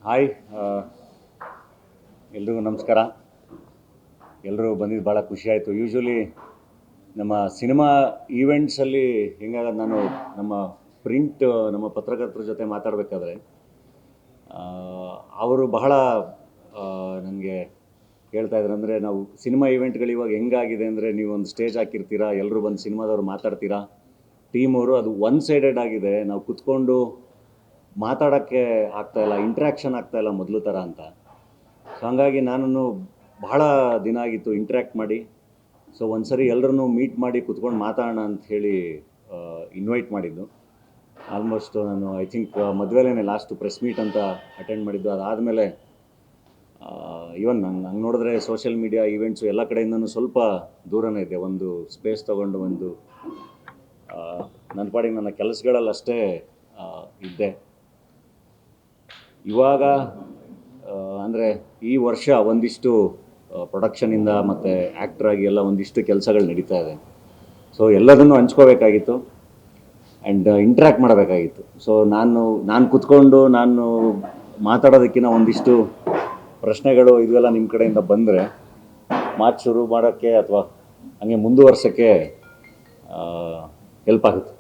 Hi, ಎಲ್ರಿಗೂ ನಮಸ್ಕಾರ. ಎಲ್ಲರೂ ಬಂದಿದ್ದು ಭಾಳ ಖುಷಿಯಾಯಿತು. ಯೂಶ್ವಲಿ ನಮ್ಮ ಸಿನಿಮಾ ಈವೆಂಟ್ಸಲ್ಲಿ ಹಿಂಗಾಗೋದು, ನಾನು ನಮ್ಮ ಪತ್ರಕರ್ತರ ಜೊತೆ ಮಾತಾಡಬೇಕಾದ್ರೆ ಅವರು ಬಹಳ ನನಗೆ ಹೇಳ್ತಾ ಇದ್ರು. ಅಂದರೆ ನಾವು ಸಿನಿಮಾ ಈವೆಂಟ್ಗಳು ಇವಾಗ ಹೆಂಗಾಗಿದೆ ಅಂದರೆ, ನೀವು ಒಂದು ಸ್ಟೇಜ್ ಹಾಕಿರ್ತೀರಾ, ಎಲ್ಲರೂ ಬಂದು ಸಿನಿಮಾದವ್ರು ಮಾತಾಡ್ತೀರಾ, ಟೀಮವರು, ಅದು ಒನ್ ಸೈಡೆಡ್ ಆಗಿದೆ. ನಾವು ಕುತ್ಕೊಂಡು ಮಾತಾಡೋಕ್ಕೆ ಆಗ್ತಾಯಿಲ್ಲ, ಇಂಟ್ರ್ಯಾಕ್ಷನ್ ಆಗ್ತಾಯಿಲ್ಲ ಮೊದಲು ಥರ ಅಂತ. ಸೊ ಹಾಗಾಗಿ ನಾನು ಬಹಳ ದಿನ ಆಗಿತ್ತು ಇಂಟ್ರ್ಯಾಕ್ಟ್ ಮಾಡಿ. ಸೊ ಒಂದು ಸರಿ ಎಲ್ಲರನ್ನೂ ಮೀಟ್ ಮಾಡಿ ಕುತ್ಕೊಂಡು ಮಾತಾಡೋಣ ಅಂತ ಹೇಳಿ ಇನ್ವೈಟ್ ಮಾಡಿದ್ದು. ಆಲ್ಮೋಸ್ಟ್ ನಾನು ಐ ಥಿಂಕ್ ಮದುವೆಲೇ ಲಾಸ್ಟು ಪ್ರೆಸ್ ಮೀಟ್ ಅಂತ ಅಟೆಂಡ್ ಮಾಡಿದ್ದು. ಅದಾದಮೇಲೆ ಇವನ್ ನಂಗೆ ನೋಡಿದ್ರೆ ಸೋಷಿಯಲ್ ಮೀಡಿಯಾ ಈವೆಂಟ್ಸು ಎಲ್ಲ ಕಡೆಯಿಂದನೂ ಸ್ವಲ್ಪ ದೂರನೇ ಇದೆ. ಒಂದು ಸ್ಪೇಸ್ ತೊಗೊಂಡು ನನ್ನ ಪಾಡಿಗೆ ನನ್ನ ಕೆಲಸಗಳಲ್ಲಿ ಅಷ್ಟೇ ಇದ್ದೆ. ಇವಾಗ ಅಂದರೆ ಈ ವರ್ಷ ಒಂದಿಷ್ಟು ಪ್ರೊಡಕ್ಷನಿಂದ ಮತ್ತು ಆ್ಯಕ್ಟ್ರಾಗಿ ಎಲ್ಲ ಒಂದಿಷ್ಟು ಕೆಲಸಗಳು ನಡೀತಾ ಇದೆ. ಸೊ ಎಲ್ಲದನ್ನು ಹಂಚ್ಕೋಬೇಕಾಗಿತ್ತು ಆ್ಯಂಡ್ ಇಂಟ್ರ್ಯಾಕ್ಟ್ ಮಾಡಬೇಕಾಗಿತ್ತು. ಸೊ ನಾನು ಕುತ್ಕೊಂಡು ಮಾತಾಡೋದಕ್ಕಿಂತ ಒಂದಿಷ್ಟು ಪ್ರಶ್ನೆಗಳು ಇದೆಲ್ಲ ನಿಮ್ಮ ಕಡೆಯಿಂದ ಬಂದರೆ ಮಾತು ಶುರು ಮಾಡೋಕ್ಕೆ ಅಥವಾ ಹಂಗೆ ಮುಂದುವರ್ಸೋಕ್ಕೆ ಹೆಲ್ಪ್ ಆಗುತ್ತೆ.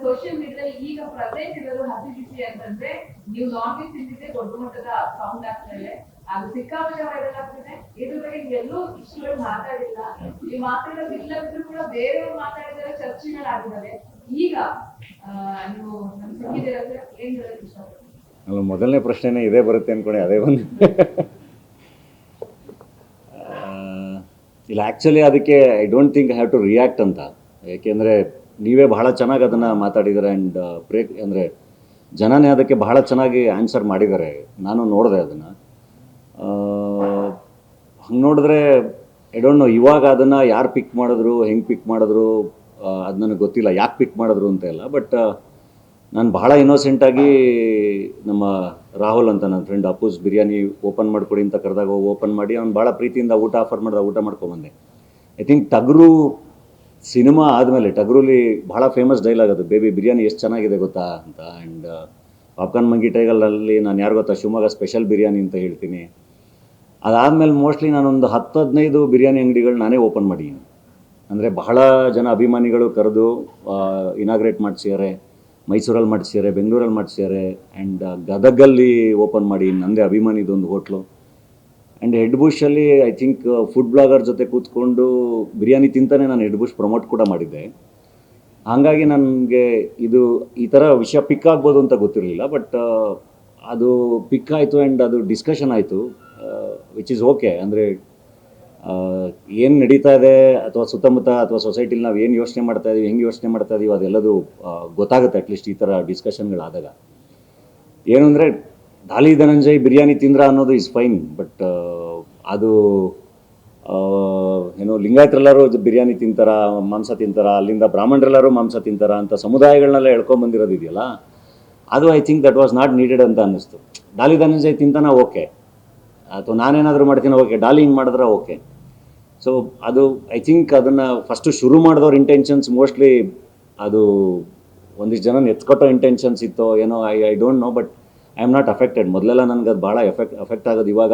ಸೋಷಿಯಲ್ ಮೀಡಿಯಾದಲ್ಲಿ ಈಗ ಪ್ರೆಸೆಂಟ್ ಇರೋದು ಹಸಿ ಬಿಸಿ ಅಂತಂದ್ರೆ ನೀವು ನಾನ್ ವೆಜ್ ತಿಂದಿದ್ದೆ ದೊಡ್ಡ ಮಟ್ಟದ ಸೌಂಡ್ ಆಗ್ತದೆ, ಅದು ಸಿಕ್ಕಾಪಟ್ಟೆ ವೈರಲ್ ಆಗ್ತಿದೆ. ಇದ್ರ ಬಗ್ಗೆ ಎಲ್ಲೂ ಇಷ್ಟುಗಳು ಮಾತಾಡಿಲ್ಲ. ನೀವು ಮಾತಾಡೋದಿಲ್ಲದಿದ್ರು ಕೂಡ ಬೇರೆಯವ್ರು ಮಾತಾಡಿದರೆ ಚರ್ಚೆಗಳಾಗಿದ್ದಾವೆ. ಈಗ ನೀವು ನಮ್ಮ ಸಂಗೀತ ಏನ್ ಹೇಳಕ್ ಇಷ್ಟಪಡ್ತೀನಿ? ಅಲ್ಲ, ಮೊದಲನೇ ಪ್ರಶ್ನೆನೇ ಇದೇ ಬರುತ್ತೆ ಅಂದ್ಕೊಳ್ಳಿ, ಅದೇ ಬಂದು ಇಲ್ಲ. ಆ್ಯಕ್ಚುಲಿ ಅದಕ್ಕೆ I don't think I have to react ಅಂತ. ಏಕೆಂದರೆ ನೀವೇ ಬಹಳ ಚೆನ್ನಾಗಿ ಅದನ್ನು ಮಾತಾಡಿದ್ದಾರೆ ಆ್ಯಂಡ್ ಅಂದರೆ ಜನನೇ ಅದಕ್ಕೆ ಬಹಳ ಚೆನ್ನಾಗಿ ಆನ್ಸರ್ ಮಾಡಿದ್ದಾರೆ. ನಾನು ನೋಡಿದೆ ಅದನ್ನು. ಹಂಗೆ ನೋಡಿದ್ರೆ ಐ ಡೋಂಟ್ ನೋ ಇವಾಗ ಅದನ್ನು ಯಾರು ಪಿಕ್ ಮಾಡಿದ್ರು, ಹೆಂಗೆ ಪಿಕ್ ಮಾಡಿದ್ರು, ಅದು ನನಗೆ ಗೊತ್ತಿಲ್ಲ ಯಾಕೆ ಪಿಕ್ ಮಾಡಿದ್ರು ಅಂತ ಎಲ್ಲ. ಬಟ್ ನಾನು ಬಹಳ ಇನ್ನೋಸೆಂಟಾಗಿ ನಮ್ಮ ರಾಹುಲ್ ಅಂತ ನನ್ನ ಫ್ರೆಂಡ್ ಅಪ್ಪೂಸ್ ಬಿರಿಯಾನಿ ಓಪನ್ ಮಾಡಿಕೊಡಿ ಅಂತ ಕರೆದಾಗ ಓಪನ್ ಮಾಡಿ ಅವ್ನು ಭಾಳ ಪ್ರೀತಿಯಿಂದ ಊಟ ಆಫರ್ ಮಾಡಿದ, ಊಟ ಮಾಡ್ಕೊಂಬಂದೆ. ಐ ಥಿಂಕ್ ಟಗರು ಸಿನಿಮಾ ಆದಮೇಲೆ ಟಗರುಲಿ ಭಾಳ ಫೇಮಸ್ ಡೈಲಾಗ್ ಅದು, ಬೇಬಿ ಬಿರಿಯಾನಿ ಎಷ್ಟು ಚೆನ್ನಾಗಿದೆ ಗೊತ್ತಾ ಅಂತ. ಆ್ಯಂಡ್ ಪಾಪ್ಕಾರ್ನ್ ಮಂಗಿ ಟೈಗಲಲ್ಲಿ ನಾನು ಯಾರು ಗೊತ್ತಾ, ಶಿವಮೊಗ್ಗ ಸ್ಪೆಷಲ್ ಬಿರಿಯಾನಿ ಅಂತ ಹೇಳ್ತೀನಿ. ಅದಾದಮೇಲೆ ಮೋಸ್ಟ್ಲಿ ನಾನೊಂದು 10-15 ಬಿರಿಯಾನಿ ಅಂಗಡಿಗಳು ನಾನೇ ಓಪನ್ ಮಾಡಿದ್ದೀನಿ. ಅಂದರೆ ಬಹಳ ಜನ ಅಭಿಮಾನಿಗಳು ಕರೆದು ಇನಾಗ್ರೇಟ್ ಮಾಡಿಸಿದ್ದಾರೆ, ಮೈಸೂರಲ್ಲಿ ಮಾಡಿಸಿದ್ದಾರೆ, ಬೆಂಗಳೂರಲ್ಲಿ ಮಾಡಿಸಿದ್ದಾರೆ, ಆ್ಯಂಡ್ ಗದಗಲ್ಲಿ ಓಪನ್ ಮಾಡಿ ನನ್ನದೇ ಅಭಿಮಾನಿದೊಂದು ಹೋಟ್ಲು. ಆ್ಯಂಡ್ ಹೆಡ್ ಬುಷಲ್ಲಿ ಐ ಥಿಂಕ್ ಫುಡ್ ಬ್ಲಾಗರ್ ಜೊತೆ ಕೂತ್ಕೊಂಡು ಬಿರಿಯಾನಿ ತಿಂತಾನೆ ನಾನು ಹೆಡ್ ಬುಷ್ ಪ್ರಮೋಟ್ ಕೂಡ ಮಾಡಿದ್ದೆ. ಹಾಗಾಗಿ ನನಗೆ ಈ ಥರ ವಿಷಯ ಪಿಕ್ ಆಗ್ಬೋದು ಅಂತ ಗೊತ್ತಿರಲಿಲ್ಲ. ಬಟ್ ಅದು ಪಿಕ್ ಆಯಿತು ಆ್ಯಂಡ್ ಅದು ಡಿಸ್ಕಷನ್ ಆಯಿತು, ವಿಚ್ ಈಸ್ ಓಕೆ. ಅಂದರೆ ಏನು ನಡೀತಾ ಇದೆ ಅಥವಾ ಸುತ್ತಮುತ್ತ ಅಥವಾ ಸೊಸೈಟಿಲಿ ನಾವು ಏನು ಯೋಚನೆ ಮಾಡ್ತಾಯಿದ್ದೀವಿ, ಹೆಂಗೆ ಯೋಚನೆ ಮಾಡ್ತಾಯಿದ್ದೀವಿ, ಅದೆಲ್ಲದು ಗೊತ್ತಾಗುತ್ತೆ ಅಟ್ಲೀಸ್ಟ್ ಈ ಥರ ಡಿಸ್ಕಷನ್ಗಳಾದಾಗ. ಏನು ಅಂದರೆ ದಾಲಿ ಧನಂಜಯ್ ಬಿರಿಯಾನಿ ತಿಂದ್ರ ಅನ್ನೋದು ಇಸ್ ಫೈನ್. ಬಟ್ ಅದು ಲಿಂಗಾಯತರೆಲ್ಲರೂ ಬಿರಿಯಾನಿ ತಿಂತಾರ, ಮಾಂಸ ತಿಂತಾರ, ಅಲ್ಲಿಂದ ಬ್ರಾಹ್ಮಣರೆಲ್ಲರೂ ಮಾಂಸ ತಿಂತಾರ ಅಂತ ಸಮುದಾಯಗಳನ್ನೆಲ್ಲ ಎಳ್ಕೊಂಬಂದಿರೋದು ಇದೆಯಲ್ಲ, ಅದು I think that was not needed ಅಂತ ಅನ್ನಿಸ್ತು. ದಾಲಿ ಧನಂಜಯ್ ತಿಂತಾನ ಓಕೆ, ಅಥವಾ ನಾನೇನಾದರೂ ಮಾಡ್ತೀನಿ ಓಕೆ, ಡಾಲಿ ಹಿಂಗೆ ಮಾಡಿದ್ರೆ ಓಕೆ. ಸೊ ಅದು ಐ ಥಿಂಕ್ ಅದನ್ನು ಫಸ್ಟು ಶುರು ಮಾಡಿದವ್ರ ಇಂಟೆನ್ಷನ್ಸ್ ಮೋಸ್ಟ್ಲಿ ಅದು ಒಂದಿಷ್ಟು ಜನ ಎತ್ಕೊಟ್ಟೋ ಇಂಟೆನ್ಷನ್ಸ್ ಇತ್ತೋ ಏನೋ, I don't no. But I am not affected. ಮೊದಲೆಲ್ಲ ನನಗೆ ಅದು ಭಾಳ ಅಫೆಕ್ಟ್ ಆಗೋದು. ಇವಾಗ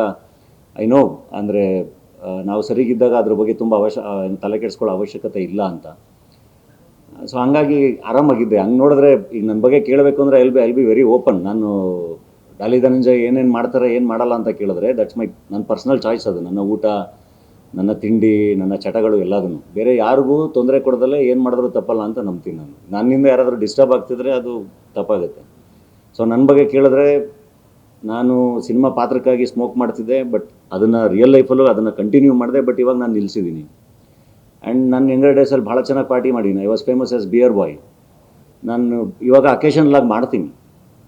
ಐ ನೋ, ಅಂದರೆ ನಾವು ಸರಿಗಿದ್ದಾಗ ಅದ್ರ ಬಗ್ಗೆ ತುಂಬ ತಲೆ ಕೆಡಿಸ್ಕೊಳ್ಳೋ ಅವಶ್ಯಕತೆ ಇಲ್ಲ ಅಂತ. ಸೊ ಹಾಗಾಗಿ ಆರಾಮಾಗಿದ್ದೆ. ಹಂಗೆ ನೋಡಿದ್ರೆ ಈಗ ನನ್ನ ಬಗ್ಗೆ ಕೇಳಬೇಕು ಅಂದರೆ ಐಲ್ ಬಿ ವೆರಿ ಓಪನ್. ನಾನು ಡಾಲಿ ಧನಂಜಯ್ ಏನೇನು ಮಾಡ್ತಾರೆ, ಏನು ಮಾಡಲ್ಲ ಅಂತ ಕೇಳಿದ್ರೆ ದಟ್ಸ್ ನನ್ನ ಪರ್ಸ್ನಲ್ ಚಾಯ್ಸ್. ಅದು ನನ್ನ ಊಟ, ನನ್ನ ತಿಂಡಿ, ನನ್ನ ಚಟಗಳು ಎಲ್ಲದನ್ನು. ಬೇರೆ ಯಾರಿಗೂ ತೊಂದರೆ ಕೊಡದಲ್ಲೇ ಏನು ಮಾಡಿದ್ರೂ ತಪ್ಪಲ್ಲ ಅಂತ ನಂಬ್ತೀನಿ ನಾನು. ನನ್ನಿಂದ ಯಾರಾದರೂ ಡಿಸ್ಟರ್ಬ್ ಆಗ್ತಿದ್ರೆ ಅದು ತಪ್ಪಾಗುತ್ತೆ. ಸೊ ನನ್ನ ಬಗ್ಗೆ ಕೇಳಿದ್ರೆ ನಾನು ಸಿನಿಮಾ ಪಾತ್ರಕ್ಕಾಗಿ ಸ್ಮೋಕ್ ಮಾಡ್ತಿದ್ದೆ, ಬಟ್ ಅದನ್ನು ರಿಯಲ್ ಲೈಫಲ್ಲೂ ಅದನ್ನು ಕಂಟಿನ್ಯೂ ಮಾಡಿದೆ. ಬಟ್ ಇವಾಗ ನಾನು ನಿಲ್ಲಿಸಿದ್ದೀನಿ. ಆ್ಯಂಡ್ ನನ್ನ ಯಂಗರ್ ಡೇಸಲ್ಲಿ ಭಾಳ ಚೆನ್ನಾಗಿ ಪಾರ್ಟಿ ಮಾಡೀನಿ. I was famous as beer boy. ನಾನು ಇವಾಗ ಅಕೇಶನಲಾಗಿ ಮಾಡ್ತೀನಿ.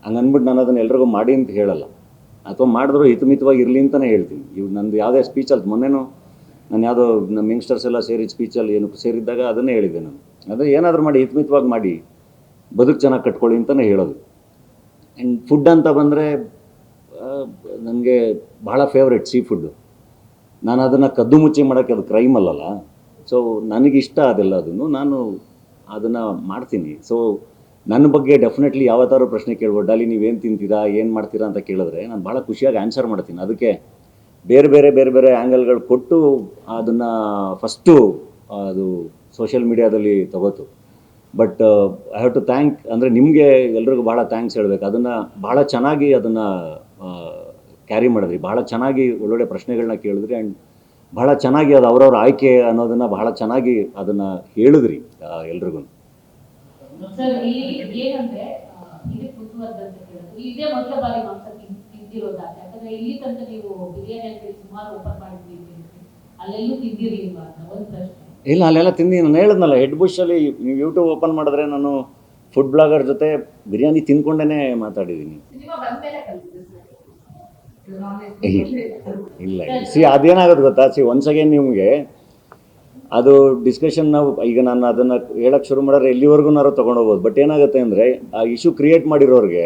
ಹಂಗನ್ಬಿಟ್ಟು ನಾನು ಅದನ್ನು ಎಲ್ರಿಗೂ ಮಾಡಿ ಅಂತ ಹೇಳಲ್ಲ, ಅಥವಾ ಮಾಡಿದ್ರು ಹಿತಮಿತವಾಗಿ ಇರಲಿ ಅಂತಲೇ ಹೇಳ್ತೀನಿ. ಇವಾಗ ನಂದು ಯಾವುದೇ ಸ್ಪೀಚಲ್ಲಿ ಮೊನ್ನೆನೂ ನಾನು ಯಾವುದೋ ನಮ್ಮ ಯಂಗ್ಸ್ಟರ್ಸ್ ಎಲ್ಲ ಸೇರಿದ ಸ್ಪೀಚಲ್ಲಿ ಏನು ಸೇರಿದ್ದಾಗ ಅದನ್ನೇ ಹೇಳಿದ್ದೆ ನಾನು. ಅದೇ ಏನಾದರೂ ಮಾಡಿ ಹಿತಮಿತವಾಗಿ ಮಾಡಿ ಬದುಕು ಚೆನ್ನಾಗಿ ಕಟ್ಕೊಳ್ಳಿ ಅಂತಲೇ ಹೇಳೋದು. ಆ್ಯಂಡ್ ಫುಡ್ ಅಂತ ಬಂದರೆ ನನಗೆ ಭಾಳ ಫೇವ್ರೆಟ್ ಸೀ ಫುಡ್ಡು. ನಾನು ಅದನ್ನು ಕದ್ದು ಮುಚ್ಚಿ ಮಾಡೋಕ್ಕೆ ಅದು ಕ್ರೈಮ್ ಅಲ್ಲಲ್ಲ. ಸೊ ನನಗಿಷ್ಟ ಅದೆಲ್ಲ, ನಾನು ಅದನ್ನು ಮಾಡ್ತೀನಿ. ಸೊ ನನ್ನ ಬಗ್ಗೆ ಡೆಫಿನೆಟ್ಲಿ ಯಾವತ್ತಾರು ಪ್ರಶ್ನೆ ಕೇಳ್ಬೋದು, ಡಾಲಿ ನೀವೇನು ತಿಂತೀರಾ, ಏನು ಮಾಡ್ತೀರಾ ಅಂತ ಕೇಳಿದ್ರೆ ನಾನು ಭಾಳ ಖುಷಿಯಾಗಿ ಆನ್ಸರ್ ಮಾಡ್ತೀನಿ. ಅದಕ್ಕೆ ಬೇರೆ ಬೇರೆ ಆ್ಯಂಗಲ್ಗಳು ಕೊಟ್ಟು ಅದನ್ನು ಫಸ್ಟು ಅದು ಸೋಷಿಯಲ್ ಮೀಡಿಯಾದಲ್ಲಿ ತಗೋತು. But I have to thank, ಅಂದರೆ ನಿಮಗೆ ಎಲ್ರಿಗೂ ಭಾಳ ಥ್ಯಾಂಕ್ಸ್ ಹೇಳಬೇಕು. ಅದನ್ನು ಭಾಳ ಚೆನ್ನಾಗಿ ಅದನ್ನು ಕ್ಯಾರಿ ಮಾಡಿದ್ರಿ, ಭಾಳ ಚೆನ್ನಾಗಿ ಒಳ್ಳೊಳ್ಳೆ ಪ್ರಶ್ನೆಗಳನ್ನ ಕೇಳಿದ್ರಿ, ಆ್ಯಂಡ್ ಭಾಳ ಚೆನ್ನಾಗಿ ಅದು ಅವ್ರವ್ರ ಆಯ್ಕೆ ಅನ್ನೋದನ್ನು ಭಾಳ ಚೆನ್ನಾಗಿ ಅದನ್ನು ಹೇಳಿದ್ರಿ ಎಲ್ರಿಗೂ. ಸರ್ ಇಲ್ಲಿ ಏನಂದ್ರೆ ಇದಕ್ಕೆ ಮುಂದುವರೆದಂತ ಕೇಳಿದ್ರು, ಇದೇ ಮೊದಲ ಬಾರಿ ಮಾಂಸ ತಿಂದಿರೋದಾದ್ರೆ, ಯಾಕಂದ್ರೆ ಇಲ್ಲಿ ತನಕ ನೀವು ಬಿರಿಯಾನಿ ಅಂತ ಸುಮಾರು ಓಪನ್ ಮಾಡಿದ್ವಿ, ಅಲ್ಲೆಲ್ಲೂ ತಿಂದಿರಿ ಇಲ್ವಾ ಅಂತ ಒಂದು ಪ್ರಶ್ನೆ. ಇಲ್ಲ, ಅಲ್ಲೆಲ್ಲ ತಿಂದು ನಾನು ಹೇಳಿದ್ನಲ್ಲ, ಹೆಡ್ ಬುಷಲ್ಲಿ ನೀವು ಯೂಟ್ಯೂಬ್ ಓಪನ್ ಮಾಡಿದ್ರೆ ನಾನು ಫುಡ್ ಬ್ಲಾಗರ್ ಜೊತೆ ಬಿರಿಯಾನಿ ತಿನ್ಕೊಂಡೇ ಮಾತಾಡಿದ್ದೀನಿ. ಸಿನಿಮಾ ಬಂದ್ಮೇಲೆ ಕಲ್ತಿದ್ದು ಸರ್ ಇಲ್ಲ ಅದೇನಾಗೋದು ಗೊತ್ತಾ, ಒನ್ಸ್ ಅಗೇನ್ ನಿಮಗೆ ಅದು ಡಿಸ್ಕಷನ್ ನಾವು ಈಗ ನಾನು ಅದನ್ನು ಹೇಳಕ್ಕೆ ಶುರು ಮಾಡಿದ್ರೆ ಎಲ್ಲಿವರೆಗೂ ತೊಗೊಂಡೋಗ್ಬೋದು. ಬಟ್ ಏನಾಗುತ್ತೆ ಅಂದರೆ ಆ ಇಶ್ಯೂ ಕ್ರಿಯೇಟ್ ಮಾಡಿರೋರಿಗೆ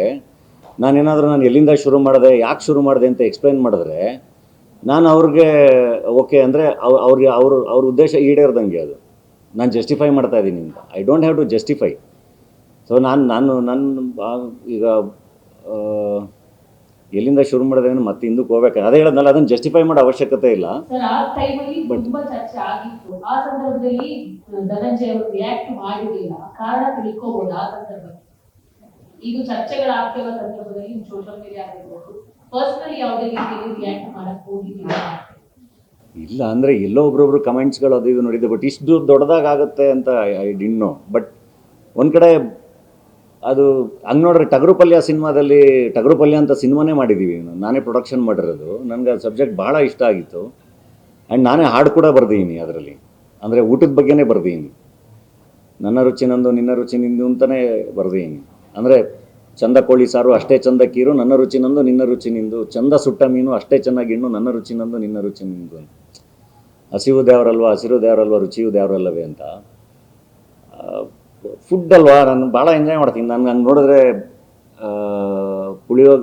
ನಾನು ಎಲ್ಲಿಂದ ಶುರು ಮಾಡಿದೆ, ಯಾಕೆ ಶುರು ಮಾಡಿದೆ ಅಂತ ಎಕ್ಸ್ಪ್ಲೈನ್ ಮಾಡಿದ್ರೆ ನಾನು ಅವ್ರಿಗೆ ಓಕೆ ಅಂದರೆ ಅವ್ರ ಉದ್ದೇಶ ಈಡೇರ್ದಂಗೆ ಅದು ನಾನು ಜಸ್ಟಿಫೈ ಮಾಡ್ತಾ ಇದ್ದೀನಿ ಅಂತ. I don't have to justify. So ನನ್ನ ಈಗ ಎಲ್ಲಿಂದ ಶುರು ಮಾಡಿದ್ರೆ ಮತ್ತೆ ಹಿಂದಕ್ಕೆ ಹೋಗ್ಬೇಕು, ಅದೇ ಹೇಳೋದ್ನಲ್ಲ, ಅದನ್ನು ಜಸ್ಟಿಫೈ ಮಾಡೋ ಅವಶ್ಯಕತೆ ಇಲ್ಲ. ಸರ್ ಆ ಟೈಮಲ್ಲಿ ತುಂಬಾ ಚರ್ಚೆ ಆಗಿತ್ತು, ಆ ಸಂದರ್ಭದಲ್ಲಿ ಧನಂಜಯ ಅವರು ರಿಯಾಕ್ಟ್ ಮಾಡಿರಲಿಲ್ಲ, ಕಾರಣ ತಿಳ್ಕೋಬಹುದು ಆ ಸಂದರ್ಭದಲ್ಲಿ. ಇದು ಚರ್ಚೆಗಳಾಗ್ತಿರೋ ಸಂದರ್ಭದಲ್ಲಿ ಸೋಷಿಯಲ್ ಮೀಡಿಯಾ ಆಗಿರ್ಬೋದು, ಪರ್ಸನಲಿ ಯಾವುದೇ ರೀತಿಯಲ್ಲಿ ರಿಯಾಕ್ಟ್ ಮಾಡಕ್ ಹೋಗಿದ್ದಿಲ್ಲ. ಇಲ್ಲ ಅಂದರೆ ಎಲ್ಲೋ ಒಬ್ರೊಬ್ರು ಕಮೆಂಟ್ಸ್ಗಳು ಅದು ಇದು ನೋಡಿದ್ದೆ, ಬಟ್ ಇಷ್ಟು ದೊಡ್ಡದಾಗುತ್ತೆ ಅಂತ ಐ ಡಿಂಟ್ ನೋ. ಬಟ್ ಒಂದು ಕಡೆ ಅದು ಹಂಗೆ ನೋಡ್ರೆ ಟಗರುಪಲ್ಯ ಸಿನಿಮಾದಲ್ಲಿ ಟಗರುಪಲ್ಯ ಅಂತ ಸಿನಿಮಾನೇ ಮಾಡಿದ್ದೀವಿ, ನಾನೇ ಪ್ರೊಡಕ್ಷನ್ ಮಾಡಿರೋದು. ನನಗೆ ಅದು ಸಬ್ಜೆಕ್ಟ್ ಭಾಳ ಇಷ್ಟ ಆಗಿತ್ತು, ಆ್ಯಂಡ್ ನಾನೇ ಹಾಡು ಕೂಡ ಬರ್ದಿದ್ದೀನಿ ಅದರಲ್ಲಿ. ಅಂದರೆ ಊಟದ ಬಗ್ಗೆನೇ ಬರ್ದಿದ್ದೀನಿ, ನನ್ನ ರುಚಿ ನಂದು ನಿನ್ನ ರುಚಿ ನಿಂದು ಅಂತಲೇ ಬರ್ದಿದ್ದೀನಿ. ಅಂದರೆ ಚಂದ ಕೋಳಿ ಸಾರು ಅಷ್ಟೇ ಚಂದ ಕೀರು, ನನ್ನ ರುಚಿ ನಂದು ನಿನ್ನ ರುಚಿ ನಿಂದು, ಚಂದ ಸುಟ್ಟ ಮೀನು ಅಷ್ಟೇ ಚೆನ್ನಾಗಿ ಇಣ್ಣು, ನನ್ನ ರುಚಿ ನಂದು ನಿನ್ನ ರುಚಿ ನಿಂದು. ಹಸಿವು ದೇವರಲ್ವ ಹಸಿರು ದೇವರಲ್ವ ರುಚಿಯು ದೇವರಲ್ಲವೇ ಅಂತ. ಫುಡ್ ಅಲ್ವಾ, ನಾನು ಭಾಳ ಎಂಜಾಯ್ ಮಾಡ್ತೀನಿ. ನಾನು ಹಂಗೆ ನೋಡಿದ್ರೆ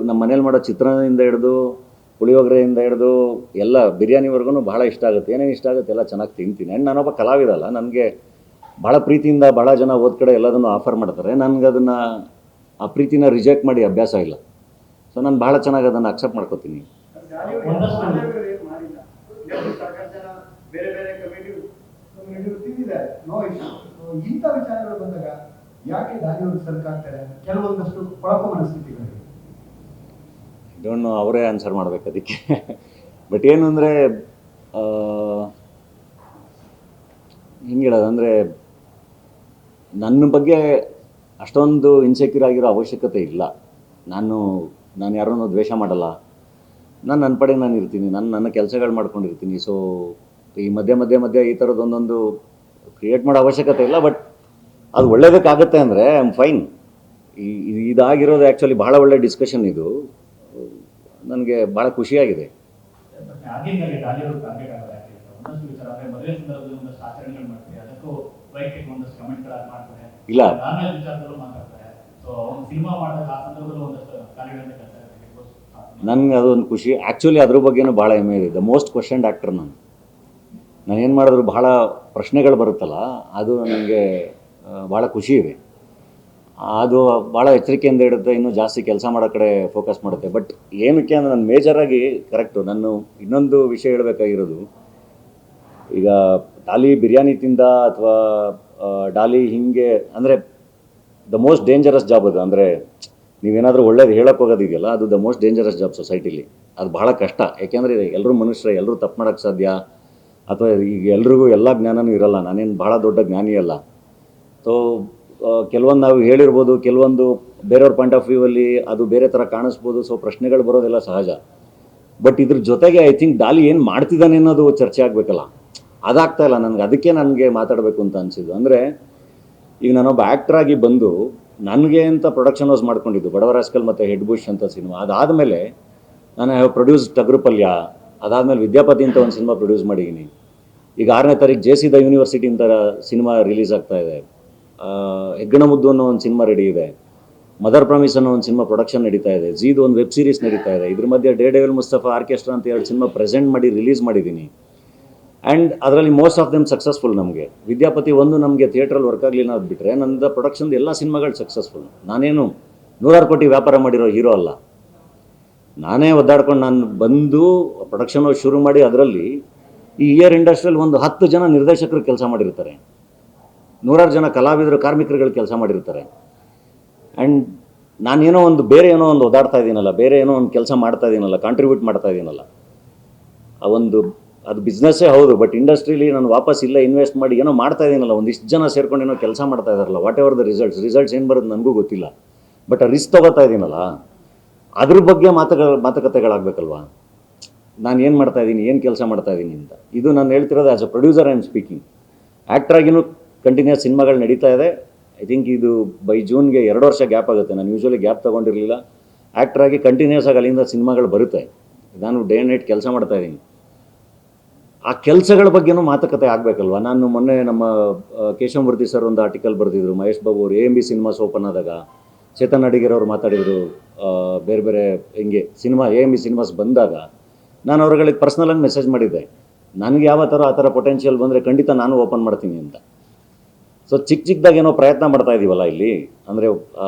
ನಮ್ಮ ಮನೇಲಿ ಮಾಡೋ ಚಿತ್ರಾನ್ನದಿಂದ ಹಿಡಿದು ಪುಳಿಯೋಗರೆಯಿಂದ ಹಿಡಿದು ಎಲ್ಲ ಬಿರಿಯಾನಿವರೆಗೂ ಭಾಳ ಇಷ್ಟ ಆಗುತ್ತೆ. ಏನೇನು ಇಷ್ಟ ಆಗುತ್ತೆ ಎಲ್ಲ ಚೆನ್ನಾಗಿ ತಿಂತೀನಿ. ಆ್ಯಂಡ್ ನಾನೊಬ್ಬ ಕಲಾವಿದಲ್ಲ, ನನಗೆ ಭಾಳ ಪ್ರೀತಿಯಿಂದ ಭಾಳ ಜನ ಹೋದ ಕಡೆ ಎಲ್ಲದನ್ನು ಆಫರ್ ಮಾಡ್ತಾರೆ. ನನಗೆ ಅದನ್ನು ಆ ಪ್ರೀತಿನ ರಿಜೆಕ್ಟ್ ಮಾಡಿ ಅಭ್ಯಾಸ ಇಲ್ಲ. ಸೊ ನಾನು ಭಾಳ ಚೆನ್ನಾಗಿ ಅದನ್ನು ಅಕ್ಸೆಪ್ಟ್ ಮಾಡ್ಕೋತೀನಿ. ಇಂಥ ವಿಚಾರಗಳು ಬಂದಾಗ ಯಾಕೆ ದಾರಿಯವರು ಸರ್ಕಾಗ್ತಾರೆ ಕೆಲವೊಂದಷ್ಟು ಕೊಳಕು ಮನಸ್ಥಿತಿಗಳಿಗೆ? ಡೋಂಟ್ ನೋ, ಅವರೇ ಆನ್ಸರ್ ಮಾಡ್ಬೇಕು ಅದಕ್ಕೆ. ಬಟ್ ಏನು ಅಂದರೆ ಹಿಂಗೆ ಹೇಳೋದು ಅಂದರೆ ನನ್ನ ಬಗ್ಗೆ ಅಷ್ಟೊಂದು ಇನ್ಸೆಕ್ಯೂರ್ ಆಗಿರೋ ಅವಶ್ಯಕತೆ ಇಲ್ಲ. ನಾನು ಯಾರನ್ನೂ ದ್ವೇಷ ಮಾಡಲ್ಲ, ನನ್ನ ಪಡೆಗೆ ನಾನು ಇರ್ತೀನಿ, ನನ್ನ ಕೆಲಸಗಳು ಮಾಡ್ಕೊಂಡಿರ್ತೀನಿ. ಸೊ ಈ ಮಧ್ಯೆ ಈ ಥರದ್ದು ಒಂದೊಂದು ಕ್ರಿಯೇಟ್ ಮಾಡೋ ಅವಶ್ಯಕತೆ ಇಲ್ಲ. ಬಟ್ ಅದು ಒಳ್ಳೇದಕ್ಕಾಗುತ್ತೆ ಅಂದರೆ ಐ ಆಮ್ ಫೈನ್. ಇದಾಗಿರೋದು ಆ್ಯಕ್ಚುಲಿ ಭಾಳ ಒಳ್ಳೆ ಡಿಸ್ಕಷನ್. ಇದು ನನಗೆ ಭಾಳ ಖುಷಿಯಾಗಿದೆ. ಇಲ್ಲ ನನಗೆ ಅದೊಂದು ಖುಷಿ. ಆ್ಯಕ್ಚುಲಿ ಅದ್ರ ಬಗ್ಗೆನೂ ಭಾಳ ಹೆಮ್ಮೆ ಇದೆ. ದ ಮೋಸ್ಟ್ ಕ್ವಶನ್ಡ್ ಆ್ಯಕ್ಟರ್ ನಾನು ಏನು ಮಾಡಿದ್ರು ಭಾಳ ಪ್ರಶ್ನೆಗಳು ಬರುತ್ತಲ್ಲ, ಅದು ನನಗೆ ಭಾಳ ಖುಷಿ ಇದೆ. ಅದು ಭಾಳ ಎಚ್ಚರಿಕೆಯಿಂದ ಇಡುತ್ತೆ, ಇನ್ನೂ ಜಾಸ್ತಿ ಕೆಲಸ ಮಾಡೋ ಕಡೆ ಫೋಕಸ್ ಮಾಡುತ್ತೆ. ಬಟ್ ಏನಕ್ಕೆ ಅಂದರೆ ನಾನು ಮೇಜರಾಗಿ ಕರೆಕ್ಟು ನಾನು ಇನ್ನೊಂದು ವಿಷಯ ಹೇಳಬೇಕಾಗಿರೋದು, ಈಗ ಡಾಲಿ ಬಿರಿಯಾನಿ ತಿಂದ ಅಥವಾ ಡಾಲಿ ಹಿಂಗೆ ಅಂದರೆ ದ ಮೋಸ್ಟ್ ಡೇಂಜರಸ್ ಜಾಬ್ ಅದು. ಅಂದರೆ ನೀವೇನಾದರೂ ಒಳ್ಳೇದು ಹೇಳೋಕೆ ಹೋಗೋದಿದೆಯಲ್ಲ, ಅದು ದ ಮೋಸ್ಟ್ ಡೇಂಜರಸ್ ಜಾಬ್ ಸೊಸೈಟಿಲಿ. ಅದು ಭಾಳ ಕಷ್ಟ. ಯಾಕೆಂದರೆ ಎಲ್ಲರೂ ಮನುಷ್ಯರೇ, ಎಲ್ಲರೂ ತಪ್ಪು ಮಾಡೋಕ್ಕೆ ಸಾಧ್ಯ, ಅಥವಾ ಈಗ ಎಲ್ರಿಗೂ ಎಲ್ಲ ಜ್ಞಾನವೂ ಇರಲ್ಲ. ನಾನೇನು ಭಾಳ ದೊಡ್ಡ ಜ್ಞಾನಿ ಅಲ್ಲ. ಸೊ ಕೆಲವೊಂದು ನಾವು ಹೇಳಿರ್ಬೋದು, ಕೆಲವೊಂದು ಬೇರೆಯವ್ರ ಪಾಯಿಂಟ್ ಆಫ್ ವ್ಯೂವಲ್ಲಿ ಅದು ಬೇರೆ ಥರ ಕಾಣಿಸ್ಬೋದು. ಸೊ ಪ್ರಶ್ನೆಗಳು ಬರೋದೆಲ್ಲ ಸಹಜ. ಬಟ್ ಇದ್ರ ಜೊತೆಗೆ ಐ ಥಿಂಕ್ ಡಾಲಿ ಏನು ಮಾಡ್ತಿದ್ದಾನೆ ಅನ್ನೋದು ಚರ್ಚೆ ಆಗಬೇಕಲ್ಲ, ಅದಾಗ್ತಾಯಿಲ್ಲ ನನಗೆ. ಅದಕ್ಕೆ ನನಗೆ ಮಾತಾಡಬೇಕು ಅಂತ ಅನಿಸಿದ್ದು. ಅಂದರೆ ಈಗ ನಾನೊಬ್ಬ ಆ್ಯಕ್ಟ್ರಾಗಿ ಬಂದು ನನಗೆ ಅಂತ ಪ್ರೊಡಕ್ಷನ್ ಹೌಸ್ ಮಾಡ್ಕೊಂಡಿದ್ದು ಬಡವ ರಾಸ್ಕಲ್ ಮತ್ತು ಹೆಡ್ ಬುಷ್ ಅಂತ ಸಿನಿಮಾ. ಅದಾದಮೇಲೆ ನಾನು ಹ್ಯಾವ್ ಪ್ರೊಡ್ಯೂಸ್ ಟಗರುಪಲ್ಯ, ಅದಾದಮೇಲೆ ವಿದ್ಯಾಪತಿ ಅಂತ ಒಂದು ಸಿನಿಮಾ ಪ್ರೊಡ್ಯೂಸ್ ಮಾಡಿದ್ದೀನಿ. ಈಗ 6ನೇ ತಾರೀಕು JC ದ ಯೂನಿವರ್ಸಿಟಿ ಅಂತ ಸಿನಿಮಾ ರಿಲೀಸ್ ಆಗ್ತಾಯಿದೆ. ಹೆಗ್ಗಣ ಮುದ್ದು ಅನ್ನೋ ಒಂದು ಸಿನಿಮಾ ರೆಡಿ ಇದೆ. ಮದರ್ ಪ್ರಾಮಿಸ್ ಅನ್ನೋ ಒಂದು ಸಿನಿಮಾ ಪ್ರೊಡಕ್ಷನ್ ನಡೀತಾ ಇದೆ. ಝೀದು ಒಂದು ವೆಬ್ ಸೀರೀಸ್ ನಡೀತಾ ಇದೆ. ಇದ್ರ ಮಧ್ಯೆ ಡೇ ಡೆವಿಲ್ ಮುಸ್ತಫಾ ಆರ್ಕೆಸ್ಟ್ರಾ ಅಂತ 2 ಸಿನಿಮಾ ಪ್ರೆಸೆಂಟ್ ಮಾಡಿ ರಿಲೀಸ್ ಮಾಡಿದ್ದೀನಿ. ಆ್ಯಂಡ್ ಅದರಲ್ಲಿ ಮೋಸ್ಟ್ ಆಫ್ ದೆಮ್ ಸಕ್ಸಸ್ಫುಲ್. ನಮಗೆ ವಿದ್ಯಾಪತಿ ಒಂದು ನಮಗೆ ಥಿಯೇಟ್ರಲ್ಲಿ ವರ್ಕ್ ಆಗಲಿಲ್ಲ ಅದು ಬಿಟ್ಟರೆ ನನ್ನದು ಪ್ರೊಡಕ್ಷನ್ದು ಎಲ್ಲ ಸಿನಿಮಾಗಳು ಸಕ್ಸಸ್ಫುಲ್. ನಾನೇನು 100 ಕೋಟಿ ವ್ಯಾಪಾರ ಮಾಡಿರೋ ಹೀರೋ ಅಲ್ಲ. ನಾನೇ ಒದ್ದಾಡ್ಕೊಂಡು ನಾನು ಬಂದು ಪ್ರೊಡಕ್ಷನ್ ಶುರು ಮಾಡಿ ಅದರಲ್ಲಿ ಈ ಇಯರ್ ಇಂಡಸ್ಟ್ರಿಯಲ್ಲಿ ಒಂದು 10 ಜನ ನಿರ್ದೇಶಕರು ಕೆಲಸ ಮಾಡಿರ್ತಾರೆ, 100 ಜನ ಕಲಾವಿದರು ಕಾರ್ಮಿಕರುಗಳು ಕೆಲಸ ಮಾಡಿರ್ತಾರೆ. ಆ್ಯಂಡ್ ನಾನೇನೋ ಒಂದು ಬೇರೆ ಏನೋ ಒಂದು ಓದಾಡ್ತಾ ಇದ್ದೀನಲ್ಲ, ಬೇರೆ ಏನೋ ಒಂದು ಕೆಲಸ ಮಾಡ್ತಾ ಇದ್ದೀನಲ್ಲ, ಕಾಂಟ್ರಿಬ್ಯೂಟ್ ಮಾಡ್ತಾ ಇದ್ದೀನಲ್ಲ, ಅದು ಬಿಸ್ನೆಸ್ಸೇ ಹೌದು. ಬಟ್ ಇಂಡಸ್ಟ್ರೀಲಿ ನಾನು ವಾಪಸ್ ಇಲ್ಲ ಇನ್ವೆಸ್ಟ್ ಮಾಡಿ ಏನೋ ಮಾಡ್ತಾ ಇದ್ದೀನಲ್ಲ, ಒಂದಿಷ್ಟು ಜನ ಸೇರ್ಕೊಂಡು ಏನೋ ಕೆಲಸ ಮಾಡ್ತಾ ಇದ್ದಾರಲ್ಲ, ವಾಟ್ ಎವರ್ ದ ರಿಸಲ್ಟ್ಸ್ ಏನು ಬರೋದು ನನಗೂ ಗೊತ್ತಿಲ್ಲ. ಬಟ್ ಆ ರಿಸ್ಕ್ ತೊಗೋತಾ ಇದ್ದೀನಲ್ಲ, ಅದ್ರ ಬಗ್ಗೆ ಮಾತುಕತೆಗಳಾಗಬೇಕಲ್ವಾ. ನಾನು ಏನು ಮಾಡ್ತಾಯಿದ್ದೀನಿ, ಏನು ಕೆಲಸ ಮಾಡ್ತಾಯಿದ್ದೀನಿ ಅಂತ. ಇದು ನಾನು ಹೇಳ್ತಿರೋದು as a producer I am speaking. ಆ್ಯಕ್ಟ್ರಾಗಿನೂ ಕಂಟಿನ್ಯೂಸ್ ಸಿನಿಮಾಗಳು ನಡೀತಾ ಇದೆ. ಐ ಥಿಂಕ್ ಇದು ಬೈ ಜೂನ್ಗೆ 2 ವರ್ಷ ಗ್ಯಾಪ್ ಆಗುತ್ತೆ. ನಾನು ಯೂಶ್ವಲಿ ಗ್ಯಾಪ್ ತೊಗೊಂಡಿರಲಿಲ್ಲ. ಆ್ಯಕ್ಟ್ರಾಗಿ ಕಂಟಿನ್ಯೂಸ್ ಆಗಿ ಅಲ್ಲಿಂದ ಸಿನಿಮಾಗಳು ಬರುತ್ತೆ. ನಾನು ಡೇ ಆ್ಯಂಡ್ ನೈಟ್ ಕೆಲಸ ಮಾಡ್ತಾಯಿದ್ದೀನಿ. ಆ ಕೆಲಸಗಳ ಬಗ್ಗೆನೂ ಮಾತುಕತೆ ಆಗಬೇಕಲ್ವ. ನಾನು ಮೊನ್ನೆ ನಮ್ಮ ಕೇಶವಮೂರ್ತಿ ಸರ್ ಒಂದು ಆರ್ಟಿಕಲ್ ಬರೆದಿದ್ರು, ಮಹೇಶ್ ಬಾಬು ಅವರು AMB ಸಿನಿಮಾಸ್ ಓಪನ್ ಆದಾಗ ಚೇತನ್ ಅಡಿಗೇರ್ ಅವರು ಮಾತಾಡಿದರು. ಬೇರೆ ಬೇರೆ ಹಿಂಗೆ AMB ಸಿನಿಮಾಸ್ ಬಂದಾಗ ನಾನು ಅವ್ರುಗಳಿಗೆ ಪರ್ಸ್ನಲಾಗಿ ಮೆಸೇಜ್ ಮಾಡಿದ್ದೆ, ನನಗೆ ಯಾವ ಥರ ಆ ಥರ ಪೊಟೆನ್ಷಿಯಲ್ ಬಂದರೆ ಖಂಡಿತ ನಾನು ಓಪನ್ ಮಾಡ್ತೀನಿ ಅಂತ. ಸೊ ಚಿಕ್ಕದಾಗಿ ಏನೋ ಪ್ರಯತ್ನ ಮಾಡ್ತಾ ಇದ್ದೀವಲ್ಲ ಇಲ್ಲಿ, ಅಂದರೆ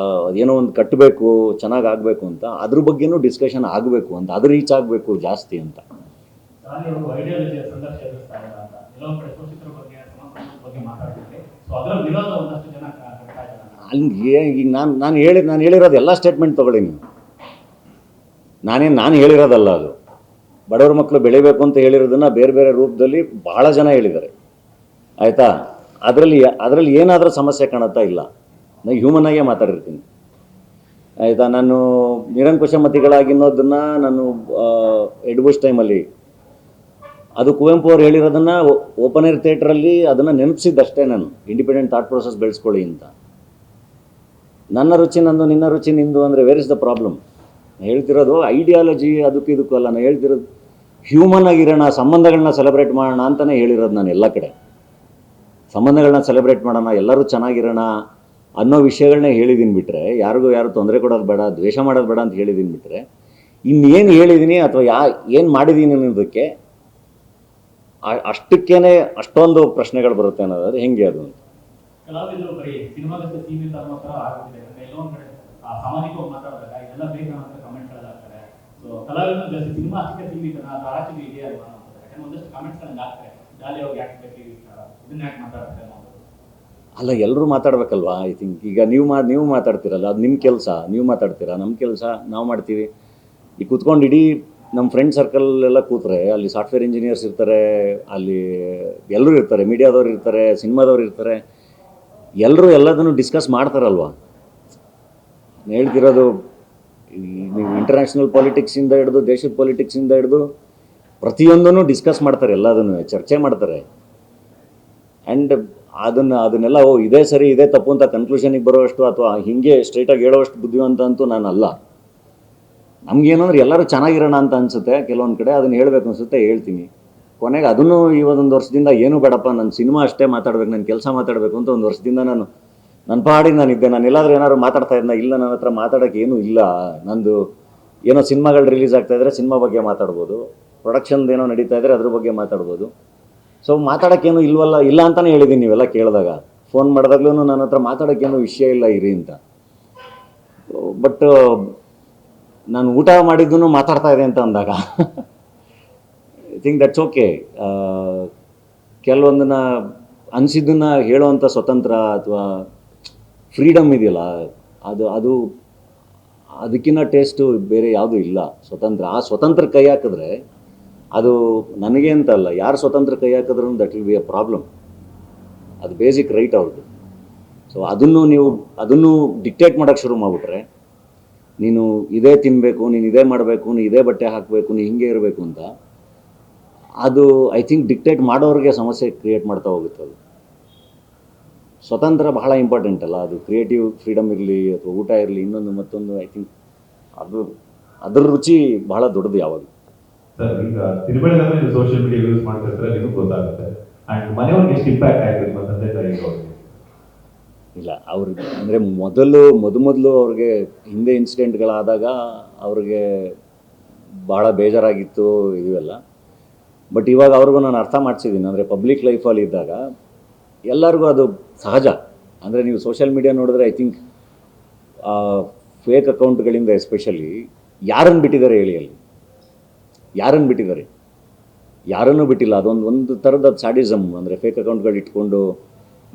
ಏನೋ ಒಂದು ಕಟ್ಟಬೇಕು, ಚೆನ್ನಾಗಿ ಆಗಬೇಕು ಅಂತ, ಅದ್ರ ಬಗ್ಗೆನೂ ಡಿಸ್ಕಷನ್ ಆಗಬೇಕು ಅಂತ, ಅದು ರೀಚ್ ಆಗಬೇಕು ಜಾಸ್ತಿ ಅಂತ. ಅಲ್ಲಿ ಈಗ ನಾನು ಹೇಳಿರೋದು ಎಲ್ಲ ಸ್ಟೇಟ್ಮೆಂಟ್ ತೊಗೊಳ್ಳಿ ನೀವು. ನಾನು ಹೇಳಿರೋದಲ್ಲ ಅದು. ಬಡವ್ರ ಮಕ್ಕಳು ಬೆಳಿಬೇಕು ಅಂತ ಹೇಳಿರೋದನ್ನು ಬೇರೆ ಬೇರೆ ರೂಪದಲ್ಲಿ ಭಾಳ ಜನ ಹೇಳಿದ್ದಾರೆ, ಆಯಿತಾ. ಅದರಲ್ಲಿ ಏನಾದರೂ ಸಮಸ್ಯೆ ಕಾಣುತ್ತಾ ಇಲ್ಲ. ನಾನು ಹ್ಯೂಮನ್ನಾಗೇ ಮಾತಾಡಿರ್ತೀನಿ, ಆಯಿತಾ. ನಾನು ನಿರಂಕುಶ ಮತಿಗಳಾಗಿನ್ನೋದನ್ನು ನಾನು ಎಡ್ಬುಷ್ ಟೈಮಲ್ಲಿ ಅದು ಕುವೆಂಪು ಅವ್ರು ಹೇಳಿರೋದನ್ನು ಓಪನ್ ಏರ್ ಥಿಯೇಟ್ರಲ್ಲಿ ಅದನ್ನು ನೆನಪಿಸಿದ್ದಷ್ಟೇ. ನಾನು ಇಂಡಿಪೆಂಡೆಂಟ್ ಥಾಟ್ ಪ್ರೊಸೆಸ್ ಬೆಳೆಸ್ಕೊಳ್ಳಿ ಅಂತ. ನನ್ನ ರುಚಿ ನಂದು, ನಿನ್ನ ರುಚಿ ನಿಂದು ಅಂದರೆ ವೇರ್ ಇಸ್ ದ ಪ್ರಾಬ್ಲಮ್? ಹೇಳ್ತಿರೋದು ಐಡಿಯಾಲಜಿ ಅದಕ್ಕೂ ಇದಕ್ಕೂ ಅಲ್ಲ. ನಾನು ಹೇಳ್ತಿರೋದು ಹ್ಯೂಮನ್ ಆಗಿರೋಣ, ಸಂಬಂಧಗಳನ್ನ ಸೆಲೆಬ್ರೇಟ್ ಮಾಡೋಣ ಅಂತಲೇ ಹೇಳಿರೋದು ನಾನು ಎಲ್ಲ ಕಡೆ. ಸಂಬಂಧಗಳನ್ನ ಸೆಲೆಬ್ರೇಟ್ ಮಾಡೋಣ, ಎಲ್ಲರೂ ಚೆನ್ನಾಗಿರೋಣ ಅನ್ನೋ ವಿಷಯಗಳನ್ನೇ ಹೇಳಿದ್ದೀನಿ ಬಿಟ್ಟರೆ, ಯಾರು ತೊಂದರೆ ಕೊಡೋದು ಬೇಡ, ದ್ವೇಷ ಮಾಡೋದು ಬೇಡ ಅಂತ ಹೇಳಿದ್ದೀನಿ ಬಿಟ್ಟರೆ, ಇನ್ನೇನು ಹೇಳಿದ್ದೀನಿ ಅಥವಾ ಏನು ಮಾಡಿದ್ದೀನಿ ಅನ್ನೋದಕ್ಕೆ ಅಷ್ಟಕ್ಕೇ ಅಷ್ಟೊಂದು ಪ್ರಶ್ನೆಗಳು ಬರುತ್ತೆ ಅನ್ನೋದಾದ್ರೆ ಹೆಂಗೆ ಅದು ಅಂತ. ಕಲಾವಿದರು ಬರೀ ಸಿನಿಮಾಗಷ್ಟೇ ಸೀಮಿತ ಅನ್ನೋ ಥರ ಆಗುತ್ತಿದೆ. ಯಾಕಂದ್ರೆ ಎಲ್ಲೊಂದು ಕಡೆ ಸಾಮಾಜಿಕವಾಗಿ ಮಾತಾಡಿದಾಗ ಇದೆಲ್ಲ ಬೇಕು ಅಂತ ಕಮೆಂಟ್ಗಳಾಗ್ತಾರೆ. ಸೊ ಕಲಾವಿದರು ಜಾಸ್ತಿ ಸಿನಿಮಾ ಅಷ್ಟೇ ಸೀಮಿತನ ಅಥವಾ ಆಚೆಗೆ ಇದೆಯಾ ಅಲ್ವಾ ಅಂತ. ಯಾಕಂದ್ರೆ ಒಂದಷ್ಟು ಕಮೆಂಟ್ಸ್ಗಳನ್ನ ಆಗ್ತಾರೆ, ಜಾಲಿ ಹೋಗಿ ಯಾಕೆ ಬೇಕು ಇದನ್ನ ಯಾಕೆ ಮಾತಾಡ್ತಾರೆ ಅನ್ನೋದು. ಅಲ್ಲ, ಎಲ್ಲರೂ ಮಾತಾಡಬೇಕಲ್ವಾ. ಐ ಥಿಂಕ್ ಈಗ ನೀವು ಮಾತಾಡ್ತೀರಲ್ಲ, ಅದು ನಿಮ್ಮ ಕೆಲಸ, ನೀವು ಮಾತಾಡ್ತೀರಾ. ನಮ್ಮ ಕೆಲಸ ನಾವು ಮಾಡ್ತೀವಿ. ಈಗ ಕೂತ್ಕೊಂಡು ಇಡೀ ನಮ್ಮ ಫ್ರೆಂಡ್ ಸರ್ಕಲ್ಲೆಲ್ಲ ಕೂತ್ರೆ ಅಲ್ಲಿ ಸಾಫ್ಟ್ವೇರ್ ಇಂಜಿನಿಯರ್ಸ್ ಇರ್ತಾರೆ, ಅಲ್ಲಿ ಎಲ್ಲರೂ ಇರ್ತಾರೆ, ಮೀಡಿಯಾದವ್ರು ಇರ್ತಾರೆ, ಸಿನಿಮಾದವ್ರು ಇರ್ತಾರೆ, ಎಲ್ಲರೂ ಎಲ್ಲದನ್ನು ಡಿಸ್ಕಸ್ ಮಾಡ್ತಾರಲ್ವ. ಹೇಳ್ತಿರೋದು ನೀವು ಇಂಟರ್ನ್ಯಾಷನಲ್ ಪಾಲಿಟಿಕ್ಸಿಂದ ಹಿಡಿದು ದೇಶದ ಪಾಲಿಟಿಕ್ಸಿಂದ ಹಿಡಿದು ಪ್ರತಿಯೊಂದನ್ನು ಡಿಸ್ಕಸ್ ಮಾಡ್ತಾರೆ, ಎಲ್ಲದನ್ನು ಚರ್ಚೆ ಮಾಡ್ತಾರೆ. ಆ್ಯಂಡ್ ಅದನ್ನೆಲ್ಲ ಇದೇ ಸರಿ ಇದೇ ತಪ್ಪು ಅಂತ ಕನ್ಕ್ಲೂಷನಿಗೆ ಬರೋಷ್ಟು ಅಥವಾ ಹೀಗೆ ಸ್ಟ್ರೈಟಾಗಿ ಹೇಳೋಷ್ಟು ಬುದ್ಧಿವಂತ ಅಂತೂ ನಾನಲ್ಲ. ನಮಗೇನಂದ್ರೆ ಎಲ್ಲರೂ ಚೆನ್ನಾಗಿರೋಣ ಅಂತ ಅನಿಸುತ್ತೆ ಕೆಲವೊಂದು ಕಡೆ, ಅದನ್ನು ಹೇಳಬೇಕು ಅನಿಸುತ್ತೆ, ಹೇಳ್ತೀನಿ. ಕೊನೆಗೆ ಅದನ್ನು ಈ ಒಂದು ವರ್ಷದಿಂದ ಏನೂ ಬೇಡಪ್ಪ, ನನ್ನ ಸಿನಿಮಾ ಅಷ್ಟೇ ಮಾತಾಡಬೇಕು, ನನ್ನ ಕೆಲಸ ಮಾತಾಡಬೇಕು ಅಂತ ಒಂದು ವರ್ಷದಿಂದ ನನ್ನ ಪಾಡಿಗೆ ನಾನಿದ್ದೆ. ನಾನು ಎಲ್ಲಾದರೂ ಏನಾದ್ರು ಮಾತಾಡ್ತಾ ಇದ್ದ, ಇಲ್ಲ ನನ್ನ ಹತ್ರ ಮಾತಾಡೋಕ್ಕೆ ಏನೂ ಇಲ್ಲ. ನಂದು ಏನೋ ಸಿನಿಮಾಗಳು ರಿಲೀಸ್ ಆಗ್ತಾಯಿದ್ರೆ ಸಿನಿಮಾ ಬಗ್ಗೆ ಮಾತಾಡ್ಬೋದು, ಪ್ರೊಡಕ್ಷನ್ದು ಏನೋ ನಡೀತಾ ಇದ್ದರೆ ಅದ್ರ ಬಗ್ಗೆ ಮಾತಾಡ್ಬೋದು. ಸೊ ಮಾತಾಡೋಕ್ಕೇನು ಇಲ್ಲ ಅಂತಲೇ ಹೇಳಿದ್ದೀನಿ. ನೀವೆಲ್ಲ ಕೇಳಿದಾಗ ಫೋನ್ ಮಾಡಿದಾಗ್ಲೂ ನನ್ನ ಹತ್ರ ಮಾತಾಡೋಕ್ಕೇನು ವಿಷಯ ಇಲ್ಲ ಇರಿ ಅಂತ. ಬಟ್ ನಾನು ಊಟ ಮಾಡಿದ್ದೂ ಮಾತಾಡ್ತಾ ಇದೆ ಅಂತ ಅಂದಾಗ ಐ ಥಿಂಕ್ ದಟ್ಸ್ ಓಕೆ. ಕೆಲವೊಂದನ್ನು ಅನಿಸಿದ್ದನ್ನು ಹೇಳೋವಂಥ ಸ್ವತಂತ್ರ ಅಥವಾ ಫ್ರೀಡಮ್ ಇದೆಯಲ್ಲ, ಅದು ಅದಕ್ಕಿಂತ ಟೇಸ್ಟು ಬೇರೆ ಯಾವುದೂ ಇಲ್ಲ. ಆ ಸ್ವತಂತ್ರ ಕೈ ಹಾಕಿದ್ರೆ ಅದು ನನಗೆ ಅಂತಲ್ಲ, ಯಾರು ಸ್ವತಂತ್ರ ಕೈ ಹಾಕಿದ್ರೂ that will be A problem. ಅದು ಬೇಸಿಕ್ ರೈಟ್ ಅವ್ರದ್ದು. ಸೊ ಅದನ್ನು ಡಿಕ್ಟೇಟ್ ಮಾಡೋಕ್ಕೆ ಶುರು ಮಾಡಿಬಿಟ್ರೆ, ನೀನು ಇದೇ ತಿನ್ನಬೇಕು, ನೀನು ಇದೇ ಮಾಡಬೇಕು, ನೀನು ಇದೇ ಬಟ್ಟೆ ಹಾಕಬೇಕು, ನೀನು ಹಿಂಗೆ ಇರಬೇಕು ಅಂತ, ಅದು ಐ ಥಿಂಕ್ ಡಿಕ್ಟೇಟ್ ಮಾಡೋರಿಗೆ ಸಮಸ್ಯೆ ಕ್ರಿಯೇಟ್ ಮಾಡ್ತಾ ಹೋಗುತ್ತೆ. ಅದು ಸ್ವತಂತ್ರ ಬಹಳ ಇಂಪಾರ್ಟೆಂಟ್ ಅಲ್ಲ. ಅದು ಕ್ರಿಯೇಟಿವ್ ಫ್ರೀಡಮ್ ಇರಲಿ ಅಥವಾ ಊಟ ಇರಲಿ, ಇನ್ನೊಂದು ಮತ್ತೊಂದು, ಐ ಥಿಂಕ್ ಅದ್ರ ರುಚಿ ಬಹಳ ದೊಡ್ಡದು ಯಾವಾಗ. ಸರ್, ಈಗ ತಿರುಮಲದಲ್ಲಿ ನೀವು ಸೋಷಿಯಲ್ ಮೀಡಿಯಾ ಯೂಸ್ ಮಾಡ್ತಾ ಇದ್ರೆ ನಿಮಗೆ ಗೊತ್ತಾಗುತ್ತೆ. ಆ್ಯಂಡ್ ಮನೆಯವ್ರಿಗೆ ಎಷ್ಟು ಇಂಪ್ಯಾಕ್ಟ್ ಆಗಿದೆ ನಿಮ್ಮ ತಂದೆ ತಾಯಿಗೆ ಅವ್ರಿಗೆ? ಇಲ್ಲ, ಅವ್ರಿಗೆ ಅಂದರೆ ಮೊದಲು ಅವ್ರಿಗೆ ಹಿಂದೆ ಇನ್ಸಿಡೆಂಟ್ಗಳಾದಾಗ ಅವ್ರಿಗೆ ಭಾಳ ಬೇಜಾರಾಗಿತ್ತು ಇವೆಲ್ಲ. ಬಟ್ ಇವಾಗ ಅವ್ರಿಗೂ ನಾನು ಅರ್ಥ ಮಾಡಿಸಿದ್ದೀನಿ. ಅಂದರೆ ಪಬ್ಲಿಕ್ ಲೈಫಲ್ಲಿ ಇದ್ದಾಗ ಎಲ್ಲರಿಗೂ ಅದು ಸಹಜ. ಅಂದರೆ ನೀವು ಸೋಷಿಯಲ್ ಮೀಡಿಯಾ ನೋಡಿದ್ರೆ ಐ ಥಿಂಕ್ ಫೇಕ್ ಅಕೌಂಟ್ಗಳಿಂದ ಎಸ್ಪೆಷಲಿ ಯಾರನ್ನು ಬಿಟ್ಟಿದ್ದಾರೆ ಹೇಳಿ ಅಲ್ಲಿ? ಯಾರನ್ನು ಬಿಟ್ಟಿದ್ದಾರೆ? ಯಾರನ್ನೂ ಬಿಟ್ಟಿಲ್ಲ. ಒಂದು ಥರದ ಸ್ಯಾಡಿಸಮ್. ಅಂದರೆ ಫೇಕ್ ಅಕೌಂಟ್ಗಳು ಇಟ್ಕೊಂಡು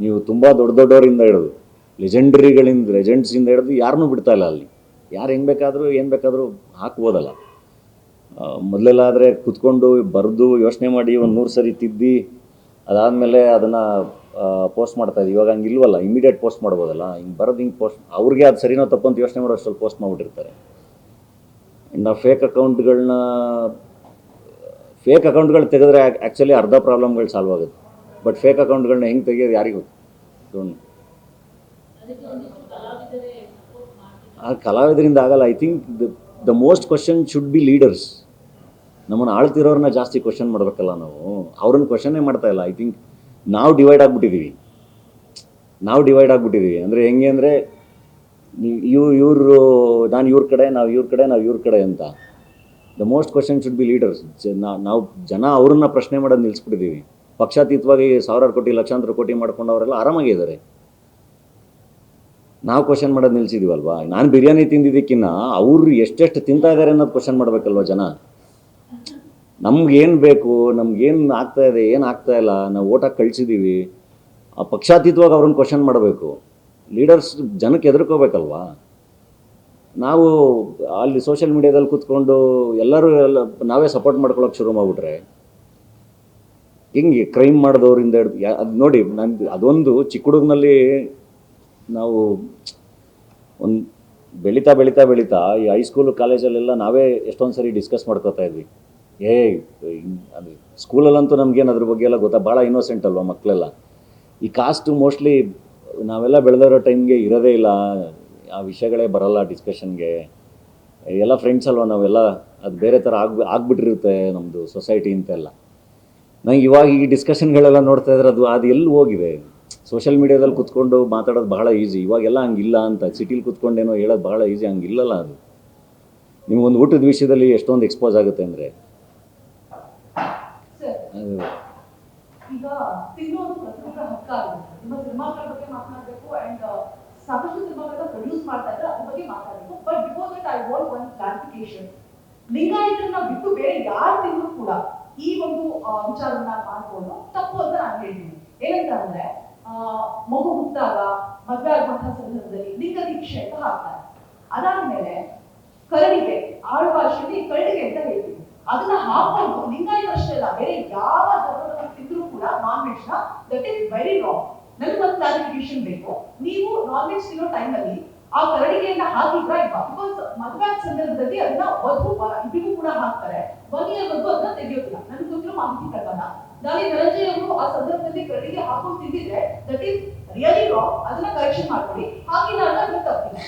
ನೀವು ತುಂಬ ದೊಡ್ಡವರಿಂದ ಹಿಡಿದು ಲೆಜೆಂಡ್ಸಿಂದ ಹಿಡಿದು ಯಾರನ್ನೂ ಬಿಡ್ತಾ ಇಲ್ಲ ಅಲ್ಲಿ. ಯಾರು ಹೆಂಗೆ ಬೇಕಾದರೂ ಏನು ಬೇಕಾದರೂ ಹಾಕ್ಬೋದಲ್ಲ. ಮೊದಲೆಲ್ಲ ಆದರೆ ಕುತ್ಕೊಂಡು ಬರೆದು ಯೋಚನೆ ಮಾಡಿ ಒಂದು 100 ಸರಿ ತಿದ್ದಿ ಅದಾದಮೇಲೆ ಅದನ್ನು ಪೋಸ್ಟ್ ಮಾಡ್ತಾಯಿದ್ವಿ. ಇವಾಗ ಹಂಗೆ ಇಲ್ವಲ್ಲ, ಇಮಿಡಿಯೇಟ್ ಪೋಸ್ಟ್ ಮಾಡ್ಬೋದಲ್ಲ. ಹಿಂಗೆ ಬರೋದು ಹಿಂಗೆ ಪೋಸ್ಟ್, ಅವ್ರಿಗೆ ಅದು ಸರಿನೋ ತಪ್ಪು ಅಂತ ಯೋಚನೆ ಮಾಡೋ ಅಷ್ಟರಲ್ಲಿ ಪೋಸ್ಟ್ ಮಾಡಿಬಿಟ್ಟಿರ್ತಾರೆ. ಇನ್ನು ಫೇಕ್ ಅಕೌಂಟ್ಗಳು ತೆಗೆದ್ರೆ ಆ್ಯಕ್ಚುಲಿ ಅರ್ಧ ಪ್ರಾಬ್ಲಮ್ಗಳು ಸಾಲ್ವ್ ಆಗುತ್ತೆ. ಬಟ್ ಫೇಕ್ ಅಕೌಂಟ್ಗಳನ್ನ ಹೆಂಗೆ ತೆಗೆಯೋದು ಯಾರಿಗೂ ಗೊತ್ತು. ಅದಕ್ಕೆ ಒಂದಿಷ್ಟು ಕಲಾವಿದರೇ ಸಪೋರ್ಟ್ ಮಾಡ್ತಿದ್ದಾರೆ. ಆ ಕಲಾವಿದರಿಂದ ಆಗಲ್ಲ. I think the most question should be leaders. ನಮ್ಮನ್ನು ಆಳ್ತಿರೋರನ್ನ ಜಾಸ್ತಿ ಕ್ವಶನ್ ಮಾಡಬೇಕಲ್ಲ ನಾವು. ಅವ್ರನ್ನ ಕ್ವಶನ್ನೇ ಮಾಡ್ತಾ ಇಲ್ಲ. ಐ ಥಿಂಕ್ ನಾವು ಡಿವೈಡ್ ಆಗಿಬಿಟ್ಟಿದ್ದೀವಿ. ಅಂದರೆ ಹೆಂಗೆ ಅಂದರೆ ಇವರು ನಾನು ಇವ್ರ ಕಡೆ, ನಾವು ಇವ್ರ ಕಡೆ ಅಂತ. The most question should be leaders. ನಾವು ಜನ ಅವ್ರನ್ನ ಪ್ರಶ್ನೆ ಮಾಡೋದು ನಿಲ್ಲಿಸ್ಬಿಟ್ಟಿದ್ದೀವಿ. ಪಕ್ಷಾತೀತವಾಗಿ ಸಾವಿರಾರು ಕೋಟಿ ಲಕ್ಷಾಂತರ ಕೋಟಿ ಮಾಡ್ಕೊಂಡು ಅವರೆಲ್ಲ ಆರಾಮಾಗಿದ್ದಾರೆ. ನಾವು ಕ್ವಶನ್ ಮಾಡೋದು ನಿಲ್ಸಿದ್ದೀವಲ್ವಾ? ನಾನು ಬಿರಿಯಾನಿ ತಿಂದಿದ್ದಕ್ಕಿಂತ ಅವರು ಎಷ್ಟೆಷ್ಟು ತಿಂತಾ ಇದ್ದಾರೆ ಅನ್ನೋದು ಕ್ವಶನ್ ಮಾಡಬೇಕಲ್ವ ಜನ. ನಮ್ಗೇನು ಬೇಕು, ನಮ್ಗೇನು ಆಗ್ತಾ ಇದೆ, ಏನು ಆಗ್ತಾ ಇಲ್ಲ, ನಾವು ಓಟಾಗಿ ಕಳಿಸಿದ್ದೀವಿ. ಆ ಪಕ್ಷಾತೀತವಾಗಿ ಅವ್ರನ್ನ ಕ್ವಶನ್ ಮಾಡಬೇಕು. ಲೀಡರ್ಸ್ ಜನಕ್ಕೆ ಎದುರ್ಕೋಬೇಕಲ್ವಾ? ನಾವು ಅಲ್ಲಿ ಸೋಷಿಯಲ್ ಮೀಡಿಯಾದಲ್ಲಿ ಕೂತ್ಕೊಂಡು ಎಲ್ಲರೂ ನಾವೇ ಸಪೋರ್ಟ್ ಮಾಡ್ಕೊಳಕ್ಕೆ ಶುರು ಮಾಡಿಬಿಟ್ರೆ ಹಿಂಗೆ ಕ್ರೈಮ್ ಮಾಡಿದವರಿಂದ ಅದು ನೋಡಿ. ಅದೊಂದು ಚಿಕ್ಕ ಹುಡುಗನಲ್ಲಿ ನಾವು ಒಂದು ಬೆಳೀತಾ ಈ ಹೈಸ್ಕೂಲು ಕಾಲೇಜಲ್ಲೆಲ್ಲ ನಾವೇ ಎಷ್ಟೊಂದು ಸರಿ ಡಿಸ್ಕಸ್ ಮಾಡ್ಕೋತಾ ಇದ್ವಿ. ಅದು ಸ್ಕೂಲಲ್ಲಂತೂ ನಮಗೇನು ಅದ್ರ ಬಗ್ಗೆ ಎಲ್ಲ ಗೊತ್ತಾ, ಭಾಳ ಇನ್ನೋಸೆಂಟ್ ಅಲ್ವಾ ಮಕ್ಕಳೆಲ್ಲ. ಈ ಕಾಸ್ಟು ಮೋಸ್ಟ್ಲಿ ನಾವೆಲ್ಲ ಬೆಳೆದಿರೋ ಟೈಮ್ಗೆ ಇರೋದೇ ಇಲ್ಲ. ಆ ವಿಷಯಗಳೇ ಬರೋಲ್ಲ ಡಿಸ್ಕಷನ್ಗೆ. ಎಲ್ಲ ಫ್ರೆಂಡ್ಸ್ ಅಲ್ವಾ ನಾವೆಲ್ಲ. ಅದು ಬೇರೆ ಥರ ಆಗ್ಬಿಟ್ಟಿರುತ್ತೆ ನಮ್ಮದು ಸೊಸೈಟಿ ಅಂತೆಲ್ಲ. ನಂಗೆ ಇವಾಗ ಈ ಡಿಸ್ಕಷನ್ಗಳೆಲ್ಲ ನೋಡ್ತಾ ಇದ್ರೆ ಅದು ಎಲ್ಲಿ ಹೋಗಿದೆ? ಸೋಷಿಯಲ್ ಮೀಡಿಯಾದಲ್ಲಿ ಕುತ್ಕೊಂಡು ಮಾತಾಡೋದು ಬಹಳ ಈಸಿ. ಇವಾಗೆಲ್ಲ ಹಂಗಿಲ್ಲ ಅಂತ. ಸಿಟಿಲಿ ಕುತ್ಕೊಂಡೇನೋ ಹೇಳೋದು ಬಹಳ ಈಸಿ. ಹಂಗಿಲ್ಲಲ್ಲ ಅದು. ನಿಮಗೊಂದು ಊಟದ ವಿಷಯದಲ್ಲಿ ಎಷ್ಟೊಂದು ಎಕ್ಸ್ಪೋಸ್ ಆಗುತ್ತೆ ಅಂದರೆ ಅದು. ಈಗ ತಿನ್ನೋದು ಪ್ರತಿಯೊಬ್ಬರ ಹಕ್ಕಾಗುತ್ತೆ. ನಿಮ್ಮ ಸಿನಿಮಾಗಳ ಬಗ್ಗೆ ಮಾತನಾಡಬೇಕು ಅಂಡ್ ಸಾಕಷ್ಟು ಸಿನಿಮಾಗಳನ್ನ ಪ್ರೊಡ್ಯೂಸ್ ಮಾಡ್ತಾ ಇದ್ರೆ ಅದ್ರ ಬಗ್ಗೆ ಮಾತಾಡಬೇಕು. But before that I want one clarification. ಲಿಂಗಾಯತರನ್ನ ಬಿಟ್ಟು ಬೇರೆ ಯಾರು ತಿಂದ್ರು ಕೂಡ ಈ ಒಂದು ವಿಚಾರವನ್ನ ಮಾಡ್ಕೊಂಡು ತಪ್ಪು ಅಂತ ನಾನು ಹೇಳ್ತೀನಿ. ಏನಂತ ಅಂದ್ರೆ ಮಗು ಹುಟ್ಟಾಗ ಮದುವೆ ಆಗುವಂತಹ ಸಂದರ್ಭದಲ್ಲಿ ಲಿಂಗ ದೀಕ್ಷೆ ಅಂತ ಹಾಕ್ತಾರೆ. ಅದಾದ್ಮೇಲೆ ಕರಡಿಗೆ ಆಡು ಭಾಷೆಯಲ್ಲಿ ಕರಡಿಗೆ ಅಂತ ಹೇಳ್ತೀವಿ. ಅದನ್ನ ಹಾಕೊಂಡು ಲಿಂಗಾಯತರಷ್ಟೇ ಅಲ್ಲ ಬೇರೆ ಯಾವ ಧರ್ಮದ ತಿಂದ್ರು ಕೂಡ ನಾನ್ ವೆಜ್ ನ, ದಟ್ ಇಸ್ ವೆರಿ ರಾಂಗ್. ನನಗೊಂದು ಕ್ಲಾರಿಫಿಕೇಶನ್ ಬೇಕು. ನೀವು ನಾನ್ ವೆಜ್ ತಿನ್ನೋ ಟೈಮ್ ಅಲ್ಲಿ ಆ ಕರಡಿಗೆಯನ್ನ ಹಾಕಿದ್ರ ಇಲ್ವಾ? ಬಿಕಾಸ್ ಮದುವೆ ಸಂದರ್ಭದಲ್ಲಿ ಅದನ್ನ ವಧು ಇಬ್ಬರಿಗೂ ಕೂಡ ಹಾಕ್ತಾರೆ. 1 year ವರೆಗೂ ಅದನ್ನ ತೆಗೆಯೋದಿಲ್ಲ. ನನಗೆ ಗೊತ್ತಿರೋ ಮಾಹಿತಿ ಪ್ರಕಾರ ದಾಳಿ ಧನಂಜಯ ಅವರು ಆ ಸಂದರ್ಭದಲ್ಲಿ ಕರಡಿಗೆ ಹಾಕೊಂಡು ತಿಂದಿದ್ರೆ ದಟ್ ಈಸ್ ರಿಯಲಿ ರಾಂಗ್. ಅದನ್ನ ಕರೆಕ್ಷನ್ ಮಾಡ್ಕೊಳ್ಳಿ. ಹಾಕಿಲ್ಲ ಅಂದ್ರೆ ಅದು ತಪ್ಪಿಲ್ಲ.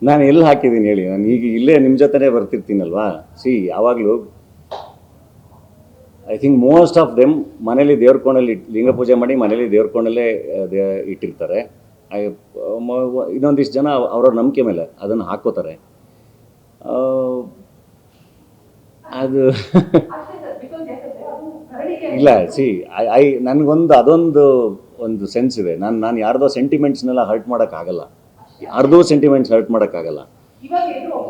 ನಾನು ಎಲ್ಲಿ ಹಾಕಿದ್ದೀನಿ ಹೇಳಿ? ನಾನು ಈಗ ಇಲ್ಲೇ ನಿಮ್ಮ ಜೊತೆನೇ ಬರ್ತಿರ್ತೀನಲ್ವಾ. ಯಾವಾಗಲೂ I think most of them ಮನೇಲಿ ದೇವ್ರ ಕೋಣಲ್ಲಿ ಲಿಂಗ ಪೂಜೆ ಮಾಡಿ ಮನೇಲಿ ದೇವ್ರ ಕೋಣಲ್ಲೇ ಇಟ್ಟಿರ್ತಾರೆ. ಇನ್ನೊಂದಿಷ್ಟು ಜನ ಅವ್ರವ್ರ ನಂಬಿಕೆ ಮೇಲೆ ಅದನ್ನು ಹಾಕೋತಾರೆ. ಅದು ಇಲ್ಲ. ನನಗೊಂದು ಅದೊಂದು ಸೆನ್ಸ್ ಇದೆ. ನಾನು ಯಾರ್ದೋ ಸೆಂಟಿಮೆಂಟ್ಸ್ನೆಲ್ಲ ಹರ್ಟ್ ಮಾಡೋಕ್ಕಾಗಲ್ಲ. ಯಾರ್ದೂ ಸೆಂಟಿಮೆಂಟ್ಸ್ ಹರ್ಟ್ ಮಾಡೋಕ್ಕಾಗಲ್ಲ,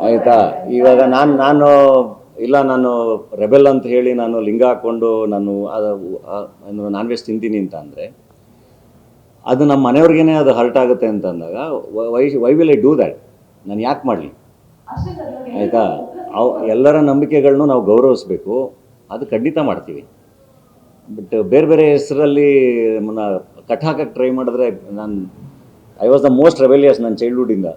ಆಯಿತಾ? ಇವಾಗ ನಾನು ನಾನು ರೆಬೆಲ್ ಅಂತ ಹೇಳಿ ನಾನು ಲಿಂಗ ಹಾಕ್ಕೊಂಡು ನಾನು ನಾನ್ ವೆಜ್ ತಿಂತೀನಿ ಅಂತ ಅಂದರೆ ಅದು ನಮ್ಮ ಮನೆಯವ್ರಿಗೇ ಅದು ಹರ್ಟ್ ಆಗುತ್ತೆ ಅಂತ ಅಂದಾಗ why will I do that? ನಾನು ಯಾಕೆ ಮಾಡಲಿ? ಆಯಿತಾ? ಎಲ್ಲರ ನಂಬಿಕೆಗಳನ್ನೂ ನಾವು ಗೌರವಿಸ್ಬೇಕು. ಅದು ಖಂಡಿತ ಮಾಡ್ತೀವಿ. ಬಟ್ ಬೇರೆ ಬೇರೆ ಹೆಸರಲ್ಲಿ ನಮ್ಮನ್ನು ಕಟ್ ಹಾಕಕ್ಕೆ ಟ್ರೈ ಮಾಡಿದ್ರೆ I was the most rebellious ನನ್ನ ಚೈಲ್ಡ್ಹುಡ್ಡಿಂದ.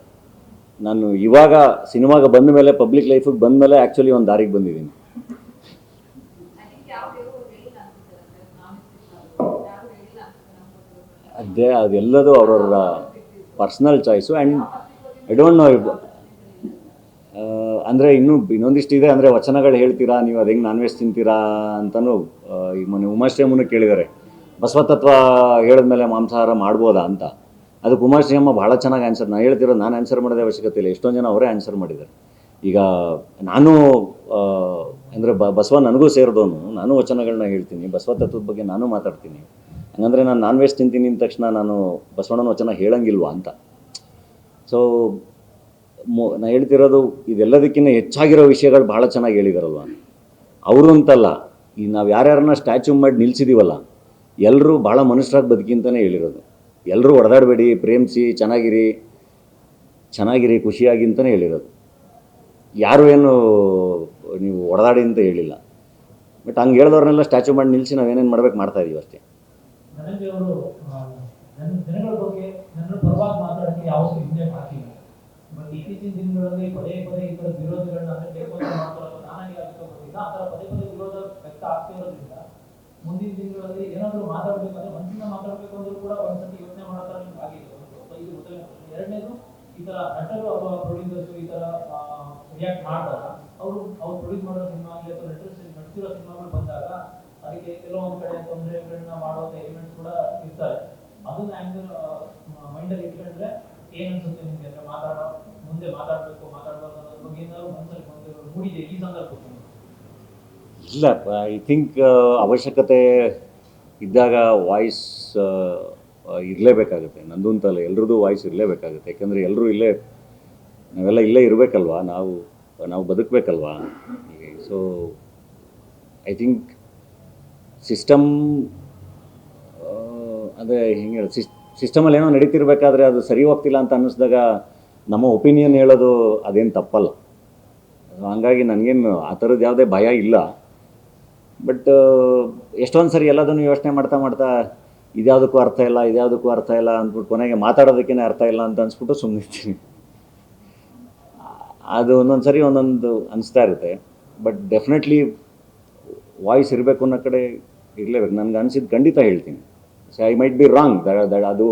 ನಾನು ಇವಾಗ ಸಿನಿಮಾಗೆ ಬಂದ ಮೇಲೆ, ಪಬ್ಲಿಕ್ ಲೈಫಿಗೆ ಬಂದ ಮೇಲೆ ಆ್ಯಕ್ಚುಲಿ ಒಂದು ದಾರಿಗೆ ಬಂದಿದ್ದೀನಿ. ಅದೆಲ್ಲದೂ ಅವ್ರವ್ರ personal choice. And I don't no ಅಂದರೆ ಇನ್ನೊಂದಿಷ್ಟು ಇದೆ. ಅಂದರೆ ವಚನಗಳು ಹೇಳ್ತೀರಾ ನೀವು, ಅದು ಹೆಂಗೆ ನಾನ್ ವೆಜ್ ತಿಂತೀರಾ ಅಂತಲೂ ಈಗ ಮೊನ್ನೆ ಉಮಾಶ್ರೀಯಮ್ಮನೂ ಕೇಳಿದ್ದಾರೆ. ಬಸವತತ್ವ ಹೇಳಿದ್ಮೇಲೆ ಮಾಂಸಾಹಾರ ಮಾಡ್ಬೋದಾ ಅಂತ. ಅದಕ್ಕೆ ಉಮಾಶ್ರೀಯಮ್ಮ ಭಾಳ ಚೆನ್ನಾಗಿ ಆನ್ಸರ್. ನಾನು ಹೇಳ್ತಿರೋದು ನಾನು ಆನ್ಸರ್ ಮಾಡೋದೇ ಅವಶ್ಯಕತೆ ಇಲ್ಲ. ಎಷ್ಟೊಂದು ಜನ ಅವರೇ ಆನ್ಸರ್ ಮಾಡಿದ್ದಾರೆ. ಈಗ ನಾನು ಅಂದರೆ ಬಸವ ನನಗೂ ಸೇರಿದವನು, ನಾನು ವಚನಗಳನ್ನ ಹೇಳ್ತೀನಿ, ಬಸವ ತತ್ವದ ಬಗ್ಗೆ ನಾನು ಮಾತಾಡ್ತೀನಿ. ಹಂಗಂದರೆ ನಾನು ನಾನ್ ವೆಜ್ ತಿಂತೀನಿ ಅಂದ ತಕ್ಷಣ ನಾನು ಬಸವಣ್ಣನ ವಚನ ಹೇಳಂಗಿಲ್ವಾ ಅಂತ. ಸೊ ನಾನು ಹೇಳ್ತಿರೋದು ಇದೆಲ್ಲದಕ್ಕಿಂತ ಹೆಚ್ಚಾಗಿರೋ ವಿಷಯಗಳು ಭಾಳ ಚೆನ್ನಾಗಿ ಹೇಳಿದಾರಲ್ವ ಅವರು ಅಂತಲ್ಲ. ಈ ನಾವು ಯಾರ್ಯಾರನ್ನ ಸ್ಟ್ಯಾಚ್ಯೂ ಮಾಡಿ ನಿಲ್ಸಿದ್ದೀವಲ್ಲ ಎಲ್ಲರೂ ಭಾಳ ಮನುಷ್ಯರಾಗಿ ಬದುಕಿ ಅಂತಲೇ ಹೇಳಿರೋದು. ಎಲ್ಲರೂ ಹೊಡೆದಾಡಬೇಡಿ, ಪ್ರೇಮಿಸಿ, ಚೆನ್ನಾಗಿರಿ ಖುಷಿಯಾಗಿ ಅಂತಲೇ ಹೇಳಿರೋದು. ಯಾರು ಏನು ನೀವು ಹೊಡೆದಾಡಿ ಅಂತ ಹೇಳಿಲ್ಲ. ಬಟ್ ಹಂಗೆ ಹೇಳ್ದವ್ರನ್ನೆಲ್ಲ ಸ್ಟ್ಯಾಚ್ಯೂ ಮಾಡಿ ನಿಲ್ಲಿಸಿ ನಾವೇನೇನು ಮಾಡ್ಬೇಕು ಮಾಡ್ತಾಯಿದ್ದೀವಿ ಅಷ್ಟೇ. ಧನಂಜಯ ಅವರು ಜನಗಳ ಬಗ್ಗೆ ಜನರ ಪರವಾಗಿ ಮಾತಾಡೋಕ್ಕೆ ಯಾವತ್ತೂ ಹಿಂದೆ ಹಾಕಿಲ್ಲ. ಬಟ್ ಇತ್ತೀಚಿನ ದಿನಗಳಲ್ಲಿ ಪದೇ ಪದೇ ಈ ಥರ ವಿರೋಧಗಳನ್ನ ಅಂದರೆ ಬೇಕು ಅಂತ ಮಾತಾಡೋದು ನಾನಾಗಿ ಆಗ್ತಾ ಗೊತ್ತಿಲ್ಲ. ಆ ಥರ ಪದೇ ಪದೇ ವಿರೋಧ ವ್ಯಕ್ತ ಆಗ್ತಾ ಇರೋದ್ರಿಂದ ಮುಂದಿನ ದಿನಗಳಲ್ಲಿ ಏನಾದರೂ ಮಾತಾಡಬೇಕಂದ್ರೆ ಮನಸ್ಸಿಂದ ಮಾತಾಡಬೇಕು ಅಂದ್ರೂ ಕೂಡ ಒಂದ್ಸತಿ ಯೋಚನೆ ಮಾಡೋ ಥರ ನಿಮ್ಗೆ ಆಗಿದೆ. ಇದು ಮೊದಲನೇ ಪ್ರಶ್ನೆ. ಎರಡನೇದು, ಈ ಥರ ನಟರು ಅಥವಾ ಪ್ರೊಡ್ಯೂಸರ್ಸು ಈ ಥರ ರಿಯಾಕ್ಟ್ ಮಾಡಿದಾಗ ಅವ್ರು ಪ್ರೊಡ್ಯೂಸ್ ಮಾಡೋ ಸಿನಿಮಾ ಆಗಲಿ ಅಥವಾ ನಟಿಸಿರೋ ಸಿನಿಮಾಗಳು ಬಂದಾಗ ಅದಕ್ಕೆ ಕೆಲವೊಂದು ಕಡೆ ತೊಂದರೆಗಳನ್ನ ಮಾಡುವಂಥ ಎಲಿಮೆಂಟ್ಸ್ ಕೂಡ ಇರ್ತಾರೆ. ಅದನ್ನ ಆಂಗಲ್ ಮೈಂಡಲ್ಲಿ ಇಟ್ಕೊಂಡ್ರೆ ಏನು ಅನ್ಸುತ್ತೆ ನಿಮಗೆ? ಅಂದರೆ ಮುಂದೆ ಮಾತಾಡಬೇಕು ಮಾತಾಡಬಾರ್ದು ಅನ್ನೋದ್ರ ಬಗ್ಗೆ ಏನಾದ್ರು ಮನಸ್ಸಲ್ಲಿ ಮೂಡಿದೆ ಈ ಸಂದರ್ಭದಲ್ಲಿ? ಇಲ್ಲ, ಐ ಥಿಂಕ್ ಅವಶ್ಯಕತೆ ಇದ್ದಾಗ ವಾಯ್ಸ್ ಇರಲೇಬೇಕಾಗುತ್ತೆ. ನಂದು ಅಂತಲ್ಲ, ಎಲ್ರದ್ದು ವಾಯ್ಸ್ ಇರಲೇಬೇಕಾಗುತ್ತೆ. ಯಾಕೆಂದರೆ ಎಲ್ಲರೂ ನಾವೆಲ್ಲ ಇಲ್ಲೇ ಇರಬೇಕಲ್ವಾ, ನಾವು ಬದುಕಬೇಕಲ್ವಾ. ಸೊ ಐ ಥಿಂಕ್ ಸಿಸ್ಟಮ್ ಅಂದರೆ ಹಿಂಗೆ ಹೇಳಿ ಸಿಸ್ಟಮಲ್ಲಿ ಏನೋ ನಡೀತಿರ್ಬೇಕಾದ್ರೆ ಅದು ಸರಿ ಹೋಗ್ತಿಲ್ಲ ಅಂತ ಅನ್ನಿಸ್ದಾಗ ನಮ್ಮ ಒಪಿನಿಯನ್ ಹೇಳೋದು ಅದೇನು ತಪ್ಪಲ್ಲ. ಹಂಗಾಗಿ ನನಗೇನು ಆ ಥರದ್ದು ಯಾವುದೇ ಭಯ ಇಲ್ಲ. ಬಟ್ ಎಷ್ಟೊಂದು ಸರಿ ಎಲ್ಲದನ್ನು ಯೋಚನೆ ಮಾಡ್ತಾ ಇದ್ಯಾವುದಕ್ಕೂ ಅರ್ಥ ಇಲ್ಲ ಅಂದ್ಬಿಟ್ಟು ಕೊನೆಗೆ ಮಾತಾಡೋದಕ್ಕೇ ಅರ್ಥ ಇಲ್ಲ ಅಂತ ಅನ್ಸ್ಬಿಟ್ಟು ಸುಮ್ಮನಿರ್ತೀನಿ. ಅದು ಒಂದೊಂದು ಸರಿ ಒಂದೊಂದು ಅನಿಸ್ತಾ ಇರುತ್ತೆ. ಬಟ್ ಡೆಫಿನೆಟ್ಲಿ ವಾಯ್ಸ್ ಇರಬೇಕು ಅನ್ನೋ ಕಡೆ ಇರಲೇಬೇಕು. ನನಗೆ ಅನಿಸಿದ್ದು ಖಂಡಿತ ಹೇಳ್ತೀನಿ. So I might be wrong, ಅದು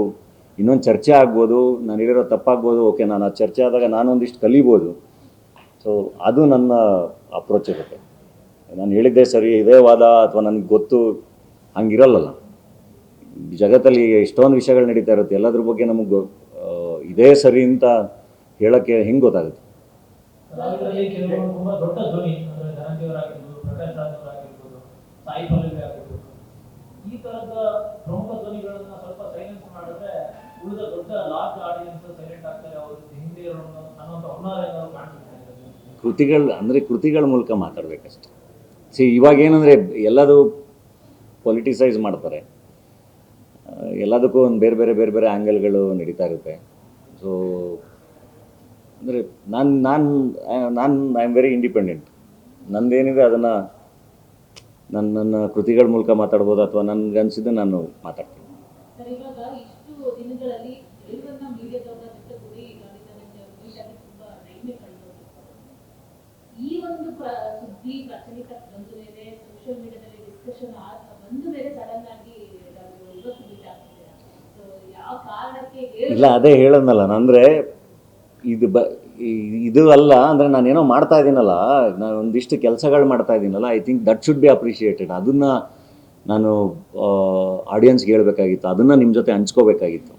ಇನ್ನೊಂದು ಚರ್ಚೆ ಆಗ್ಬೋದು, ನಾನು ಹೇಳಿರೋ ತಪ್ಪಾಗ್ಬೋದು. ಓಕೆ, ನಾನು ಆ ಚರ್ಚೆ ಆದಾಗ ನಾನೊಂದಿಷ್ಟು ಕಲಿಬೋದು. ಸೊ ಅದು ನನ್ನ ಅಪ್ರೋಚ್ ಇರುತ್ತೆ. ನಾನು ಹೇಳಿದ್ದೆ ಸರಿ, ಇದೇ ವಾದ ಅಥವಾ ನನಗೆ ಗೊತ್ತು ಹಂಗಿರಲ್ಲ. ಜಗತ್ತಲ್ಲಿ ಎಷ್ಟೊಂದು ವಿಷಯಗಳು ನಡೀತಾ ಇರುತ್ತೆ. ಎಲ್ಲದ್ರ ಬಗ್ಗೆ ನಮಗೆ ಇದೇ ಸರಿ ಅಂತ ಹೇಳೋಕ್ಕೆ ಹೆಂಗೆ ಗೊತ್ತಾಗುತ್ತೆ? ಕಲಾವಿದರಲ್ಲಿ ಕೆಲವರು ತುಂಬಾ ದೊಡ್ಡ ಧ್ವನಿ, ಅಂದರೆ ಧನಂಜಯ ಅವರಾಗಿರ್ಬೋದು, ಪ್ರಕಾಶ್ ರಾಜ್ ಅವರಾಗಿರ್ಬೋದು, ಸಾಯಿ ಪಲ್ಲವಿ ಆಗಿರ್ಬೋದು, ಈ ತರದ ಪ್ರಮುಖ ಧ್ವನಿಗಳನ್ನ ಸ್ವಲ್ಪ ಸೈಲೆನ್ಸ್ ಮಾಡಿದ್ರೆ ಉಳಿದ ದೊಡ್ಡ ಲಾರ್ಜ್ ಆಡಿಯನ್ಸ್ ಸೈಲೆಂಟ್ ಆಗ್ತಾರೆ. ಅವರು ಹಿಂದೆ ಅನ್ನೋಂಥ ಹುನ್ನಾರ ಏನಾದ್ರು ಕಾಣಿಸುತ್ತೆ. ಕೃತಿಗಳ ಮೂಲಕ ಮಾತಾಡಬೇಕಷ್ಟೆ. ಇವಾಗ ಏನಂದರೆ ಎಲ್ಲದೂ ಪೊಲಿಟಿಸೈಸ್ ಮಾಡ್ತಾರೆ. ಎಲ್ಲದಕ್ಕೂ ಒಂದು ಬೇರೆ ಬೇರೆ ಆ್ಯಂಗಲ್ಗಳು ನಡೀತಾ ಇರುತ್ತೆ. ಸೊ ಅಂದರೆ ನಾನು ಐ ಆಮ್ ವೆರಿ ಇಂಡಿಪೆಂಡೆಂಟ್. ನಂದೇನಿದೆ ಅದನ್ನು ನನ್ನ ಕೃತಿಗಳ ಮೂಲಕ ಮಾತಾಡ್ಬೋದು, ಅಥವಾ ನನಗನ್ಸಿದ್ದು ನಾನು ಮಾತಾಡ್ತೀನಿ. ಸರ್, ಇವಾಗ ಇಷ್ಟು ದಿನಗಳಲ್ಲಿ ಎಲ್ಲರನ್ನ ಮೀಡಿಯಾದವ್ರನ್ನ ಜೊತೆಗೂಡಿ ತುಂಬಾ ಟೈಮೇ ಕಳೆದೋಗಿತ್ತು. ಈ ಒಂದು ಸುದ್ದಿ ಪ್ರಚಲಿತ ಬಂದ ಮೇಲೆ ಸೋಷಿಯಲ್ ಮೀಡಿಯಾದಲ್ಲಿ ಡಿಸ್ಕಷನ್ ಬಂದ ಮೇಲೆ ಸಡನ್ ಆಗಿ ಇವತ್ತು ಮೀಟ್ ಆಗ್ತಿದ್ದೀರಾ? ಸೊ ಯಾವ ಕಾರಣಕ್ಕೆ? ಇಲ್ಲ, ಅದೇ ಹೇಳದ್ನಲ್ಲ, ಅಂದರೆ ಇದು ಅಲ್ಲ. ಅಂದರೆ ನಾನೇನೋ ಮಾಡ್ತಾ ಇದ್ದೀನಲ್ಲ, ನಾನು ಒಂದಿಷ್ಟು ಕೆಲಸಗಳು ಮಾಡ್ತಾ ಇದ್ದೀನಲ್ಲ, I think that should be appreciated. ಅದನ್ನು ನಾನು ಆಡಿಯನ್ಸ್ಗೆ ಹೇಳಬೇಕಾಗಿತ್ತು, ಅದನ್ನು ನಿಮ್ಮ ಜೊತೆ ಹಂಚ್ಕೋಬೇಕಾಗಿತ್ತು.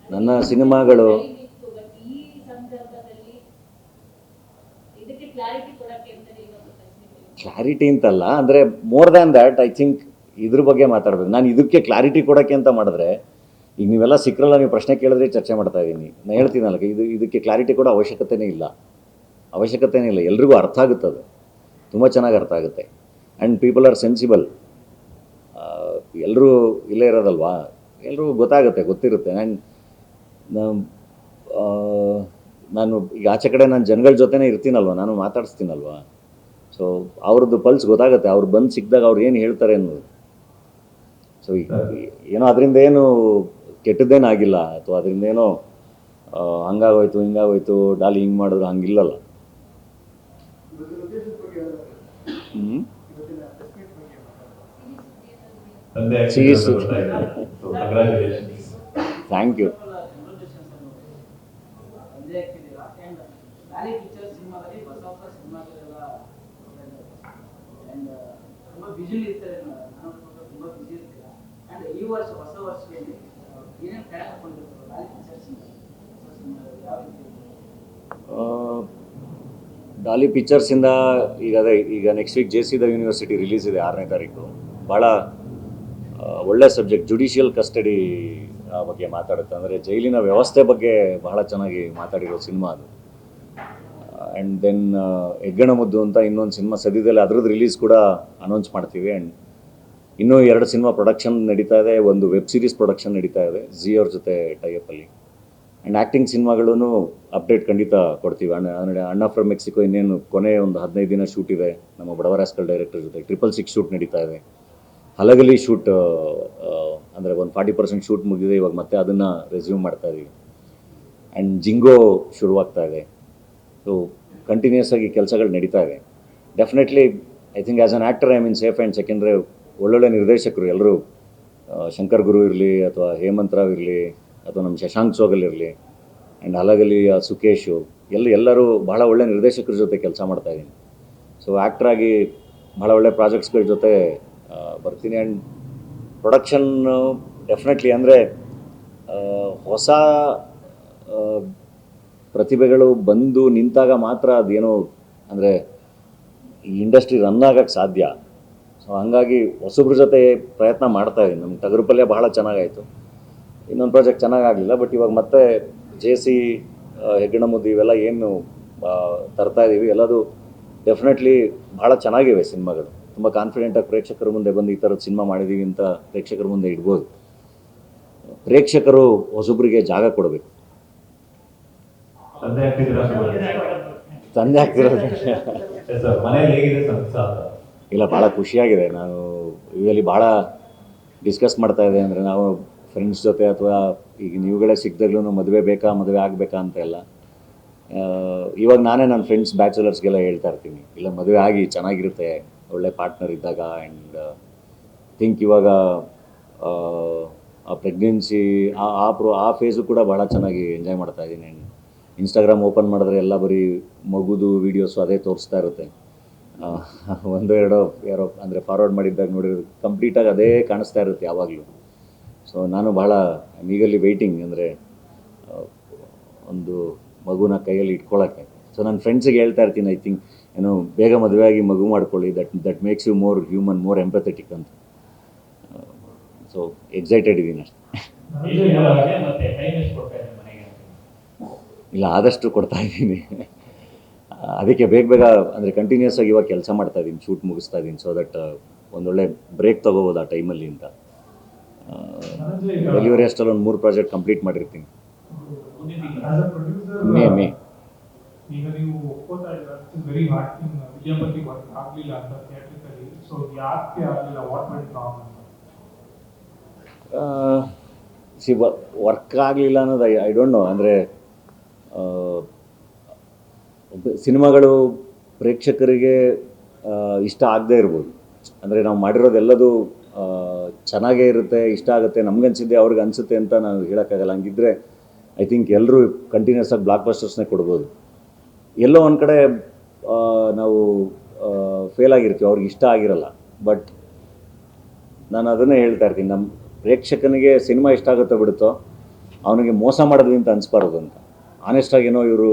ನನ್ನ ಸಿನಿಮಾಗಳು ಈ ಸಂದರ್ಭದಲ್ಲಿ ಇದಕ್ಕೆ ಕ್ಲಾರಿಟಿ ಕೊಡಕ್ಕೆ ಅಂತಲೇ ಕ್ಲಾರಿಟಿ ಅಂತಲ್ಲ, ಅಂದರೆ more than that I think ಇದ್ರ ಬಗ್ಗೆ ಮಾತಾಡಬೇಕು. ನಾನು ಇದಕ್ಕೆ ಕ್ಲಾರಿಟಿ ಕೊಡೋಕ್ಕೆ ಅಂತ ಮಾಡಿದ್ರೆ, ಈಗ ನೀವೆಲ್ಲ ಸಿಕ್ಕರಲ್ಲ, ನೀವು ಪ್ರಶ್ನೆ ಕೇಳಿದ್ರೆ ಚರ್ಚೆ ಮಾಡ್ತಾ ಇದ್ದೀನಿ. ನಾನು ಹೇಳ್ತೀನಲ್ಲ, ಇದಕ್ಕೆ ಕ್ಲಾರಿಟಿ ಕೊಡೋ ಅವಶ್ಯಕತೆನೇ ಇಲ್ಲ. ಎಲ್ರಿಗೂ ಅರ್ಥ ಆಗುತ್ತೆ, ಅದು ತುಂಬ ಚೆನ್ನಾಗಿ ಅರ್ಥ ಆಗುತ್ತೆ. And people are sensible. ಎಲ್ಲರೂ ಇಲ್ಲೇ ಇರೋದಲ್ವಾ, ಎಲ್ರಿಗೂ ಗೊತ್ತಿರುತ್ತೆ. ನಾನು ಈಗ ಆಚೆ ಕಡೆ ನಾನು ಜನಗಳ ಜೊತೆನೇ ಇರ್ತೀನಲ್ವ, ನಾನು ಮಾತಾಡಿಸ್ತೀನಲ್ವ. ಸೊ ಅವ್ರದ್ದು ಪಲ್ಸ್ ಗೊತ್ತಾಗುತ್ತೆ. ಅವ್ರು ಬಂದು ಸಿಕ್ಕಿದಾಗ ಅವ್ರು ಏನು ಹೇಳ್ತಾರೆ ಅನ್ನೋದು. ಸೊ ಏನೋ ಅದರಿಂದ ಏನು ಕೆಟ್ಟದ್ದೇನೂ ಆಗಿಲ್ಲ, ಅಥವಾ ಅದರಿಂದ ಏನೋ ಹಿಂಗಾಗೋಯ್ತು ಡಾಲಿ ಹಿಂಗೆ ಮಾಡಿದ್ರು ಹಂಗಿಲ್ಲಲ್ಲ. Thank you. ಈ ವರ್ಷ ಹೊಸ ವರ್ಷದಲ್ಲಿ ಏನೇನು ಕಡೆ ಹಾಕೊಂಡಿರ್ತಾರೆ ಡಾಲಿ ಪಿಕ್ಚರ್ಸಿಂದ ಈಗ next week JC the university release ಇದೆ 6ನೇ ತಾರೀಕು. ಭಾಳ ಒಳ್ಳೆ ಸಬ್ಜೆಕ್ಟ್, ಜುಡಿಷಿಯಲ್ ಕಸ್ಟಡಿ ಬಗ್ಗೆ ಮಾತಾಡುತ್ತೆ. ಅಂದರೆ ಜೈಲಿನ ವ್ಯವಸ್ಥೆ ಬಗ್ಗೆ ಬಹಳ ಚೆನ್ನಾಗಿ ಮಾತಾಡಿರೋ ಸಿನಿಮಾ ಅದು. ಆ್ಯಂಡ್ ದೆನ್ ಹೆಗ್ಗಣ ಮುದ್ದು ಅಂತ ಇನ್ನೊಂದು ಸಿನಿಮಾ ಸದ್ಯದಲ್ಲಿ ಅದ್ರದ್ದು ರಿಲೀಸ್ ಕೂಡ ಅನೌನ್ಸ್ ಮಾಡ್ತೀವಿ. ಆ್ಯಂಡ್ ಇನ್ನೂ 2 ಸಿನಿಮಾ ಪ್ರೊಡಕ್ಷನ್ ನಡೀತಾ ಇದೆ, ಒಂದು ವೆಬ್ ಸೀರೀಸ್ ಪ್ರೊಡಕ್ಷನ್ ನಡೀತಾ ಇದೆ ಜಿ ಅವ್ರ ಜೊತೆ ಟೈಅಪ್ಪಲ್ಲಿ. ಆ್ಯಂಡ್ ಆ್ಯಕ್ಟಿಂಗ್ ಸಿನಿಮಾಗಳೂ ಅಪ್ಡೇಟ್ ಖಂಡಿತ ಕೊಡ್ತೀವಿ. ಅಣ್ಣ ಫ್ರಮ್ ಮೆಕ್ಸಿಕೋ ಇನ್ನೇನು ಕೊನೆ ಒಂದು 15 ದಿನ ಶೂಟ್ ಇದೆ ನಮ್ಮ ಬಡವರಾಸ್ಕಲ್ ಡೈರೆಕ್ಟರ್ ಜೊತೆ. 666 ಶೂಟ್ ನಡೀತಾ ಇದೆ. ಹಲಗಲಿ ಶೂಟ್ ಅಂದರೆ ಒಂದು 40% ಶೂಟ್ ಮುಗಿದಿದೆ, ಇವಾಗ ಮತ್ತೆ ಅದನ್ನು ರೆಸ್ಯೂಮ್ ಮಾಡ್ತಾ ಇದ್ದೀವಿ. ಆ್ಯಂಡ್ ಜಿಂಗೋ ಶುರುವಾಗ್ತಾ ಇದೆ. ಸೊ ಕಂಟಿನ್ಯೂಸ್ ಆಗಿ ಕೆಲಸಗಳು ನಡೀತಾ ಇದೆ. Definitely I think as an actor I mean safe and ಸೆಕೆಂಡ್ರೆ ಒಳ್ಳೊಳ್ಳೆ ನಿರ್ದೇಶಕರು ಎಲ್ಲರೂ, ಶಂಕರ್ ಗುರು ಇರಲಿ ಅಥವಾ ಹೇಮಂತ್ ರಾವ್ ಇರಲಿ ಅಥವಾ ನಮ್ಮ ಶಶಾಂಕ್ ಸೋಗಲ್ ಇರಲಿ ಆ್ಯಂಡ್ ಹಲಗಲಿ ಸುಕೇಶು ಎಲ್ಲರೂ ಬಹಳ ಒಳ್ಳೆ ನಿರ್ದೇಶಕರ ಜೊತೆ ಕೆಲಸ ಮಾಡ್ತಾಯಿದ್ದೀನಿ. ಸೊ ಆ್ಯಕ್ಟ್ರಾಗಿ ಭಾಳ ಒಳ್ಳೆ ಪ್ರಾಜೆಕ್ಟ್ಸ್ಗಳ ಜೊತೆ ಬರ್ತೀನಿ. ಆ್ಯಂಡ್ ಪ್ರೊಡಕ್ಷನ್ ಡೆಫಿನೆಟ್ಲಿ ಅಂದರೆ ಹೊಸ ಪ್ರತಿಭೆಗಳು ಬಂದು ನಿಂತಾಗ ಮಾತ್ರ ಅದೇನೋ ಅಂದರೆ ಈ ಇಂಡಸ್ಟ್ರಿ ರನ್ ಆಗೋಕ್ಕೆ ಸಾಧ್ಯ. ಸೊ ಹಾಗಾಗಿ ಹೊಸಬ್ರ ಜೊತೆ ಪ್ರಯತ್ನ ಮಾಡ್ತಾಯಿದ್ದೀನಿ. ನಮ್ಮ ಟಗರುಪಲ್ಯ ಬಹಳ ಚೆನ್ನಾಗಾಯಿತು, ಇನ್ನೊಂದು ಪ್ರಾಜೆಕ್ಟ್ ಚೆನ್ನಾಗಾಗಲಿಲ್ಲ. ಬಟ್ ಇವಾಗ ಮತ್ತೆ JC, ಹೆಗ್ಗಣ ಮುದ್ದು ಇವೆಲ್ಲ ಏನು ತರ್ತಾ ಇದ್ದೀವಿ ಎಲ್ಲದು ಡೆಫಿನೆಟ್ಲಿ ಭಾಳ ಚೆನ್ನಾಗಿವೆ ಸಿನಿಮಾಗಳು. ತುಂಬ ಕಾನ್ಫಿಡೆಂಟಾಗಿ ಪ್ರೇಕ್ಷಕರ ಮುಂದೆ ಬಂದು ಈ ಥರದ ಸಿನಿಮಾ ಮಾಡಿದ್ದೀವಿ ಅಂತ ಪ್ರೇಕ್ಷಕರ ಮುಂದೆ ಇಡ್ಬೋದು. ಪ್ರೇಕ್ಷಕರು ಹೊಸಬ್ರಿಗೆ ಜಾಗ ಕೊಡಬೇಕು. ತಂದೆ ಆಗ್ತಿದ್ದೀರಾ? ತಂದೆ ಆಗ್ತಿರೋದು ಸರ್ ಮನೇಲಿ ಹೇಗಿದೆ ಸಂಸಾರ? ಇಲ್ಲ, ಭಾಳ ಖುಷಿಯಾಗಿದೆ. ನಾನು ಇವೆಲ್ಲಿ ಭಾಳ ಡಿಸ್ಕಸ್ ಮಾಡ್ತಾ ಇದೆ. ಅಂದರೆ ನಾವು ಫ್ರೆಂಡ್ಸ್ ಜೊತೆ ಅಥವಾ ಈಗ ನೀವುಗಳೇ ಸಿಕ್ಕಿದಾಗ್ಲೂ ಮದುವೆ ಆಗಬೇಕಾ ಅಂತ ಎಲ್ಲ. ಇವಾಗ ನಾನೇ ನನ್ನ ಫ್ರೆಂಡ್ಸ್ ಬ್ಯಾಚುಲರ್ಸ್ಗೆಲ್ಲ ಹೇಳ್ತಾ ಇರ್ತೀನಿ, ಇಲ್ಲ ಮದುವೆ ಆಗಿ ಚೆನ್ನಾಗಿರುತ್ತೆ ಒಳ್ಳೆ ಪಾರ್ಟ್ನರ್ ಇದ್ದಾಗ. ಆ್ಯಂಡ್ ಥಿಂಕ್ ಇವಾಗ ಆ ಪ್ರೆಗ್ನೆನ್ಸಿ ಆ ಫೇಸು ಕೂಡ ಭಾಳ ಚೆನ್ನಾಗಿ ಎಂಜಾಯ್ ಮಾಡ್ತಾ ಇದ್ದೀನಿ. ಆ್ಯಂಡ್ ಇನ್ಸ್ಟಾಗ್ರಾಮ್ ಓಪನ್ ಮಾಡಿದ್ರೆ ಎಲ್ಲ ಬರೀ ಮಗುದು ವೀಡಿಯೋಸು ಅದೇ ತೋರಿಸ್ತಾ ಇರುತ್ತೆ. ಒಂದು ಯಾರೋ ಅಂದರೆ ಫಾರ್ವರ್ಡ್ ಮಾಡಿದ್ದಾಗ ನೋಡಿರೋದು ಕಂಪ್ಲೀಟಾಗಿ ಅದೇ ಕಾಣಿಸ್ತಾ ಇರುತ್ತೆ ಯಾವಾಗಲೂ. ಸೊ ನಾನು ಭಾಳ ಈಗಲ್ಲಿ ವೆಯ್ಟಿಂಗ್, ಅಂದರೆ ಒಂದು ಮಗುನ ಕೈಯಲ್ಲಿ ಇಟ್ಕೊಳ್ಳೋಕ್ಕೆ. ಸೊ ನನ್ನ ಫ್ರೆಂಡ್ಸಿಗೆ ಹೇಳ್ತಾ ಇರ್ತೀನಿ, ಐ ಥಿಂಕ್ ಏನೋ ಬೇಗ ಮದುವೆಯಾಗಿ ಮಗು ಮಾಡ್ಕೊಳ್ಳಿ, that makes you more human, more empathetic ಅಂತ. ಸೊ ಎಕ್ಸೈಟೆಡ್ ಇದ್ದೀನಿ ಅಷ್ಟೇ. ಮತ್ತೆ ಟೈಮ್ ಎಷ್ಟು ಕೊಡ್ತಾ ಇದ್ದಾರೆ ಮನೆಗೆ? ಇಲ್ಲ, ಆದಷ್ಟು ಕೊಡ್ತಾ ಇದ್ದೀನಿ. ಅದಕ್ಕೆ ಬೇಗ ಅಂದರೆ ಕಂಟಿನ್ಯೂಸ್ ಆಗಿ ಇವಾಗ ಕೆಲಸ ಮಾಡ್ತಾ ಇದ್ದೀನಿ, ಶೂಟ್ ಮುಗಿಸ್ತಾ ಇದ್ದೀನಿ. ಸೊ ದಟ್ ಒಂದೊಳ್ಳೆ ಬ್ರೇಕ್ ತೊಗೋಬೋದು ಆ ಟೈಮಲ್ಲಿ ಅಂತ. ಡೆಲಿವರಿ ಅಷ್ಟಲ್ಲಿ ಒಂದು 3 ಪ್ರಾಜೆಕ್ಟ್ ಕಂಪ್ಲೀಟ್ ಮಾಡಿರ್ತೀನಿ. ಮೇ ಈಗ ನೀವು ಒಪ್ಕೋತಾ ಇದ್ದೀರಾ, it's very hard thing. Vijayapati work ಆಗಲಿಲ್ಲ ಅಂತ ಥಿಯೇಟ್ರಿಕಲಿ. ಸೊ ಯಾಕೆ ಆಗಲಿಲ್ಲ? ವಾಟ್ ವೆಂಟ್ ರಾಂಗ್ ಅಂತ? ವರ್ಕ್ ಆಗಲಿಲ್ಲ ಅನ್ನೋದು ಐ ಡೋಂಟ್ ನೋ. ಅಂದರೆ ಸಿನಿಮಾಗಳು ಪ್ರೇಕ್ಷಕರಿಗೆ ಇಷ್ಟ ಆಗದೇ ಇರ್ಬೋದು. ಅಂದರೆ ನಾವು ಮಾಡಿರೋದೆಲ್ಲದು ಚೆನ್ನಾಗೇ ಇರುತ್ತೆ, ಇಷ್ಟ ಆಗುತ್ತೆ, ನಮ್ಗನ್ಸಿದ್ದೆ ಅವ್ರಿಗೆ ಅನಿಸುತ್ತೆ ಅಂತ ನಾವು ಹೇಳೋಕ್ಕಾಗಲ್ಲ. ಹಂಗಿದ್ರೆ ಐ ಥಿಂಕ್ ಎಲ್ಲರೂ ಕಂಟಿನ್ಯೂಸ್ ಆಗಿ ಬ್ಲಾಕ್ ಬಸ್ಟರ್ಸ್ನೇ ಕೊಡ್ಬೋದು. ಎಲ್ಲೋ ಒಂದು ಕಡೆ ನಾವು ಫೇಲ್ ಆಗಿರ್ತೀವಿ, ಅವ್ರಿಗೆ ಇಷ್ಟ ಆಗಿರಲ್ಲ. ಬಟ್ ನಾನು ಅದನ್ನೇ ಹೇಳ್ತಾ ಇರ್ತೀನಿ, ನಮ್ಮ ಪ್ರೇಕ್ಷಕನಿಗೆ ಸಿನಿಮಾ ಇಷ್ಟ ಆಗುತ್ತೋ ಬಿಡುತ್ತೋ ಅವನಿಗೆ ಮೋಸ ಮಾಡಿದ್ವಿ ಅಂತ ಅನಿಸ್ಬಾರ್ದು ಅಂತ. ಆನೆಸ್ಟಾಗೇನೋ ಇವರು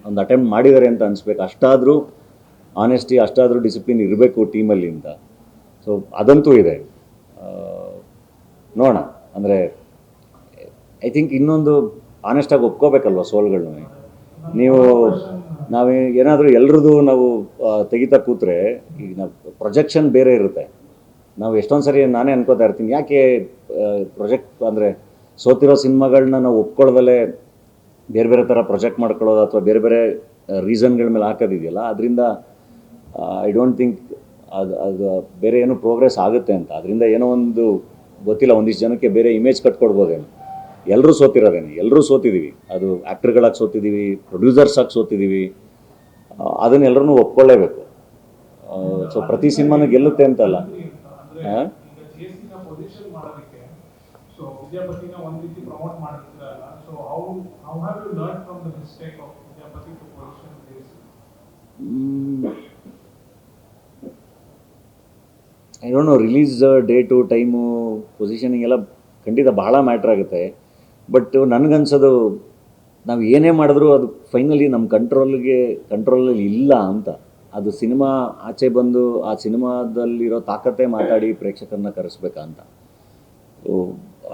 ಒಂದು ಅಟೆಂಪ್ಟ್ ಮಾಡಿದ್ದಾರೆ ಅಂತ ಅನಿಸ್ಬೇಕು. ಅಷ್ಟಾದರೂ ಆನೆಸ್ಟಿ, ಅಷ್ಟಾದರೂ ಡಿಸಿಪ್ಲಿನ್ ಇರಬೇಕು ಟೀಮಲ್ಲಿ ಅಂತ. ಸೊ ಅದಂತೂ ಇದೆ. ನೋಡೋಣ. ಅಂದರೆ ಐ ಥಿಂಕ್ ಇನ್ನೊಂದು ಆನೆಸ್ಟಾಗಿ ಒಪ್ಕೋಬೇಕಲ್ವ ಸೋಲ್ಗಳನ್ನ. ನಾವು ಏನಾದರೂ ಎಲ್ರದ್ದು ನಾವು ತೆಗಿತಾ ಕೂತ್ರೆ ಈಗ ನಾವು ಪ್ರೊಜೆಕ್ಷನ್ ಬೇರೆ ಇರುತ್ತೆ. ನಾವು ಎಷ್ಟೊಂದು ಸರಿ ನಾನೇ ಅನ್ಕೋತಾ ಇರ್ತೀನಿ, ಯಾಕೆ ಪ್ರೊಜೆಕ್ಟ್ ಅಂದರೆ ಸೋತಿರೋ ಸಿನಿಮಾಗಳನ್ನ ನಾವು ಒಪ್ಕೊಳ್ಳೋದಲ್ಲೇ ಬೇರೆ ಬೇರೆ ಥರ ಪ್ರೊಜೆಕ್ಟ್ ಮಾಡ್ಕೊಳ್ಳೋದು ಅಥವಾ ಬೇರೆ ಬೇರೆ ರೀಸನ್ಗಳ ಮೇಲೆ ಹಾಕೋದಿದೆಯಲ್ಲ, ಅದರಿಂದ ಐ ಡೋಂಟ್ ಥಿಂಕ್ ಅದು ಬೇರೆ ಏನೋ ಪ್ರೋಗ್ರೆಸ್ ಆಗುತ್ತೆ ಅಂತ. ಅದರಿಂದ ಏನೋ ಒಂದು ಗೊತ್ತಿಲ್ಲ, ಒಂದಿಷ್ಟು ಜನಕ್ಕೆ ಬೇರೆ ಇಮೇಜ್ ಕಟ್ಕೊಡ್ಬೋದೇನೋ. ಎಲ್ಲರೂ ಸೋತಿರೋದೇನೆ, ಎಲ್ಲರೂ ಸೋತಿದ್ದೀವಿ. ಅದು ಆ್ಯಕ್ಟ್ರ್ಗಳಾಗಿ ಸೋತಿದ್ದೀವಿ, ಪ್ರೊಡ್ಯೂಸರ್ಸಾಗಿ ಸೋತಿದ್ದೀವಿ. ಅದನ್ನೆಲ್ಲರೂ ಒಪ್ಕೊಳ್ಳೇಬೇಕು. ಸೊ ಪ್ರತಿ ಸಿನಿಮಾನು ಗೆಲ್ಲುತ್ತೆ ಅಂತಲ್ಲ. ಸೊ ವಿದ್ಯಾಪತಿನ ಒಂದು ರೀತಿ ಪ್ರಮೋಟ್ ಮಾಡಿರ್ತೀರಲ್ಲ, so how have you learn from the mistake of Vidyapati to position this? I don't know, release date, time, positioning ಎಲ್ಲ ಖಂಡಿತ ಭಾಳ ಮ್ಯಾಟ್ರ್ ಆಗುತ್ತೆ. ಬಟ್ ನನಗನ್ಸೋದು ನಾವು ಏನೇ ಮಾಡಿದ್ರೂ ಅದು ಫೈನಲಿ ನಮ್ಮ ಕಂಟ್ರೋಲಲ್ಲಿ ಇಲ್ಲ ಅಂತ. ಅದು ಸಿನಿಮಾ ಆಚೆ ಬಂದು ಆ ಸಿನಿಮಾದಲ್ಲಿರೋ ತಾಕತ್ತೇ ಮಾತಾಡಿ ಪ್ರೇಕ್ಷಕರನ್ನ ಕರೆಸ್ಬೇಕಾ ಅಂತ.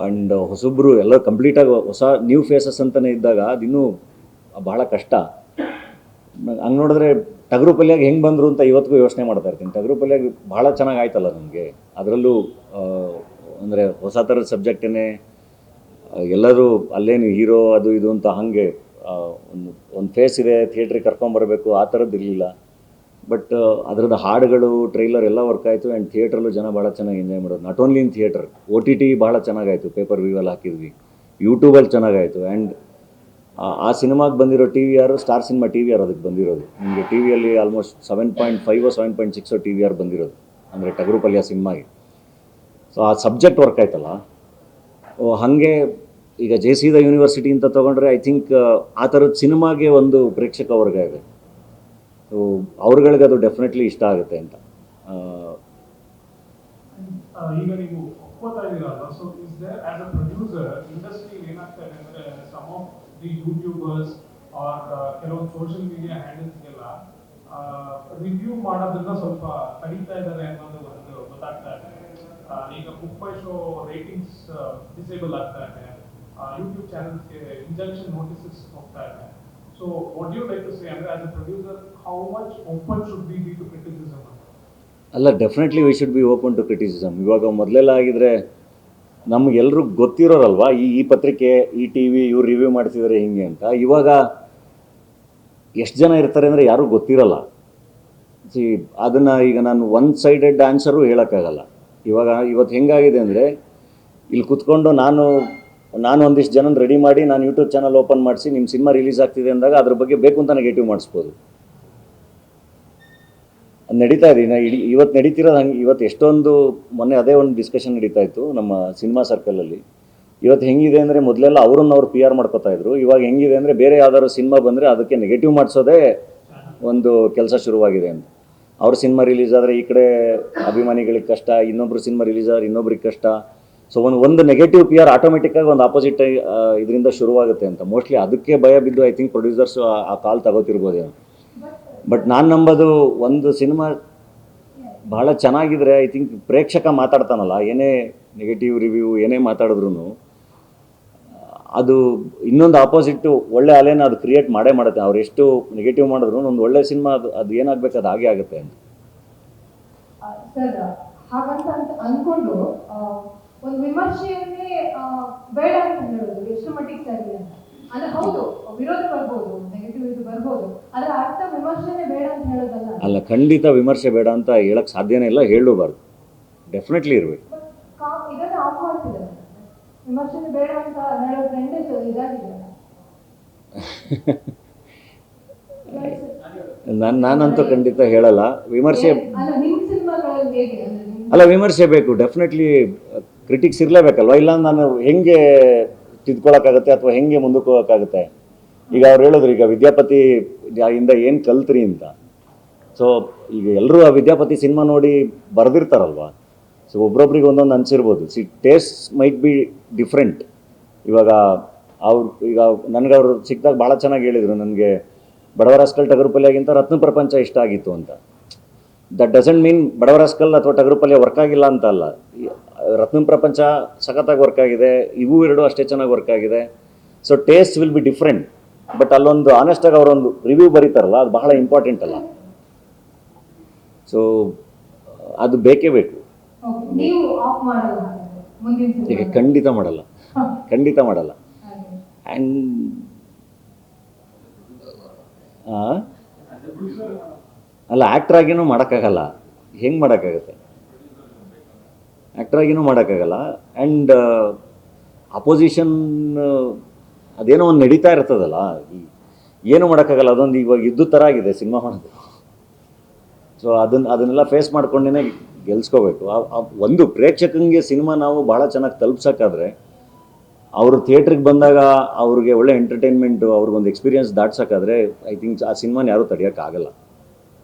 ಆ್ಯಂಡ್ ಹೊಸೊಬ್ಬರು ಎಲ್ಲ ಕಂಪ್ಲೀಟಾಗಿ ಹೊಸ ನ್ಯೂ ಫೇಸಸ್ ಅಂತಲೇ ಇದ್ದಾಗ ಅದಿನ್ನೂ ಭಾಳ ಕಷ್ಟ. ಹಂಗೆ ನೋಡಿದ್ರೆ ಟಗರು ಪಲ್ಯಾಗ ಹೆಂಗೆ ಬಂದರು ಅಂತ ಇವತ್ತಿಗೂ ಯೋಚನೆ ಮಾಡ್ತಾ ಇರ್ತೀನಿ. ಟಗರು ಪಲ್ಯಾಗ ಭಾಳ ಚೆನ್ನಾಗಿ ಆಯ್ತಲ್ಲ ನನಗೆ. ಅದರಲ್ಲೂ ಅಂದರೆ ಹೊಸ ಥರದ ಸಬ್ಜೆಕ್ಟೇ, ಎಲ್ಲರೂ ಅಲ್ಲೇನು ಹೀರೋ ಅದು ಇದು ಅಂತ ಹಾಗೆ ಒಂದು ಫೇಸ್ ಇದೆ, ಥಿಯೇಟ್ರಿಗೆ ಕರ್ಕೊಂಬರಬೇಕು ಆ ಥರದ್ದು ಇರಲಿಲ್ಲ. ಬಟ್ ಅದರದ್ದು ಹಾಡುಗಳು, ಟ್ರೈಲರ್ ಎಲ್ಲ ವರ್ಕ್ ಆಯಿತು. ಆ್ಯಂಡ್ ಥಿಯೇಟ್ರಲ್ಲೂ ಜನ ಭಾಳ ಚೆನ್ನಾಗಿ ಎಂಜಾಯ್ ಮಾಡೋದು. Not only in theatre, OTT ಭಾಳ ಚೆನ್ನಾಗಾಯಿತು. ಪೇಪರ್ ವ್ಯೂವಲ್ಲಿ ಹಾಕಿದ್ವಿ, ಯೂಟ್ಯೂಬಲ್ಲಿ ಚೆನ್ನಾಗಾಯಿತು. ಆ್ಯಂಡ್ ಆ ಸಿನಿಮಾಗೆ ಬಂದಿರೋ TVR ಸ್ಟಾರ್ ಸಿನಿಮಾ TVR ಅದಕ್ಕೆ ಬಂದಿರೋದು. ನಿಮಗೆ ಟಿ ವಿಯಲ್ಲಿ ಆಲ್ಮೋಸ್ಟ್ 7.5 7.6 TVR ಬಂದಿರೋದು, ಅಂದರೆ ಟಗರು ಪಲ್ಯ ಸಿನಿಮಾಗೆ. ಸೊ ಆ ಸಬ್ಜೆಕ್ಟ್ ವರ್ಕ್ ಆಯ್ತಲ್ಲ. ಹಾಗೆ ಈಗ JC ಯೂನಿವರ್ಸಿಟಿ ಅಂತ ತೊಗೊಂಡ್ರೆ ಐ ಥಿಂಕ್ ಆ ಥರದ ಸಿನಿಮಾಗೆ ಒಂದು ಪ್ರೇಕ್ಷಕ ವರ್ಗ ಇದೆ. ಸೊ ಅವ್ರುಗಳಿಗೆ ಅದು ಡೆಫಿನೆಟ್ಲಿ ಇಷ್ಟ ಆಗುತ್ತೆ ಅಂತ. ಈಗ ನೀವು ಒಪ್ಕೋತಾ ಇದ್ದೀರಲ್ಲ, so is there as a producer industry ಏನಾಗ್ತಾ ಇದೆ ಅಂದ್ರೆ some of the YouTubers are ಕೆಲವೊಂದು ಸೋಷಿಯಲ್ ಮೀಡಿಯಾ ಹ್ಯಾಂಡಲ್ಸ್ಗೆಲ್ಲ ರಿವ್ಯೂ ಮಾಡೋದನ್ನ ಸ್ವಲ್ಪ ಕಡಿತಾ ಇದ್ದಾರೆ ಅನ್ನೋದು ಒಂದು ಗೊತ್ತಾಗ್ತಾ ಇದೆ. ಈಗ Book My Show ratings disable ಆಗ್ತಾ ಇದೆ, ಯೂಟ್ಯೂಬ್ ಚಾನಲ್ಸ್ಗೆ ಇಂಜೆಕ್ಷನ್ ನೋಟಿಸಸ್ ಹೋಗ್ತಾ ಇದೆ. So what you like to say ಅಂದ್ರೆ as a producer how much open should be to criticism? ಅಲ್ಲ, definitely we should be open to criticism. ಇವಾಗ ಮೊದಲೆಲ್ಲ ಆಗಿದ್ರೆ ನಮಗೆಲ್ಲರೂ ಗೊತ್ತಿರೋರಲ್ವಾ, ಈ ಪತ್ರಿಕೆ, ಈ TV ಇವ್ರು ರಿವ್ಯೂ ಮಾಡ್ತಿದ್ದಾರೆ ಹಿಂಗೆ ಅಂತ. ಇವಾಗ ಎಷ್ಟು ಜನ ಇರ್ತಾರೆ ಅಂದರೆ ಯಾರೂ ಗೊತ್ತಿರಲ್ಲ. ಅದನ್ನು ಈಗ ನಾನು ಒನ್ ಸೈಡೆಡ್ ಆನ್ಸರು ಹೇಳೋಕ್ಕಾಗಲ್ಲ. ಇವತ್ತು ಹೆಂಗಾಗಿದೆ ಅಂದರೆ, ಇಲ್ಲಿ ಕುತ್ಕೊಂಡು ನಾನು ಒಂದಿಷ್ಟು ಜನನ ರೆಡಿ ಮಾಡಿ ನಾನು ಯೂಟ್ಯೂಬ್ ಚಾನಲ್ ಓಪನ್ ಮಾಡಿಸಿ ನಿಮ್ಮ ಸಿನಿಮಾ ರಿಲೀಸ್ ಆಗ್ತಿದೆ ಅಂದಾಗ ಅದ್ರ ಬಗ್ಗೆ ಬೇಕು ಅಂತ ನೆಗೆಟಿವ್ ಮಾಡಿಸ್ಬೋದು. ಅದು ನಡೀತಾ ಇದೆ. ಇವತ್ತು ನಡೀತಿರೋದು ಹಂಗೆ. ಇವತ್ತು ಎಷ್ಟೊಂದು ಮೊನ್ನೆ ಅದೇ ಒಂದು ಡಿಸ್ಕಷನ್ ನಡೀತಾ ಇತ್ತು ನಮ್ಮ ಸಿನಿಮಾ ಸರ್ಕಲಲ್ಲಿ. ಇವತ್ತು ಹೆಂಗಿದೆ ಅಂದರೆ, ಮೊದಲೆಲ್ಲ ಅವ್ರನ್ನ PR ಮಾಡ್ಕೋತಾ ಇದ್ರು. ಇವಾಗ ಹೆಂಗಿದೆ ಅಂದರೆ, ಬೇರೆ ಯಾವ್ದಾದ್ರು ಸಿನಿಮಾ ಬಂದರೆ ಅದಕ್ಕೆ ನೆಗೆಟಿವ್ ಮಾಡಿಸೋದೇ ಒಂದು ಕೆಲಸ ಶುರುವಾಗಿದೆ ಅಂತ. ಅವ್ರ ಸಿನಿಮಾ ರಿಲೀಸ್ ಆದರೆ ಈ ಕಡೆ ಅಭಿಮಾನಿಗಳಿಗೆ ಕಷ್ಟ, ಇನ್ನೊಬ್ರು ಸಿನಿಮಾ ರಿಲೀಸ್ ಆದರೆ ಇನ್ನೊಬ್ರಿಗೆ ಕಷ್ಟ. ಸೊ ಒಂದು ನೆಗೆಟಿವ್ PR ಆಟೋಮೆಟಿಕ್ಕಾಗಿ ಒಂದು ಆಪೋಸಿಟ್ ಇದರಿಂದ ಶುರುವಾಗುತ್ತೆ ಅಂತ. ಮೋಸ್ಟ್ಲಿ ಅದಕ್ಕೆ ಭಯ ಬಿದ್ದು ಐ ಥಿಂಕ್ ಪ್ರೊಡ್ಯೂಸರ್ಸು ಆ ಕಾಲ್ ತಗೋತಿರ್ಬೋದೇನೋ. ಬಟ್ ನಾನು ನಂಬೋದು, ಒಂದು ಸಿನಿಮಾ ಭಾಳ ಚೆನ್ನಾಗಿದ್ರೆ ಐ ಥಿಂಕ್ ಪ್ರೇಕ್ಷಕ ಮಾತಾಡ್ತಾನಲ್ಲ, ಏನೇ ನೆಗೆಟಿವ್ ರಿವ್ಯೂ ಏನೇ ಮಾತಾಡಿದ್ರು ಅದು ಇನ್ನೊಂದು ಆಪೋಸಿಟ್ಟು ಒಳ್ಳೆ ಅಲೆನ ಅದು ಕ್ರಿಯೇಟ್ ಮಾಡುತ್ತೆ. ಅವ್ರು ಎಷ್ಟು ನೆಗೆಟಿವ್ ಮಾಡಿದ್ರು ಒಂದು ಒಳ್ಳೆ ಸಿನಿಮಾ ಅದು ಏನಾಗಬೇಕು ಅದು ಹಾಗೆ ಆಗುತ್ತೆ ಅಂತ. ಸರ್, ಹಾಗಂತ ಅಂದ್ಕೊಂಡು ಒಂದು ವಿಮರ್ಶೆಯನ್ನೇ ಬೇಡ ಅಂತ ಹೇಳೋದು ಎಷ್ಟು ಮಟ್ಟಿಗೆ ಸರಿ ಅಂತ. ಅಂದ್ರೆ ಹೌದು, ವಿರೋಧ ಬರ್ಬೋದು, ನೆಗೆಟಿವ್ ಇದು ಬರ್ಬೋದು, ಅದರ ಅರ್ಥ ವಿಮರ್ಶೆನೇ ಬೇಡ ಅಂತ ಹೇಳೋದಲ್ಲ. ಅಲ್ಲ, ಖಂಡಿತ ವಿಮರ್ಶೆ ಬೇಡ ಅಂತ ಹೇಳಕ್ಕೆ ಸಾಧ್ಯನೇ ಇಲ್ಲ, ಹೇಳಬಾರ್ದು. ಡೆಫಿನೆಟ್ಲಿ ಇರಬೇಕು. ಇದನ್ನ ಆಫ್ ಮಾಡ್ತಿದ್ದಾರೆ, ವಿಮರ್ಶೆನೇ ಬೇಡ ಅಂತ ಹೇಳೋ ಟ್ರೆಂಡ್ ಇದಾಗಿದೆ. ನಾನಂತೂ ಖಂಡಿತ ಹೇಳಲ್ಲ ವಿಮರ್ಶೆ. ಅಲ್ಲ, ನಿಮ್ಮ ಸಿನಿಮಾಗಳಲ್ಲಿ ಹೇಗೆ ಅಂದ್ರೆ ಅಲ್ಲ, ವಿಮರ್ಶೆ ಬೇಕು, ಡೆಫಿನೆಟ್ಲಿ ಕ್ರಿಟಿಕ್ಸ್ ಇರಲೇಬೇಕಲ್ವ. ಇಲ್ಲ ನಾನು ಹೆಂಗೆ ತಿದ್ಕೊಳ್ಳೋಕ್ಕಾಗುತ್ತೆ ಅಥವಾ ಹೆಂಗೆ ಮುಂದಕ್ಕೆ ಹೋಗೋಕ್ಕಾಗುತ್ತೆ? ಈಗ ಅವ್ರು ಹೇಳಿದ್ರು, ಈಗ ವಿದ್ಯಾಪತಿ ಇಂದ ಏನು ಕಲ್ತ್ರಿ ಅಂತ. ಸೊ ಈಗ ಎಲ್ಲರೂ ಆ ವಿದ್ಯಾಪತಿ ಸಿನಿಮಾ ನೋಡಿ ಬರೆದಿರ್ತಾರಲ್ವ. ಸೊ ಒಬ್ರೊಬ್ರಿಗೆ ಒಂದೊಂದು ಅನಿಸಿರ್ಬೋದು. Taste might be different. ಇವಾಗ ಈಗ ನನಗೆ ಅವರು ಸಿಕ್ಕಿದಾಗ ಭಾಳ ಚೆನ್ನಾಗಿ ಹೇಳಿದರು, ನನಗೆ ಬಡವರ ಹಸ್ಕಲ್ ಟಗರು ಪಲ್ಯಗಿಂತ ರತ್ನ ಪ್ರಪಂಚ ಇಷ್ಟ ಆಗಿತ್ತು ಅಂತ. ದಟ್ ಡಸಂಟ್ ಮೀನ್ ಬಡವರ ಹಸ್ಕಲ್ ಅಥವಾ ಟಗರು ಪಲ್ಯ ವರ್ಕ್ ಆಗಿಲ್ಲ ಅಂತ ಅಲ್ಲ. ರತ್ನ ಪ್ರಪಂಚ ಸಖತ್ತಾಗಿ ವರ್ಕ್ ಆಗಿದೆ, ಇವು ಎರಡು ಅಷ್ಟೇ ಚೆನ್ನಾಗಿ ವರ್ಕ್ ಆಗಿದೆ. So taste will be different. But ಅಲ್ಲೊಂದು ಆನೆಸ್ಟಾಗಿ ಅವರೊಂದು ರಿವ್ಯೂ ಬರೀತಾರಲ್ಲ, ಅದು ಬಹಳ ಇಂಪಾರ್ಟೆಂಟ್ ಅಲ್ಲ. ಸೊ ಅದು ಬೇಕೇ ಬೇಕು. ನೀವು ಆಫ್ ಮಾಡಲ್ಲ ಮುಂದಿನ ಈಗ ಖಂಡಿತ ಮಾಡಲ್ಲ, ಖಂಡಿತ ಮಾಡಲ್ಲ. ಆ್ಯಂಡ್ ಅಲ್ಲ, ಆ್ಯಕ್ಟ್ರಾಗಿನೂ ಮಾಡೋಕ್ಕಾಗಲ್ಲ. ಹೆಂಗೆ ಮಾಡೋಕ್ಕಾಗುತ್ತೆ? ಆ್ಯಕ್ಟ್ರಾಗಿನೂ ಮಾಡೋಕ್ಕಾಗಲ್ಲ. ಆ್ಯಂಡ್ ಅಪೋಸಿಷನ್ ಅದೇನೋ ಒಂದು ನಡೀತಾ ಇರ್ತದಲ್ಲ, ಏನೂ ಮಾಡೋಕ್ಕಾಗಲ್ಲ. ಅದೊಂದು ಇವಾಗ ಯುದ್ಧ ಥರ ಆಗಿದೆ ಸಿನಿಮಾ ಮಾಡೋದು. ಸೊ ಅದನ್ನೆಲ್ಲ ಫೇಸ್ ಮಾಡ್ಕೊಂಡೇ ಗೆಲ್ಸ್ಕೋಬೇಕು. ಒಂದು ಪ್ರೇಕ್ಷಕನಿಗೆ ಸಿನಿಮಾ ನಾವು ಭಾಳ ಚೆನ್ನಾಗಿ ತಲುಪ್ಸೋಕ್ಕಾದ್ರೆ, ಅವರು ಥಿಯೇಟ್ರಿಗೆ ಬಂದಾಗ ಅವ್ರಿಗೆ ಒಳ್ಳೆ ಎಂಟರ್ಟೈನ್ಮೆಂಟು, ಅವ್ರಿಗೊಂದು ಎಕ್ಸ್ಪೀರಿಯನ್ಸ್ ದಾಟ್ಸೋಕ್ಕಾದ್ರೆ ಐ ಥಿಂಕ್ ಆ ಸಿನಿಮಾನ ಯಾರೂ ತಡೆಯೋಕ್ಕಾಗಲ್ಲ.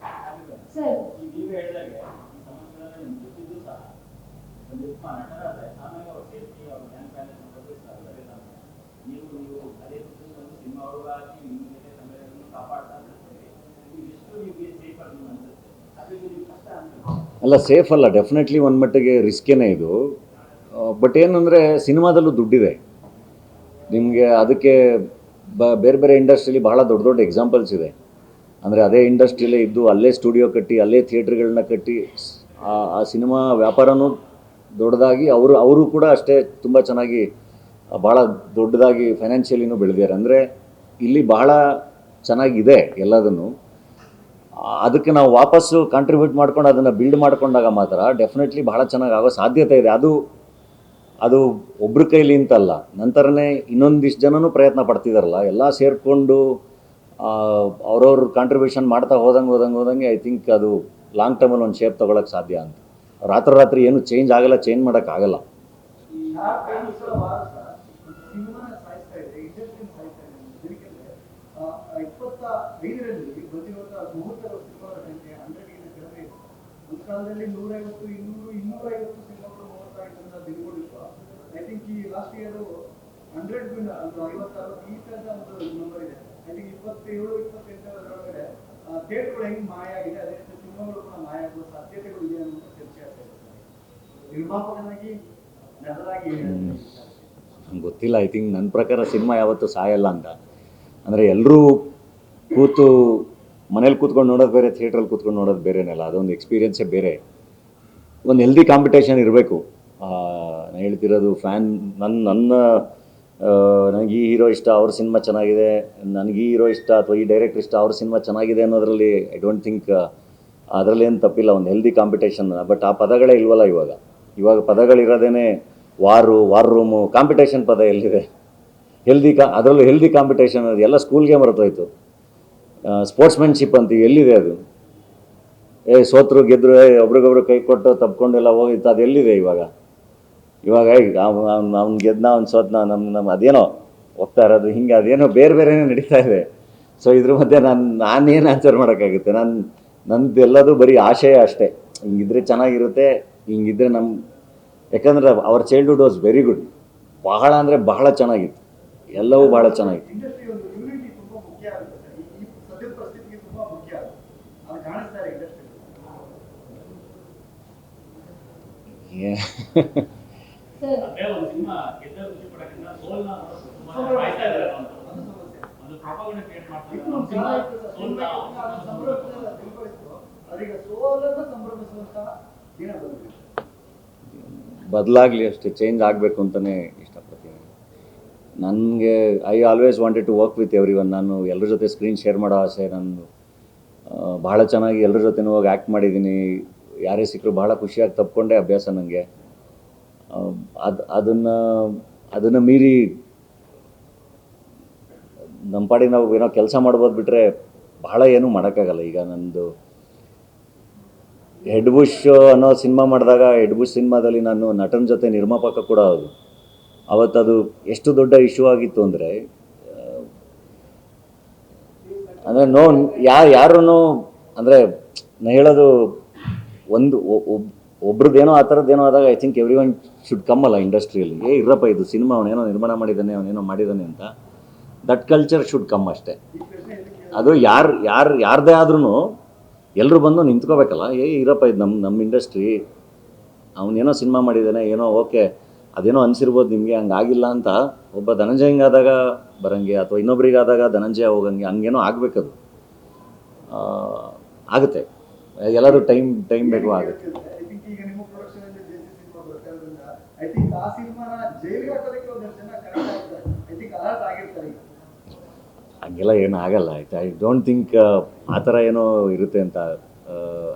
ಸರ್, ನೀವು ಹೇಳಿದಾಗೆ ಈ ಸಮಸ್ಯೆಗಳನ್ನ ನಿಮ್ಗೆ ಗೊತ್ತಿದ್ದು ಸಹ ಒಂದು ನಟರಾದ್ರೆ ಆಮೇಲೆ ಅವ್ರ ಸೇಫ್ಟಿ, ಅವ್ರ ಬ್ಯಾಂಕ್ ಬ್ಯಾಲೆನ್ಸ್ ನೀವು ಅದೇ ಒಂದು ಸಿನಿಮಾ ಒಳಗಾಗಿ ನಿಮ್ಮ ಸಮಯವನ್ನು ಕಾಪಾಡ್ತಾ ಇರ್ತೀರಿ. ನೀವು ಎಷ್ಟು ನಿಮಗೆ ಸೇಫ್ ಆಗಿ ಅನ್ಸುತ್ತೆ, ಅದಕ್ಕೆ ನೀವು ಕಷ್ಟ ಅಂತ ಅಲ್ಲ, ಸೇಫ್ ಅಲ್ಲ, ಡೆಫಿನೆಟ್ಲಿ ಒಂದು ಮಟ್ಟಿಗೆ ರಿಸ್ಕೇನೆ ಇದು. ಬಟ್ ಏನಂದರೆ ಸಿನಿಮಾದಲ್ಲೂ ದುಡ್ಡಿದೆ ನಿಮಗೆ. ಅದಕ್ಕೆ ಬೇರೆ ಬೇರೆ ಇಂಡಸ್ಟ್ರಿಲಿ ಬಹಳ ದೊಡ್ಡ ದೊಡ್ಡ ಎಕ್ಸಾಂಪಲ್ಸ್ ಇದೆ. ಅಂದರೆ ಅದೇ ಇಂಡಸ್ಟ್ರಿಯಲ್ಲೇ ಇದ್ದು ಅಲ್ಲೇ ಸ್ಟುಡಿಯೋ ಕಟ್ಟಿ ಅಲ್ಲೇ ಥಿಯೇಟ್ರ್ಗಳನ್ನ ಕಟ್ಟಿ ಆ ಸಿನಿಮಾ ವ್ಯಾಪಾರನೂ ದೊಡ್ಡದಾಗಿ ಅವರು ಕೂಡ ಅಷ್ಟೇ ತುಂಬ ಚೆನ್ನಾಗಿ ಭಾಳ ದೊಡ್ಡದಾಗಿ ಫೈನಾನ್ಷಿಯಲಿನೂ ಬೆಳೆದಿದ್ದಾರೆ. ಅಂದರೆ ಇಲ್ಲಿ ಬಹಳ ಚೆನ್ನಾಗಿದೆ ಎಲ್ಲದನ್ನು. ಅದಕ್ಕೆ ನಾವು ವಾಪಸ್ಸು ಕಾಂಟ್ರಿಬ್ಯೂಟ್ ಮಾಡ್ಕೊಂಡು ಅದನ್ನು ಬಿಲ್ಡ್ ಮಾಡ್ಕೊಂಡಾಗ ಮಾತ್ರ ಡೆಫಿನೆಟ್ಲಿ ಬಹಳ ಚೆನ್ನಾಗಿ ಆಗೋ ಸಾಧ್ಯತೆ ಇದೆ. ಅದು ಒಬ್ಬರ ಕೈಲಿ ಅಂತಲ್ಲ, ನಂತರನೇ ಇನ್ನೊಂದಿಷ್ಟು ಜನನೂ ಪ್ರಯತ್ನ ಪಡ್ತಿದ್ದಾರಲ್ಲ, ಎಲ್ಲ ಸೇರಿಕೊಂಡು ಅವ್ರವ್ರ ಕಾಂಟ್ರಿಬ್ಯೂಷನ್ ಮಾಡ್ತಾ ಹೋದಂಗೆ ಐ ಥಿಂಕ್ ಅದು ಲಾಂಗ್ ಟರ್ಮಲ್ಲಿ ಒಂದು ಶೇಪ್ ತೊಗೊಳಕ್ಕೆ ಸಾಧ್ಯ ಅಂತ. ರಾತ್ರಿ ಏನು ಚೇಂಜ್ ಆಗಲ್ಲ, ಚೇಂಜ್ ಮಾಡೋಕ್ಕಾಗಲ್ಲ. ಸಿನಿಮಾನ ಸಾಯಿಸ್ತಾ ಇದೆ, ಇಂಡಸ್ಟ್ರಿ ಸಾಯಿಸ್ತಾ ಇದೆ. ಯಾಕೆಂದ್ರೆ 25ರಲ್ಲಿ ಬಂದಿರುವಂತಹ ಮುಹೂರ್ತದ ಸಿನಿಮಾಗಳ ಸಂಖ್ಯೆ 100ಗಿಂತ ಕಡಿಮೆ ಇದೆ. ಒಂದು ಕಾಲದಲ್ಲಿ 150, 200, 250 ಸಿನಿಮಾಗಳು ಮುಹೂರ್ತ ಆಗಿದ್ದ ದಿನಗಳಿತ್ತು. ಐ ಥಿಂಕ್ ಈ ಲಾಸ್ಟ್ ಇಯರ್ 100 56 ಈ ತರದ ಒಂದು ನಂಬರ್ ಇದೆ. ಐ ಥಿಂಕ್ 27, 28 ಥಿಯೇಟರ್ಗಳು ಹೆಂಗೆ ಮಾಯ ಆಗಿದೆ, ಅದೇ ರೀತಿ ಸಿನಿಮಾಗಳು ಕೂಡ ಮಾಯ ಆಗುವ ಸಾಧ್ಯತೆಗಳು ಇದೆ ಅನ್ನೋ ಚರ್ಚೆ ಆಗ್ತಾ ಇದೆ. ನಿರ್ಮಾಪಕನಾಗಿ ನಟರಾಗಿ ನಂಗೆ ಗೊತ್ತಿಲ್ಲ. ಐ ಥಿಂಕ್ ನನ್ನ ಪ್ರಕಾರ ಸಿನಿಮಾ ಯಾವತ್ತೂ ಸಾಯಲ್ಲ ಅಂತ. ಅಂದರೆ ಎಲ್ಲರೂ ಮನೇಲಿ ಕೂತ್ಕೊಂಡು ನೋಡೋದು ಬೇರೆ, ಥಿಯೇಟ್ರಲ್ಲಿ ಕೂತ್ಕೊಂಡು ನೋಡೋದು ಬೇರೆನಲ್ಲ. ಅದೊಂದು ಎಕ್ಸ್ಪೀರಿಯೆನ್ಸೇ ಬೇರೆ. ಒಂದು ಹೆಲ್ದಿ ಕಾಂಪಿಟೇಷನ್ ಇರಬೇಕು. ನಾನು ಹೇಳ್ತಿರೋದು ನನಗೆ ಈ ಹೀರೋ ಇಷ್ಟ, ಅವ್ರ ಸಿನಿಮಾ ಚೆನ್ನಾಗಿದೆ, ನನಗೆ ಈ ಹೀರೋ ಇಷ್ಟ ಅಥವಾ ಈ ಡೈರೆಕ್ಟರ್ ಇಷ್ಟ, ಅವ್ರ ಸಿನಿಮಾ ಚೆನ್ನಾಗಿದೆ ಅನ್ನೋದರಲ್ಲಿ ಐ ಡೋಂಟ್ ಥಿಂಕ್ ಅದರಲ್ಲೇನು ತಪ್ಪಿಲ್ಲ, ಒಂದು ಹೆಲ್ದಿ ಕಾಂಪಿಟೇಷನ್. ಬಟ್ ಆ ಪದಗಳೇ ಇಲ್ವಲ್ಲ ಇವಾಗ ಪದಗಳಿರೋದೇ ವಾರ್ ರೂಮು. ಕಾಂಪಿಟೇಷನ್ ಪದ ಎಲ್ಲಿದೆ? ಅದರಲ್ಲೂ ಹೆಲ್ದಿ ಕಾಂಪಿಟೇಷನ್ ಅದು ಎಲ್ಲ ಸ್ಕೂಲ್ಗೆ ಮರೆತೋಯ್ತು. ಸ್ಪೋರ್ಟ್ಸ್ಮೆನ್ಶಿಪ್ ಅಂತೀವಿ, ಎಲ್ಲಿದೆ ಅದು? ಸೋತರು ಗೆದ್ದರು ಒಬ್ರಿಗೊಬ್ರು ಕೈ ಕೊಟ್ಟು ತಪ್ಕೊಂಡೆಲ್ಲ ಹೋಗಿತ್ತು, ಅದು ಎಲ್ಲಿದೆ ಇವಾಗ ಅವ್ನು ಗೆದ್ನ ಅವ್ನು ಸೋತ್ನ ನಮ್ಮ ಅದೇನೋ ಹೋಗ್ತಾ ಇರೋದು ಹಿಂಗೆ, ಅದೇನೋ ಬೇರೆನೇ ನಡೀತಾ ಇದೆ. ಸೊ ಇದ್ರ ಮಧ್ಯೆ ನಾನೇನು ಆನ್ಸರ್ ಮಾಡೋಕ್ಕಾಗುತ್ತೆ? ನಂದು ಎಲ್ಲದೂ ಬರೀ ಆಶಯ ಅಷ್ಟೇ. ಹಿಂಗಿದ್ರೆ ಚೆನ್ನಾಗಿರುತ್ತೆ, ಹಿಂಗಿದ್ರೆ ಯಾಕಂದ್ರೆ our childhood was very good. ಬಹಳ ಅಂದರೆ ಬಹಳ ಚೆನ್ನಾಗಿತ್ತು, ಎಲ್ಲವೂ ಬಹಳ ಚೆನ್ನಾಗಿತ್ತು. ಇಂಡಸ್ಟ್ರಿ ಒಂದು ಯೂನಿಟಿ ತುಂಬಾ ಮುಖ್ಯ ಆಗುತ್ತೆ. ಈ ಸದ್ಯದ ಪರಿಸ್ಥಿತಿಗೆ ತುಂಬಾ ಮುಖ್ಯ ಆಗುತ್ತೆ. ಅದು ಕಾಣಿಸ್ತಾರೆ ಇಂಡಸ್ಟ್ರಿ. ಅಂದ್ರೆ ಒಂದು ಸಿನಿಮಾ ಗೆದ್ದ ಖುಷಿ ಪಡೋಕ್ಕಿಂತ ಸೋಲ್ನ ತುಂಬಾ ಕಾಯ್ತಾ ಇದ್ದಾರೆ ಅಂತ ಒಂದು ಪ್ರೊಪಗಂಡ ಕ್ರಿಯೇಟ್ ಮಾಡ್ತಾರೆ. ಅದೀಗ ಸೋಲನ್ನು ಸಂಭ್ರಮಿಸುವಂತಹ ದಿನ ಬಂದಿದೆ. ಬದಲಾಗಲಿ ಅಷ್ಟೇ, ಚೇಂಜ್ ಆಗಬೇಕು ಅಂತಲೇ ಇಷ್ಟಪಡ್ತೀನಿ. ನನಗೆ I always wanted to work with everyone. ನಾನು ಎಲ್ಲರ ಜೊತೆ ಸ್ಕ್ರೀನ್ ಶೇರ್ ಮಾಡೋ ಆಸೆ. ನಾನು ಭಾಳ ಚೆನ್ನಾಗಿ ಎಲ್ಲರ ಜೊತೆನೂ ಹೋಗಿ ಆ್ಯಕ್ಟ್ ಮಾಡಿದ್ದೀನಿ. ಯಾರೇ ಸಿಕ್ಕರು ಭಾಳ ಖುಷಿಯಾಗಿ ತಪ್ಕೊಂಡೆ ಅಭ್ಯಾಸ ನನಗೆ. ಅದನ್ನು ಮೀರಿ ನಮ್ಮ ಪಾಡಿಗೆ ನಾವು ಏನೋ ಕೆಲಸ ಮಾಡ್ಬೋದು ಬಿಟ್ಟರೆ ಭಾಳ ಏನೂ ಮಾಡೋಕ್ಕಾಗಲ್ಲ. ಈಗ ನಂದು ಹೆಡ್ ಬುಷ್ ಅನ್ನೋ ಸಿನಿಮಾ ಮಾಡಿದಾಗ, ಹೆಡ್ ಬುಷ್ ಸಿನಿಮಾದಲ್ಲಿ ನಾನು ನಟನ ಜೊತೆ ನಿರ್ಮಾಪಕ ಕೂಡ ಹೌದು. ಅವತ್ತದು ಎಷ್ಟು ದೊಡ್ಡ ಇಶ್ಯೂ ಆಗಿತ್ತು ಅಂದರೆ ಯಾರೂ ಅಂದರೆ ನಾನು ಹೇಳೋದು ಒಬ್ರದ್ದೇನೋ ಆ ಥರದ್ದೇನೋ ಆದಾಗ I think every one should come ಅಲ್ಲ ಇಂಡಸ್ಟ್ರಿಯಲ್ಲಿ. ಇರಪ್ಪ ಇದು ಸಿನಿಮಾ ಅವನೇನೋ ನಿರ್ಮಾಣ ಮಾಡಿದ್ದಾನೆ, ಅವನೇನೋ ಮಾಡಿದ್ದಾನೆ ಅಂತ. ದಟ್ ಕಲ್ಚರ್ ಶುಡ್ ಕಮ್ ಅಷ್ಟೇ. ಅದು ಯಾರದೇ ಆದ್ರೂ ಎಲ್ಲರೂ ಬಂದು ನಿಂತ್ಕೋಬೇಕಲ್ಲ. ಇರಪ್ಪ ಇದು ನಮ್ಮ ಇಂಡಸ್ಟ್ರಿ, ಅವನೇನೋ ಸಿನಿಮಾ ಮಾಡಿದ್ದಾನೆ, ಏನೋ ಓಕೆ ಅದೇನೋ ಅನಿಸಿರ್ಬೋದು ನಿಮಗೆ, ಹಂಗಾಗಿಲ್ಲ ಅಂತ ಒಬ್ಬ ಧನಂಜಯಂಗಾದಾಗ ಬರೋಂಗೆ ಅಥವಾ ಇನ್ನೊಬ್ರಿಗಾದಾಗ ಧನಂಜಯ ಹೋಗಂಗೆ ಹಂಗೇನೋ ಆಗಬೇಕದು. ಆಗುತ್ತೆ, ಎಲ್ಲರೂ ಟೈಮ್ ಬೇಕು, ಆಗುತ್ತೆ. ಈಗ ನಿಮ್ಮ ಪ್ರೊಡಕ್ಷನ್ ಅಲ್ಲಿ ಜೆಸಿ ಸಿನಿಮಾ ಬರ್ತಿರೋದ್ರಿಂದ ಐ ಥಿಂಕ್ ಆ ಸಿನಿಮಾನ ಜೈಲಿಗೆ ಹಾಕೋದಕ್ಕೆ ಒಂದಷ್ಟು ಜನ ಕರೆಕ್ಟ್ ಆಗ್ತಾರೆ. ಐ ಥಿಂಕ್ ಅಲರ್ಟ್ ಆಗಿರ್ತಾರೆ. ಹಂಗೆಲ್ಲ ಏನೂ ಆಗಲ್ಲ, ಆಯ್ತು. ಐ ಡೋಂಟ್ ಥಿಂಕ್ ಆ ಥರ ಏನೋ ಇರುತ್ತೆ ಅಂತ.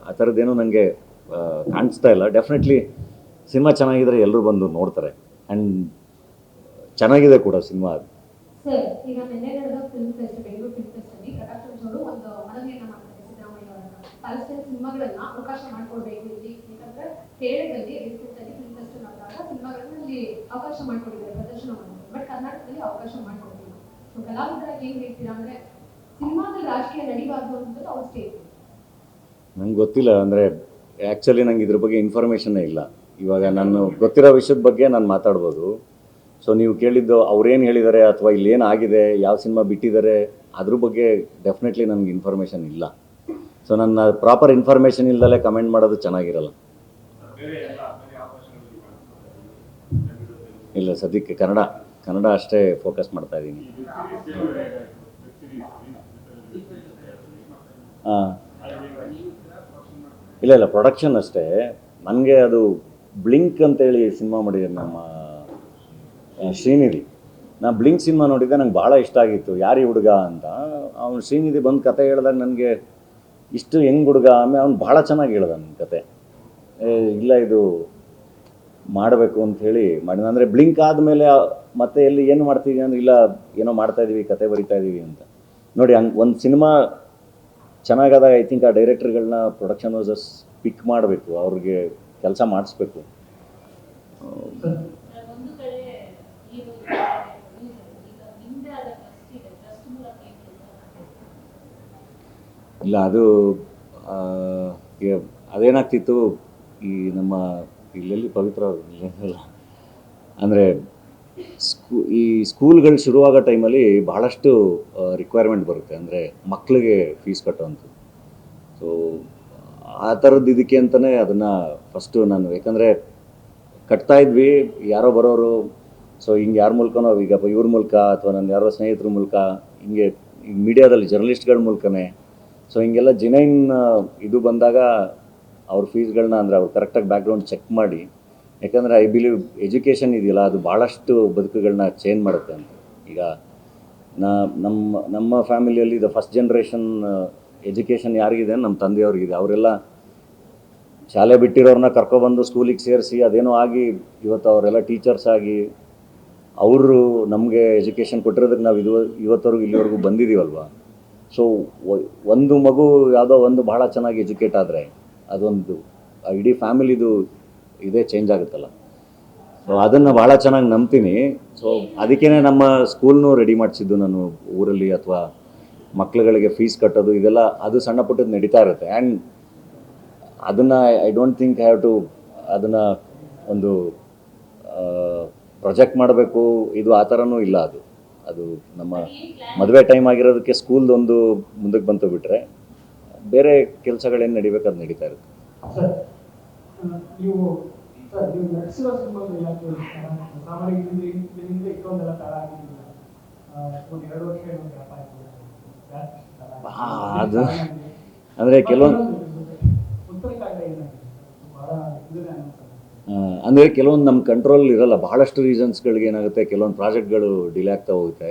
ಆ ಥರದ್ದೇನೋ ನನಗೆ ಕಾಣಿಸ್ತಾ ಇಲ್ಲ. ಡೆಫಿನೆಟ್ಲಿ ಸಿನಿಮಾ ಚೆನ್ನಾಗಿದ್ರೆ ಎಲ್ಲರೂ ಬಂದು ನೋಡ್ತಾರೆ. ಆ್ಯಂಡ್ ಚೆನ್ನಾಗಿದೆ ಕೂಡ ಸಿನಿಮಾ. ಅದು ಸರ್, ಈಗ ನಿನ್ನೆ ನಡೆದ film fest, Bengaluru film fest ಅಲ್ಲಿ ಪ್ರಕಾಶ್ ಅವರು ಒಂದು ಮನವಿಯನ್ನ ಮಾಡ್ತಾರೆ ಸಿದ್ದರಾಮಯ್ಯ ಅವರನ್ನ. ಪ್ಯಾಲೆಸ್ಟೈನ್ ಸಿನಿಮಾಗಳನ್ನ ಅವಕಾಶ ಮಾಡ್ಕೊಡ್ಬೇಕು ಇಲ್ಲಿ, ಯಾಕಂದ್ರೆ ಕೇರಳದಲ್ಲಿ ರೀಸೆಂಟ್ ಆಗಿ ಫಿಲ್ಮ್ ಫೆಸ್ಟ್ ನಡೆದಾಗ ಸಿನಿಮಾಗಳನ್ನ ಅಲ್ಲಿ ಅವಕಾಶ ಮಾಡ್ಕೊಟ್ಟಿದ್ದಾರೆ ಪ್ರದರ್ಶನ ಮಾಡಿದ್ದಾರೆ. ಬಟ್ ಕರ್ನಾಟಕದಲ್ಲಿ ಅವಕಾಶ ಮಾಡ್ಕೊಡ್ತಿಲ್ಲ. ಸೊ ಕಲಾವಿದರಾಗಿ ಏನ್ ಹೇಳ್ತೀರಾ ಅಂದ್ರೆ ಸಿನಿಮಾದಲ್ಲಿ ರಾಜಕೀಯ ನಡಿಬಾರ್ದು ಅನ್ನೋದು ಅವ್ರ ಸ್ಟೇಟ್. ನಂಗೆ ಗೊತ್ತಿಲ್ಲ, ಅಂದರೆ ಆ್ಯಕ್ಚುಲಿ ನಂಗೆ ಇದ್ರ ಬಗ್ಗೆ ಇನ್ಫಾರ್ಮೇಷನ್ನೇ ಇಲ್ಲ. ಇವಾಗ ನಾನು ಗೊತ್ತಿರೋ ವಿಷಯದ ಬಗ್ಗೆ ನಾನು ಮಾತಾಡ್ಬೋದು. ಸೊ ನೀವು ಕೇಳಿದ್ದು ಅವ್ರೇನು ಹೇಳಿದ್ದಾರೆ ಅಥವಾ ಇಲ್ಲೇನು ಆಗಿದೆ, ಯಾವ ಸಿನಿಮಾ ಬಿಟ್ಟಿದ್ದಾರೆ, ಅದ್ರ ಬಗ್ಗೆ ಡೆಫಿನೆಟ್ಲಿ ನನಗೆ ಇನ್ಫಾರ್ಮೇಷನ್ ಇಲ್ಲ. ಸೊ ನನ್ನ ಪ್ರಾಪರ್ ಇನ್ಫಾರ್ಮೇಷನ್ ಇಲ್ದಲೇ ಕಮೆಂಟ್ ಮಾಡೋದು ಚೆನ್ನಾಗಿರಲ್ಲ. ಇಲ್ಲ, ಸದ್ಯಕ್ಕೆ ಕನ್ನಡ ಅಷ್ಟೇ ಫೋಕಸ್ ಮಾಡ್ತಾ ಇದ್ದೀನಿ. ಹಾಂ, ಇಲ್ಲ ಪ್ರೊಡಕ್ಷನ್ ಅಷ್ಟೇ. ನನಗೆ ಅದು ಬ್ಲಿಂಕ್ ಅಂತೇಳಿ ಸಿನಿಮಾ ಮಾಡಿದ್ದಾರೆ ನಮ್ಮ ಶ್ರೀನಿಧಿ. ನಾ ಬ್ಲಿಂಕ್ ಸಿನಿಮಾ ನೋಡಿದ್ದೆ, ನಂಗೆ ಭಾಳ ಇಷ್ಟ ಆಗಿತ್ತು. ಯಾರು ಈ ಹುಡುಗ ಅಂತ. ಅವ್ನು ಶ್ರೀನಿಧಿ ಬಂದು ಕತೆ ಹೇಳಿದಾಗ ನನಗೆ ಇಷ್ಟು ಹೆಂಗೆ ಹುಡುಗ, ಆಮೇಲೆ ಅವ್ನು ಭಾಳ ಚೆನ್ನಾಗಿ ಹೇಳ್ದ ನನ್ನ ಕತೆ. ಇಲ್ಲ ಇದು ಮಾಡಬೇಕು ಅಂಥೇಳಿ ಮಾಡಿದ. ಅಂದರೆ ಬ್ಲಿಂಕ್ ಆದಮೇಲೆ ಮತ್ತೆ ಎಲ್ಲಿ ಏನು ಮಾಡ್ತೀವಿ ಅಂದರೆ, ಇಲ್ಲ ಏನೋ ಮಾಡ್ತಾಯಿದ್ದೀವಿ, ಕತೆ ಬರಿತಾ ಇದ್ದೀವಿ ಅಂತ. ನೋಡಿ, ಹಂಗೆ ಒಂದು ಸಿನಿಮಾ ಚೆನ್ನಾಗಾದಾಗ ಐ ಥಿಂಕ್ ಆ ಡೈರೆಕ್ಟರ್ಗಳನ್ನ ಪ್ರೊಡಕ್ಷನ್ ಹೌಸಸ್ ಪಿಕ್ ಮಾಡಬೇಕು, ಅವ್ರಿಗೆ ಕೆಲಸ ಮಾಡಿಸ್ಬೇಕು. ಒಂದು ಕಡೆ ಈಗ ನಿಮ್ಮದೇ ಆದ ಟ್ರಸ್ಟ್ ಇದೆ, ಟ್ರಸ್ಟ್ ಮೂಲಕ ಏನು ಕೆಲಸ ಇಲ್ಲ, ಅದು ಅದೇನಾಗ್ತಿತ್ತು, ಈ ನಮ್ಮ ಇಲ್ಲೆಲ್ಲಿ ಪವಿತ್ರ ಇಲ್ಲ ಅಂದರೆ ಈ ಸ್ಕೂಲ್ಗಳು ಶುರುವಾಗೋ ಟೈಮಲ್ಲಿ ಭಾಳಷ್ಟು ರಿಕ್ವೈರ್ಮೆಂಟ್ ಬರುತ್ತೆ. ಅಂದರೆ ಮಕ್ಕಳಿಗೆ ಫೀಸ್ ಕಟ್ಟೋವಂಥದ್ದು. ಸೊ ಆ ಥರದ್ದು ಇದಕ್ಕೆ ಅಂತಲೇ ಅದನ್ನು ಫಸ್ಟು ನಾನು, ಯಾಕಂದರೆ ಕಟ್ತಾಯಿದ್ವಿ, ಯಾರೋ ಬರೋರು, ಸೊ ಹಿಂಗೆ ಯಾರ ಮೂಲಕನೋ, ಈಗ ಇವ್ರ ಮೂಲಕ ಅಥವಾ ನನ್ನ ಯಾರೋ ಸ್ನೇಹಿತರ ಮೂಲಕ, ಹಿಂಗೆ ಈಗ ಮೀಡಿಯಾದಲ್ಲಿ ಜರ್ನಲಿಸ್ಟ್ಗಳ ಮೂಲಕನೇ, ಸೊ ಹಿಂಗೆಲ್ಲ ಜೆನ್ಯೂನ್ ಇದು ಬಂದಾಗ ಅವ್ರ ಫೀಸ್ಗಳನ್ನ ಅಂದರೆ ಅವ್ರು ಕರೆಕ್ಟಾಗಿ ಬ್ಯಾಕ್ಗ್ರೌಂಡ್ ಚೆಕ್ ಮಾಡಿ. ಯಾಕಂದರೆ ಐ ಬಿಲೀವ್ ಎಜುಕೇಷನ್ ಇದೆಯಲ್ಲ, ಅದು ಭಾಳಷ್ಟು ಬದುಕುಗಳನ್ನ ಚೇಂಜ್ ಮಾಡುತ್ತೆ ಅಂತ. ಈಗ ನಮ್ಮ ಫ್ಯಾಮಿಲಿಯಲ್ಲಿ ಇದು ಫಸ್ಟ್ ಜನ್ರೇಷನ್ ಎಜುಕೇಷನ್ ಯಾರಿಗಿದೆ, ನಮ್ಮ ತಂದೆಯವ್ರಿಗಿದೆ. ಅವರೆಲ್ಲ ಶಾಲೆ ಬಿಟ್ಟಿರೋರನ್ನ ಕರ್ಕೊಬಂದು ಸ್ಕೂಲಿಗೆ ಸೇರಿಸಿ ಅದೇನೋ ಆಗಿ ಇವತ್ತು ಅವರೆಲ್ಲ ಟೀಚರ್ಸ್ ಆಗಿ ಅವರು ನಮಗೆ ಎಜುಕೇಷನ್ ಕೊಟ್ಟಿರೋದಕ್ಕೆ ನಾವು ಇವತ್ತವರೆಗೂ ಇಲ್ಲಿವರೆಗೂ ಬಂದಿದ್ದೀವಲ್ವ. ಸೊ ಒಂದು ಮಗು ಯಾವುದೋ ಒಂದು ಭಾಳ ಚೆನ್ನಾಗಿ ಎಜುಕೇಟ್ ಆದರೆ ಅದೊಂದು ಇಡೀ ಫ್ಯಾಮಿಲಿದು ಇದೇ ಚೇಂಜ್ ಆಗುತ್ತಲ್ಲ. ಸೊ ಅದನ್ನು ಭಾಳ ಚೆನ್ನಾಗಿ ನಂಬ್ತೀನಿ. ಸೊ ಅದಕ್ಕೇ ನಮ್ಮ ಸ್ಕೂಲ್ನೂ ರೆಡಿ ಮಾಡಿಸಿದ್ದು ನಾನು ಊರಲ್ಲಿ, ಅಥವಾ ಮಕ್ಳುಗಳಿಗೆ ಫೀಸ್ ಕಟ್ಟೋದು ಇದೆಲ್ಲ ಅದು ಸಣ್ಣ ಪುಟ್ಟದ್ದು ನಡೀತಾ ಇರುತ್ತೆ. ಆ್ಯಂಡ್ ಅದನ್ನು I don't think have to ಅದನ್ನು ಒಂದು ಪ್ರೊಜೆಕ್ಟ್ ಮಾಡಬೇಕು, ಇದು ಆ ಥರನೂ ಇಲ್ಲ. ಅದು ನಮ್ಮ ಮದುವೆ ಟೈಮ್ ಆಗಿರೋದಕ್ಕೆ ಸ್ಕೂಲ್ದೊಂದು ಮುಂದಕ್ಕೆ ಬಂತು ಬಿಟ್ಟರೆ ಬೇರೆ ಕೆಲಸಗಳೇನು ನಡಿಬೇಕು ಅದು ನಡೀತಾ ಇರುತ್ತೆ. ನೀವು ನಟಿಸಿರೋ ಸಿನಿಮಾಗಳು ಯಾಕೆ ಸಾಮಾನ್ಯ ಹಿಂದೆ ಇಷ್ಟೊಂದೆಲ್ಲ ತಡ ಆಗಿದ್ದಿಲ್ಲ, ಒಂದು 2 ವರ್ಷ ಏನೋ ಗ್ಯಾಪ್ ಆಯಿತು. ಅದು ಅಂದರೆ ಅಂದರೆ ಕೆಲವೊಂದು ನಮ್ಮ ಕಂಟ್ರೋಲ್ ಇರಲ್ಲ. ಭಾಳಷ್ಟು ರೀಸನ್ಸ್ಗಳಿಗೆ ಏನಾಗುತ್ತೆ, ಕೆಲವೊಂದು ಪ್ರಾಜೆಕ್ಟ್ಗಳು ಡಿಲೇ ಆಗ್ತಾ ಹೋಗುತ್ತೆ.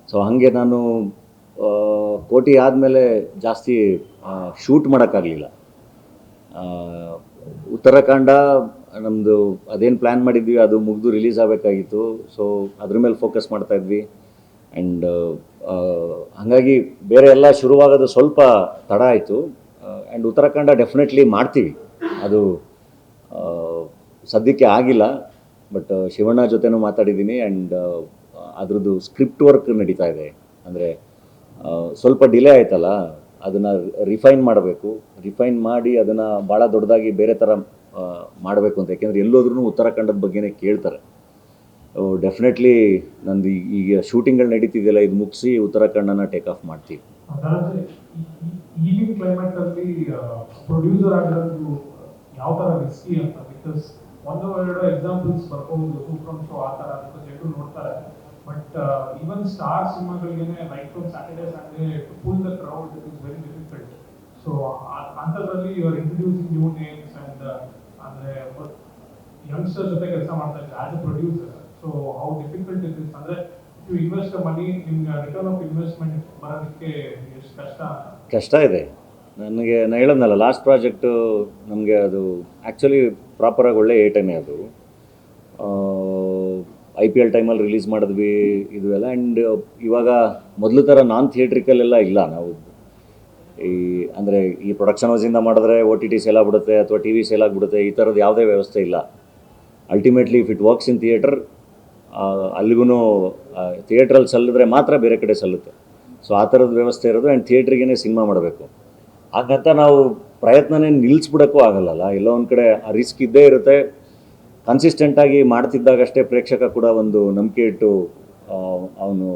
ಸೊ ಹಾಗೆ ನಾನು ಕೋಟಿ ಆದಮೇಲೆ ಜಾಸ್ತಿ ಶೂಟ್ ಮಾಡೋಕ್ಕಾಗಲಿಲ್ಲ. ಉತ್ತರಾಖಂಡ ನಮ್ಮದು ಅದೇನು ಪ್ಲ್ಯಾನ್ ಮಾಡಿದ್ವಿ ಅದು ಮುಗಿದು ರಿಲೀಸ್ ಆಗಬೇಕಾಗಿತ್ತು. ಸೊ ಅದ್ರ ಮೇಲೆ ಫೋಕಸ್ ಮಾಡ್ತಾಯಿದ್ವಿ. ಆ್ಯಂಡ್ ಹಾಗಾಗಿ ಬೇರೆ ಎಲ್ಲ ಶುರುವಾಗೋದು ಸ್ವಲ್ಪ ತಡ ಆಯಿತು. ಆ್ಯಂಡ್ ಉತ್ತರಾಖಂಡ ಡೆಫಿನೆಟ್ಲಿ ಮಾಡ್ತೀವಿ, ಅದು ಸದ್ಯಕ್ಕೆ ಆಗಿಲ್ಲ. ಬಟ್ ಶಿವಣ್ಣ ಜೊತೆನೂ ಮಾತಾಡಿದ್ದೀನಿ. ಆ್ಯಂಡ್ ಅದ್ರದ್ದು ಸ್ಕ್ರಿಪ್ಟ್ ವರ್ಕ್ ನಡೀತಾ ಇದೆ. ಅಂದರೆ ಸ್ವಲ್ಪ ಡಿಲೇ ಆಯ್ತಲ್ಲ, ಅದನ್ನು ರಿಫೈನ್ ಮಾಡಬೇಕು. ರಿಫೈನ್ ಮಾಡಿ ಅದನ್ನು ಭಾಳ ದೊಡ್ಡದಾಗಿ ಬೇರೆ ಥರ ಮಾಡಬೇಕು ಅಂತ. ಯಾಕೆಂದರೆ ಎಲ್ಲೋದ್ರೂ ಉತ್ತರಾಖಂಡದ ಬಗ್ಗೆನೇ ಕೇಳ್ತಾರೆ. ಡೆಫಿನೆಟ್ಲಿ ನಂದು ಈಗ ಶೂಟಿಂಗ್ಗಳು ನಡೀತಿದೆಯಲ್ಲ, ಇದು ಮುಗಿಸಿ ಉತ್ತರಾಖಂಡನ ಟೇಕ್ ಆಫ್ ಮಾಡ್ತೀವಿ. ಈಗಿನ ಕ್ಲೈಮೇಟಲ್ಲಿ ಪ್ರೊಡ್ಯೂಸರ್ ಆಗಿರೋದು ಯಾವ ಥರ ರಿಸ್ಕಿ ಅಂತ, ಬಿಕಾಸ್ 1-2 ಎಕ್ಸಾಂಪಲ್ಸ್ ಬರ್ಬೋದು, ಸೂಪರ್ ಶೋ ಆ ಥರ ಎಲ್ಲರೂ ನೋಡ್ತಾರೆ. ಬಟ್ ಈವನ್ ಸ್ಟಾರ್ ಸಿನಿಮಾಗಳಿಗೇನೆ right from Saturday Sunday to pull the crowd it is very difficult. So ಅಂಥದ್ರಲ್ಲಿ you are introducing new names and ಅಂದರೆ ಯಂಗ್ಸ್ಟರ್ ಜೊತೆ ಕೆಲಸ ಮಾಡ್ತಾ ಇದ್ದಾರೆ as a producer. So how difficult it is, ಅಂದರೆ you invest money, ನಿಮ್ಗೆ return of investment ಬರೋದಕ್ಕೆ ಎಷ್ಟು ಕಷ್ಟ ಇದೆ. ನಾನು ಹೇಳಿದ್ನಲ್ಲ, ಲಾಸ್ಟ್ ಪ್ರಾಜೆಕ್ಟು ನಮಗೆ ಅದು ಆ್ಯಕ್ಚುಲಿ ಪ್ರಾಪರಾಗಿ ಒಳ್ಳೆ ಏಟನೇ. ಅದು IPL ಟೈಮಲ್ಲಿ ರಿಲೀಸ್ ಮಾಡಿದ್ವಿ ಇದು ಎಲ್ಲ. ಆ್ಯಂಡ್ ಇವಾಗ ಮೊದಲು ಥರ ನಾನ್ ಥಿಯೇಟ್ರಿಕಲ್ಲೆಲ್ಲ ಇಲ್ಲ. ನಾವು ಅಂದರೆ ಈ ಪ್ರೊಡಕ್ಷನ್ ಹೌಸಿಂದ ಮಾಡಿದ್ರೆ OTT ಸೇಲ್ ಆಗಿಬಿಡುತ್ತೆ ಅಥವಾ TV ಸೇಲ್ ಆಗಿಬಿಡುತ್ತೆ, ಈ ಥರದ್ದು ಯಾವುದೇ ವ್ಯವಸ್ಥೆ ಇಲ್ಲ. Ultimately if it works in theatre, ಅಲ್ಲಿಗೂ ಥಿಯೇಟ್ರಲ್ಲಿ ಸಲ್ಲಿದ್ರೆ ಮಾತ್ರ ಬೇರೆ ಕಡೆ ಸಲ್ಲುತ್ತೆ. ಸೊ ಆ ಥರದ ವ್ಯವಸ್ಥೆ ಇರೋದು. ಆ್ಯಂಡ್ ಥಿಯೇಟ್ರಿಗೇ ಸಿನಿಮಾ ಮಾಡಬೇಕು. ಹಾಗಂತ ನಾವು ಪ್ರಯತ್ನನೇ ನಿಲ್ಲಿಸ್ಬಿಡೋಕ್ಕೂ ಆಗಲ್ಲಲ್ಲ. ಎಲ್ಲೋ ಒಂದು ಕಡೆ ಆ ರಿಸ್ಕ್ ಇದ್ದೇ ಇರುತ್ತೆ. ಕನ್ಸಿಸ್ಟೆಂಟಾಗಿ ಮಾಡ್ತಿದ್ದಾಗಷ್ಟೇ ಪ್ರೇಕ್ಷಕ ಕೂಡ ಒಂದು ನಂಬಿಕೆ ಇಟ್ಟು ಅವನು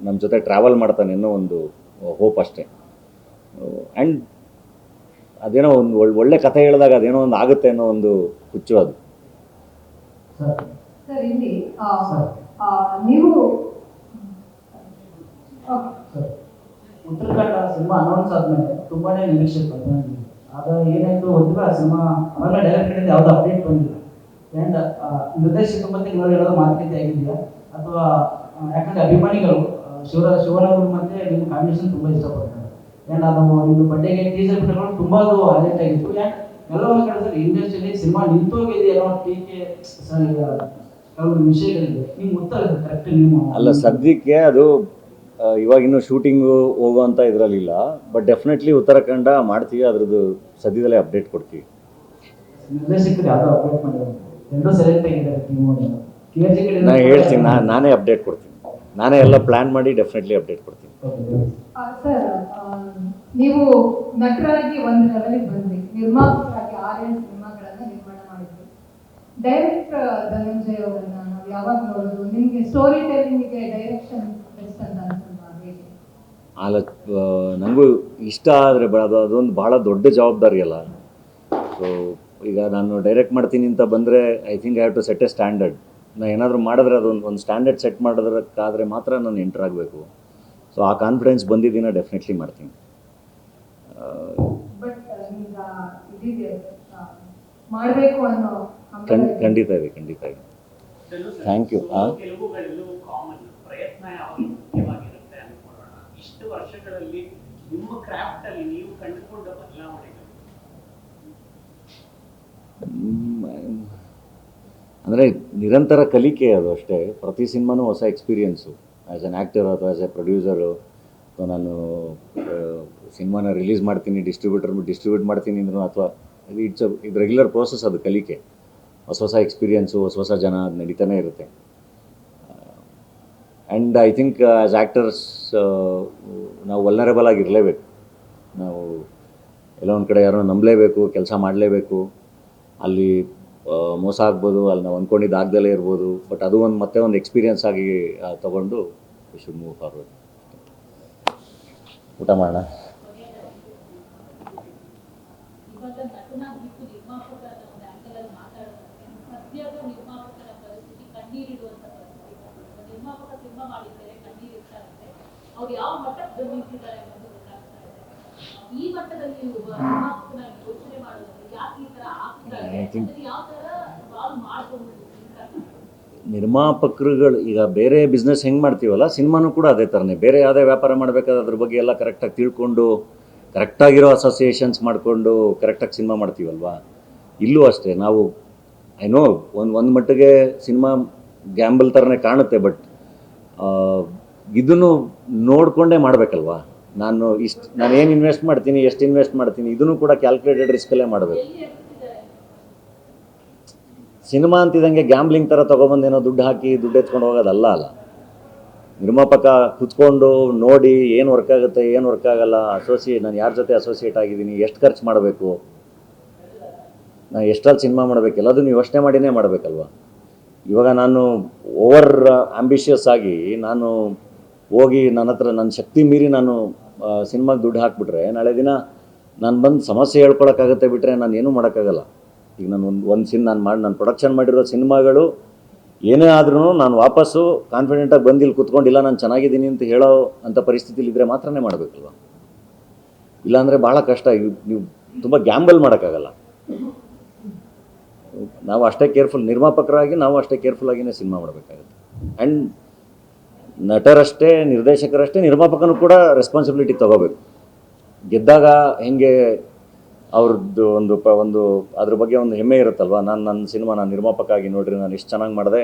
ನಮ್ಮ ಜೊತೆ ಟ್ರಾವೆಲ್ ಮಾಡ್ತಾನೆ ಅನ್ನೋ ಒಂದು ಹೋಪ್ ಅಷ್ಟೇ. ಆ್ಯಂಡ್ ಅದೇನೋ ಒಂದು ಒಳ್ಳೆ ಕಥೆ ಹೇಳಿದಾಗ ಅದೇನೋ ಒಂದು ಆಗುತ್ತೆ ಅನ್ನೋ ಒಂದು ಹುಚ್ಚು ಅದು. ಸರ್ ಇಲ್ಲಿ ನೀವು ಉತ್ತರಾಖಂಡ ಸಿನಿಮಾ ಅನೌನ್ಸ್ ಆದ್ಮೇಲೆ ತುಂಬಾನೇ ನಿರೀಕ್ಷೆ ಇತ್ತು. ಆದ್ರೆ ಏನಾಯ್ತು ಗೊತ್ತಿಲ್ಲ, ಆ ಸಿನಿಮಾ ಆಮೇಲೆ ಡೈರೆಕ್ಟರ್ ಯಾವ್ದು ಅಪ್ಡೇಟ್ ಬಂದಿಲ್ಲ. ಆ್ಯಂಡ್ ನಿರ್ದೇಶಕ ಮತ್ತೆ ನೀವು ಹೇಳೋದು ಮಾತುಕತೆ ಆಗಿದೆಯಾ ಅಥವಾ ಯಾಕಂದ್ರೆ ಅಭಿಮಾನಿಗಳು ಶಿವನವರು ಮತ್ತೆ ನಿಮ್ಮ ಕಾಂಬಿನೇಷನ್ ತುಂಬಾ ಇಷ್ಟಪಡ್ತಾರೆ. ಆ್ಯಂಡ್ ಅದು ನಿಮ್ದು ಬಡ್ಡೆಗೆ ಟೀಸರ್ ಬಿಟ್ಟುಕೊಂಡು ತುಂಬಾ ಅದು ಹೈಲೈಟ್ ಆಗಿತ್ತು. ಆ್ಯಂಡ್ ಎಲ್ಲೋ ಕಡೆ ಸರ್ ಇಂಡಸ್ಟ್ರಿಯಲ್ಲಿ ಸಿನಿಮಾ ನಿಂತೋಗಿದೆ ಅನ್ನೋ ಟೀಕೆ ಸರ್ ಕೆಲವು ವಿಷಯಗಳಿದೆ. ನಿಮ್ಗೆ ಉತ್ತರ ಕರೆಕ್ಟ್ ನೀವು ಅಲ್ಲ, ಸದ್ಯಕ್ಕೆ ಅದು ಇವಾಗ ಇನ್ನೂ ಶೂಟಿಂಗು ಹೋಗುವಂಥ ಇದರಲ್ಲಿಲ್ಲ. ಬಟ್ ಡೆಫಿನೆಟ್ಲಿ ಉತ್ತರಾಖಂಡ ಮಾಡ್ತೀವಿ, ಅದ್ರದ್ದು ಸದ್ಯದಲ್ಲೇ ಅಪ್ಡೇಟ್ ಕೊಡ್ತೀವಿ. ನಿರ್ದೇಶಕರು ಯಾವ್ದು ಅಪ್ಡೇಟ್ ಮಾಡಿದ್ದಾರೆ, ಎಲ್ಲರೂ ಸೆಲೆಕ್ಟ್ ಆಗಿದ್ದಾರೆ ಟೀಮು. ನಾನು ಹೇಳ್ತೀನಿ, ನಾನೇ ಅಪ್ಡೇಟ್ ಕೊಡ್ತೀನಿ. ನಾನೇ ಎಲ್ಲ ಪ್ಲ್ಯಾನ್ ಮಾಡಿ ಡೆಫಿನೆಟ್ಲಿ ಅಪ್ಡೇಟ್ ಕೊಡ್ತೀನಿ. ಸರ್, ನೀವು ನಟರಾಗಿ ಒಂದು ಲೆವೆಲಿಗೆ ಬಂದ್ರಿ, ನಿರ್ಮಾಪಕರಾಗಿ 6 ಸಿನಿಮಾಗಳನ್ನ ನಿರ್ಮಾಣ ಮಾಡಿದ್ರಿ. ಡೈರೆಕ್ಟರ್ ಧನಂಜಯ್ ಅವರನ್ನ ನಾವು ಯಾವಾಗ ನೋಡೋದು? ನಿಮಗೆ ಸ್ಟೋರಿ ಟೆಲ್ಲಿಂಗಿಗೆ ಡೈರೆಕ್ಷನ್ ಬೆಸ್ಟ್ ಅಂತ ಅನ್ಸುತ್ತಾ? ಹೇಗೆ? ಅಲ್ಲ, ನನಗೂ ಇಷ್ಟ ಆದರೆ ಅದೊಂದು ಭಾಳ ದೊಡ್ಡ ಜವಾಬ್ದಾರಿ ಅಲ್ಲ. ಸೊ ಈಗ ನಾನು ಡೈರೆಕ್ಟ್ ಮಾಡ್ತೀನಿ ಅಂತ ಬಂದರೆ I think I have to set a standard. ನಾನು ಏನಾದರೂ ಮಾಡಿದ್ರೆ ಒಂದು ಸ್ಟ್ಯಾಂಡರ್ಡ್ ಸೆಟ್ ಮಾಡೋದಕ್ಕಾದರೆ ಮಾತ್ರ ನಾನು ಎಂಟರ್ ಆಗಬೇಕು. ಸೊ ಆ ಕಾನ್ಫಿಡೆನ್ಸ್ ಬಂದಿದ್ದೀನ ಡೆಫಿನೆಟ್ಲಿ ಮಾಡ್ತೀನಿ. ಬಟ್ ಈಗ ಇದಿದೆ, ಮಾಡಬೇಕು ಅನ್ನೋ ಖಂಡಿತ ಇದೆ. Thank you. ಕೆಲವುಗಳೆಲ್ಲವೂ ಕಾಮನ್, ಪ್ರಯತ್ನ ಯಾವಾಗಲೂ ಮುಖ್ಯವಾಗಿರುತ್ತೆ ಅನ್ಕೊಳ್ಳೋಣ. ಇಷ್ಟು ವರ್ಷಗಳಲ್ಲಿ ನಿಮ್ಮ ಕ್ರಾಫ್ಟ್ ಅಲ್ಲಿ ನೀವು ಕಂಡುಕೊಂಡ ಬದಲಾವಣೆಗಳು? ಅಂದರೆ ನಿರಂತರ ಕಲಿಕೆ ಅದು ಅಷ್ಟೇ. ಪ್ರತಿ ಸಿನಿಮಾನೂ ಹೊಸ ಎಕ್ಸ್ಪೀರಿಯೆನ್ಸು. ಆ್ಯಸ್ ಎನ್ ಆ್ಯಕ್ಟರ್ ಅಥವಾ ಆ್ಯಸ್ ಎ ಪ್ರೊಡ್ಯೂಸರು, ಅಥವಾ ನಾನು ಸಿನಿಮಾನ ರಿಲೀಸ್ ಮಾಡ್ತೀನಿ, ಡಿಸ್ಟ್ರಿಬ್ಯೂಟ್ ಮಾಡ್ತೀನಿ ಅಂದ್ರೂ, ಅಥವಾ ಇದು ರೆಗ್ಯುಲರ್ ಪ್ರೋಸೆಸ್, ಅದು ಕಲಿಕೆ. ಹೊಸ ಎಕ್ಸ್ಪೀರಿಯೆನ್ಸು, ಹೊಸ ಜನ, ಅದು ನಡೀತಾನೆ ಇರುತ್ತೆ. And I think as actors ನಾವು ವಲ್ನರೇಬಲ್ ಆಗಿರಲೇಬೇಕು. ನಾವು ಎಲ್ಲೋ ಒಂದು ಕಡೆ ಯಾರೋ ನಂಬಲೇಬೇಕು, ಕೆಲಸ ಮಾಡಲೇಬೇಕು. ಅಲ್ಲಿ ಮೋಸ ಆಗ್ಬೋದು, ಅಲ್ಲಿ ನಾವು ಅಂದ್ಕೊಂಡಿದ್ದು ಆಗ್ದಲೇ ಇರ್ಬೋದು. ಬಟ್ ಅದು ಮತ್ತೆ ಒಂದು ಎಕ್ಸ್ಪೀರಿಯೆನ್ಸ್ ಆಗಿ ತೊಗೊಂಡು ವಿ ಶುಡ್ ಮೂವ್ ಫಾರ್ವರ್ಡ್. ಊಟ ಮಾಡೋಣ. ಇವಾಗ ನಟನ ಬಿಟ್ಟು ನಿರ್ಮಾಪಕರ ಒಂದು ಆಂಗಲ್ ಅಲ್ಲಿ ಮಾತಾಡೋದಕ್ಕೆ ಸದ್ಯದ ನಿರ್ಮಾಪಕರ ಪರಿಸ್ಥಿತಿ ಕಣ್ಣೀರಿಡುವಂತ ಪರಿಸ್ಥಿತಿ. ನಿರ್ಮಾಪಕ ಸಿನಿಮಾ ಮಾಡಿದ್ದಾರೆ, ಕಣ್ಣೀರು ಇರ್ತಾರೆ, ಅವ್ರು ಯಾವ ಮಟ್ಟಕ್ಕೆ ನಿಂತಿದ್ದಾರೆ ಅನ್ನೋದು ಗೊತ್ತಾಗ್ತಾ ಇದೆ. ಈ ಮಟ್ಟದಲ್ಲಿ ನಿರ್ಮಾಪಕನ ಯೋಚನೆ ಮಾಡೋದು ಯಾಕೆ ಈ ತರ ಆಗ್ತಾರೆ, ಯಾವ ತರ ಸಾಲ್ವ್ ಮಾಡ್ಕೊಂಡು ನಿರ್ಮಾಪಕರುಗಳು ಈಗ ಬೇರೆ ಬಿಸ್ನೆಸ್ ಹೆಂಗೆ ಮಾಡ್ತೀವಲ್ಲ, ಸಿನಿಮಾನೂ ಕೂಡ ಅದೇ ಥರನೇ. ಬೇರೆ ಯಾವುದೇ ವ್ಯಾಪಾರ ಮಾಡಬೇಕಾದ್ರೆ ಅದ್ರ ಬಗ್ಗೆ ಎಲ್ಲ ಕರೆಕ್ಟಾಗಿ ತಿಳ್ಕೊಂಡು, ಕರೆಕ್ಟಾಗಿರೋ ಅಸೋಸಿಯೇಷನ್ಸ್ ಮಾಡಿಕೊಂಡು ಕರೆಕ್ಟಾಗಿ ಸಿನಿಮಾ ಮಾಡ್ತೀವಲ್ವಾ. ಇಲ್ಲೂ ಅಷ್ಟೇ. ನಾವು ಏನೋ ಒಂದು ಮಟ್ಟಿಗೆ ಸಿನಿಮಾ ಗ್ಯಾಂಬಲ್ ಥರನೇ ಕಾಣುತ್ತೆ. ಬಟ್ ಇದನ್ನು ನೋಡಿಕೊಂಡೇ ಮಾಡಬೇಕಲ್ವಾ. ನಾನು ಏನು ಇನ್ವೆಸ್ಟ್ ಮಾಡ್ತೀನಿ, ಎಷ್ಟು ಇನ್ವೆಸ್ಟ್ ಮಾಡ್ತೀನಿ, ಇದನ್ನು ಕೂಡ ಕ್ಯಾಲ್ಕುಲೇಟೆಡ್ ರಿಸ್ಕಲ್ಲೇ ಮಾಡಬೇಕು. ಸಿನಿಮಾ ಅಂತಿದ್ದಂಗೆ ಗ್ಯಾಂಬ್ಲಿಂಗ್ ಥರ ತೊಗೊಬಂದೇನೋ ದುಡ್ಡು ಹಾಕಿ ದುಡ್ಡು ಎತ್ಕೊಂಡು ಹೋಗೋದಲ್ಲ. ನಿರ್ಮಾಪಕ ಕೂತ್ಕೊಂಡು ನೋಡಿ ಏನು ವರ್ಕ್ ಆಗುತ್ತೆ, ಏನು ವರ್ಕ್ ಆಗಲ್ಲ, ನಾನು ಯಾರ ಜೊತೆ ಅಸೋಸಿಯೇಟ್ ಆಗಿದ್ದೀನಿ, ಎಷ್ಟು ಖರ್ಚು ಮಾಡಬೇಕು, ನಾನು ಎಷ್ಟರಲ್ಲಿ ಸಿನಿಮಾ ಮಾಡಬೇಕು, ಎಲ್ಲದನ್ನು ಯೋಚನೆ ಮಾಡಿನೇ ಮಾಡಬೇಕಲ್ವ. ಇವಾಗ ನಾನು ಓವರ್ ಆಂಬಿಷಿಯಸ್ ಆಗಿ ನಾನು ಹೋಗಿ ನನ್ನ ಶಕ್ತಿ ಮೀರಿ ನಾನು ಸಿನಿಮಾಗೆ ದುಡ್ಡು ಹಾಕಿಬಿಟ್ರೆ, ನಾಳೆ ದಿನ ನಾನು ಬಂದು ಸಮಸ್ಯೆ ಹೇಳ್ಕೊಳಕ್ಕಾಗತ್ತೆ, ಬಿಟ್ಟರೆ ನಾನು ಏನೂ ಮಾಡೋಕ್ಕಾಗಲ್ಲ. ಈಗ ನಾನು ನಾನು ಪ್ರೊಡಕ್ಷನ್ ಮಾಡಿರೋ ಸಿನಿಮಾಗಳು ಏನೇ ಆದ್ರೂ ನಾನು ವಾಪಸ್ಸು ಕಾನ್ಫಿಡೆಂಟಾಗಿ ಬಂದಿಲ್ಲಿ ಕೂತ್ಕೊಂಡಿಲ್ಲ, ನಾನು ಚೆನ್ನಾಗಿದ್ದೀನಿ ಅಂತ ಹೇಳೋ ಅಂಥ ಪರಿಸ್ಥಿತಿಲಿದ್ದರೆ ಮಾತ್ರನೇ ಮಾಡಬೇಕಲ್ವ. ಇಲ್ಲಾಂದರೆ ಭಾಳ ಕಷ್ಟ. ನೀವು ತುಂಬ ಗ್ಯಾಂಬಲ್ ಮಾಡೋಕ್ಕಾಗಲ್ಲ. ನಾವು ಅಷ್ಟೇ ಕೇರ್ಫುಲ್, ನಿರ್ಮಾಪಕರಾಗಿ ನಾವು ಅಷ್ಟೇ ಕೇರ್ಫುಲ್ಲಾಗಿಯೇ ಸಿನಿಮಾ ಮಾಡಬೇಕಾಗುತ್ತೆ. ಆ್ಯಂಡ್ ನಟರಷ್ಟೇ, ನಿರ್ದೇಶಕರಷ್ಟೇ, ನಿರ್ಮಾಪಕನೂ ಕೂಡ ರೆಸ್ಪಾನ್ಸಿಬಿಲಿಟಿ ತೊಗೋಬೇಕು. ಗೆದ್ದಾಗ ಹೆಂಗೆ ಅವ್ರದ್ದು ಒಂದು ಅದ್ರ ಬಗ್ಗೆ ಒಂದು ಹೆಮ್ಮೆ ಇರುತ್ತಲ್ವ. ನನ್ನ ಸಿನಿಮಾ, ನಾನು ನಿರ್ಮಾಪಕ ಆಗಿ ನೋಡ್ರಿ ನಾನು ಇಷ್ಟು ಚೆನ್ನಾಗಿ ಮಾಡಿದೆ,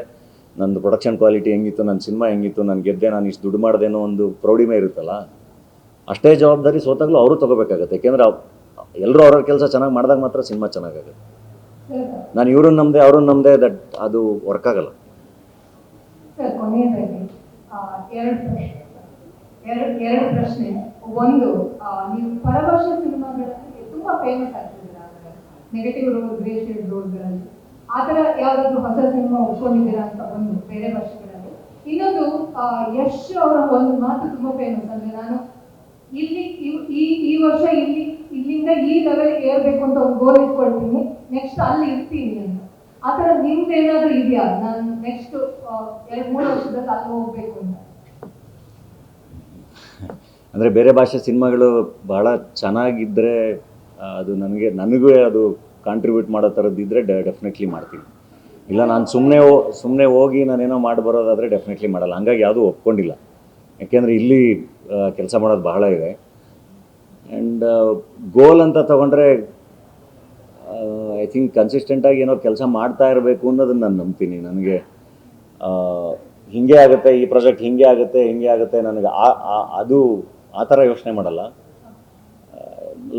ನಂದು ಪ್ರೊಡಕ್ಷನ್ ಕ್ವಾಲಿಟಿ ಹೆಂಗಿತ್ತು, ನನ್ನ ಸಿನಿಮಾ ಹೆಂಗಿತ್ತು, ನಾನು ಗೆದ್ದೆ, ನಾನು ಇಷ್ಟು ದುಡ್ಡು ಮಾಡಿದೆ ಅನ್ನೋ ಒಂದು ಪ್ರೌಢಿಮೆ ಇರುತ್ತಲ್ಲ. ಅಷ್ಟೇ ಜವಾಬ್ದಾರಿ ಸೋತಾಗಲೂ ಅವರು ತೊಗೋಬೇಕಾಗತ್ತೆ. ಯಾಕೆಂದರೆ ಎಲ್ಲರೂ ಅವ್ರವ್ರ ಕೆಲಸ ಚೆನ್ನಾಗಿ ಮಾಡಿದಾಗ ಮಾತ್ರ ಸಿನಿಮಾ ಚೆನ್ನಾಗಾಗುತ್ತೆ. ನಾನು ಇವ್ರನ್ನ ನಮ್ಮದೆ ಅವ್ರನ್ನ ನಮ್ಮದೆ ಅದು ವರ್ಕ್ ಆಗಲ್ಲ. ಸರ್, ಕೊನೆಯದಾಗಿ ಎರಡು ಪ್ರಶ್ನೆ. ಒಂದು, ನೀವು ಪರಭಾಷೆ ಸಿನಿಮಾಗಳಲ್ಲಿ ತುಂಬಾ ಫೇಮಸ್ ಆಗ್ತಿದ್ದೀರಾ, ನೆಗೆಟಿವ್ ರೋಲ್, ಗ್ರೇ ಶೇಡ್ ರೋಲ್ಗಳಲ್ಲಿ. ಆ ಥರ ಯಾವ್ದಾದ್ರು ಹೊಸ ಸಿನಿಮಾ ಉಳ್ಕೊಂಡಿದ್ದೀರಾ ಅಂತ ಒಂದು ಬೇರೆ ಭಾಷೆಗಳಲ್ಲಿ. ಇನ್ನೊಂದು ಯಶ್ ಅವರ ಒಂದು ಮಾತು ತುಂಬಾ ಫೇಮಸ್, ಅಂದ್ರೆ ನಾನು ಇಲ್ಲಿ ಈ ವರ್ಷ ಇಲ್ಲಿಂದ ಈ ಲೆವೆಲ್ ಏರ್ಬೇಕು ಅಂತ ಒಂದು ಗೋಲ್ ಇಟ್ಕೊಳ್ತೀನಿ, ನೆಕ್ಸ್ಟ್ ಅಲ್ಲಿ ಇರ್ತೀನಿ ಅಂತ. ಆ ಥರ ನಿಮ್ದೇನಾದ್ರೂ ಇದೆಯಾ, ನಾನು ನೆಕ್ಸ್ಟ್ 2-3 ವರ್ಷದಲ್ಲಿ ಅಲ್ಲಿ ಹೋಗ್ಬೇಕು ಅಂತ? ಅಂದರೆ ಬೇರೆ ಭಾಷೆ ಸಿನಿಮಾಗಳು ಬಹಳ ಚೆನ್ನಾಗಿದ್ದರೆ ಅದು ನನಗೂ ಅದು ಕಾಂಟ್ರಿಬ್ಯೂಟ್ ಮಾಡೋ ಥರದ್ದಿದ್ದರೆ ಡೆಫಿನೆಟ್ಲಿ ಮಾಡ್ತೀನಿ. ಇಲ್ಲ ನಾನು ಸುಮ್ಮನೆ ಹೋಗಿ ನಾನೇನೋ ಮಾಡಿ ಬರೋದಾದರೆ ಡೆಫಿನೆಟ್ಲಿ ಮಾಡಲ್ಲ. ಹಂಗಾಗಿ ಯಾವುದೂ ಒಪ್ಕೊಂಡಿಲ್ಲ. ಯಾಕೆಂದರೆ ಇಲ್ಲಿ ಕೆಲಸ ಮಾಡೋದು ಬಹಳ ಇದೆ. ಆ್ಯಂಡ್ ಗೋಲ್ ಅಂತ ತೊಗೊಂಡ್ರೆ ಐ ಥಿಂಕ್ ಕನ್ಸಿಸ್ಟೆಂಟಾಗಿ ಏನೋ ಕೆಲಸ ಮಾಡ್ತಾ ಇರಬೇಕು ಅನ್ನೋದನ್ನು ನಾನು ನಂಬ್ತೀನಿ. ನನಗೆ ಹೀಗೆ ಆಗುತ್ತೆ, ಈ ಪ್ರಾಜೆಕ್ಟ್ ಹೀಗೆ ಆಗುತ್ತೆ ನನಗೆ ಅದು ಆ ಥರ ಯೋಚನೆ ಮಾಡಲ್ಲ.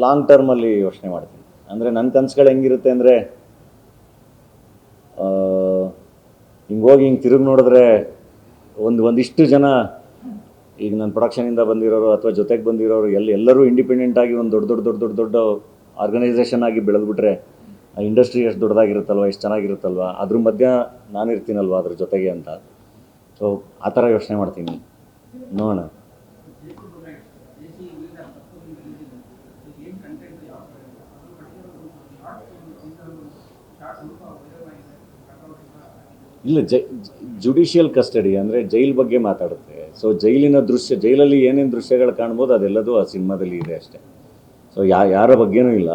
ಲಾಂಗ್ ಟರ್ಮಲ್ಲಿ ಯೋಚನೆ ಮಾಡ್ತೀನಿ. ಅಂದರೆ ನನ್ನ ಕನಸುಗಳು ಹೆಂಗಿರುತ್ತೆ ಅಂದರೆ, ಹಿಂಗೆ ತಿರುಗಿ ನೋಡಿದ್ರೆ ಒಂದಿಷ್ಟು ಜನ, ಈಗ ನನ್ನ ಪ್ರೊಡಕ್ಷನಿಂದ ಬಂದಿರೋರು ಅಥವಾ ಜೊತೆಗೆ ಬಂದಿರೋರು ಎಲ್ಲರೂ ಇಂಡಿಪೆಂಡೆಂಟಾಗಿ ಒಂದು ದೊಡ್ಡ ಆರ್ಗನೈಸೇಷನ್ ಆಗಿ ಬೆಳೆದ್ಬಿಟ್ರೆ ಆ ಇಂಡಸ್ಟ್ರಿ ಎಷ್ಟು ದೊಡ್ಡದಾಗಿರುತ್ತಲ್ವ, ಎಷ್ಟು ಚೆನ್ನಾಗಿರುತ್ತಲ್ವ, ಅದ್ರ ಮಧ್ಯ ನಾನು ಇರ್ತೀನಲ್ವ ಅದ್ರ ಜೊತೆಗೆ ಅಂತ. ಸೊ ಆ ಥರ ಯೋಚನೆ ಮಾಡ್ತೀನಿ. ನೋಡೋಣ. ಇಲ್ಲ, ಜುಡಿಷಿಯಲ್ ಕಸ್ಟಡಿ ಅಂದರೆ ಜೈಲ್ ಬಗ್ಗೆ ಮಾತಾಡುತ್ತೆ. ಸೊ ಜೈಲಲ್ಲಿ ಏನೇನು ದೃಶ್ಯಗಳು ಕಾಣ್ಬೋದು ಅದೆಲ್ಲದೂ ಆ ಸಿನಿಮಾದಲ್ಲಿ ಇದೆ ಅಷ್ಟೇ. ಸೊ ಯಾರ ಬಗ್ಗೆನೂ ಇಲ್ಲ.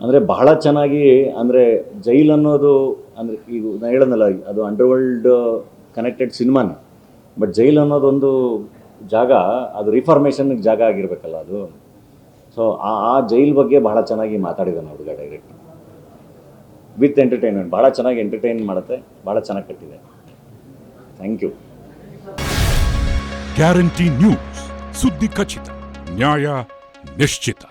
ಅಂದರೆ ಬಹಳ ಚೆನ್ನಾಗಿ, ಅಂದರೆ ಜೈಲ್ ಅನ್ನೋದು ಅಂದರೆ ಈಗ ನಾನು ಹೇಳೋದಲ್ಲ, ಅದು ಅಂಡರ್ವರ್ಲ್ಡ್ ಕನೆಕ್ಟೆಡ್ ಸಿನಿಮಾನೇ. ಬಟ್ ಜೈಲ್ ಅನ್ನೋದೊಂದು ಜಾಗ, ಅದು ರಿಫಾರ್ಮೇಷನ್ಗೆ ಜಾಗ ಆಗಿರಬೇಕಲ್ಲ ಅದು. ಸೊ ಆ ಜೈಲ್ ಬಗ್ಗೆ ಬಹಳ ಚೆನ್ನಾಗಿ ಮಾತಾಡಿದ್ದಾನೆ ಹುಡುಗ ಡೈರೆಕ್ಟ್, ವಿತ್ ಎಂಟರ್ಟೈನ್ಮೆಂಟ್. ಭಾಳ ಚೆನ್ನಾಗಿ ಎಂಟರ್ಟೈನ್ ಮಾಡುತ್ತೆ, ಭಾಳ ಚೆನ್ನಾಗಿ ಕಟ್ಟಿದೆ. Thank you. ಗ್ಯಾರಂಟಿ ನ್ಯೂಸ್, ಸುದ್ದಿ ಖಚಿತ, ನ್ಯಾಯ ನಿಶ್ಚಿತ.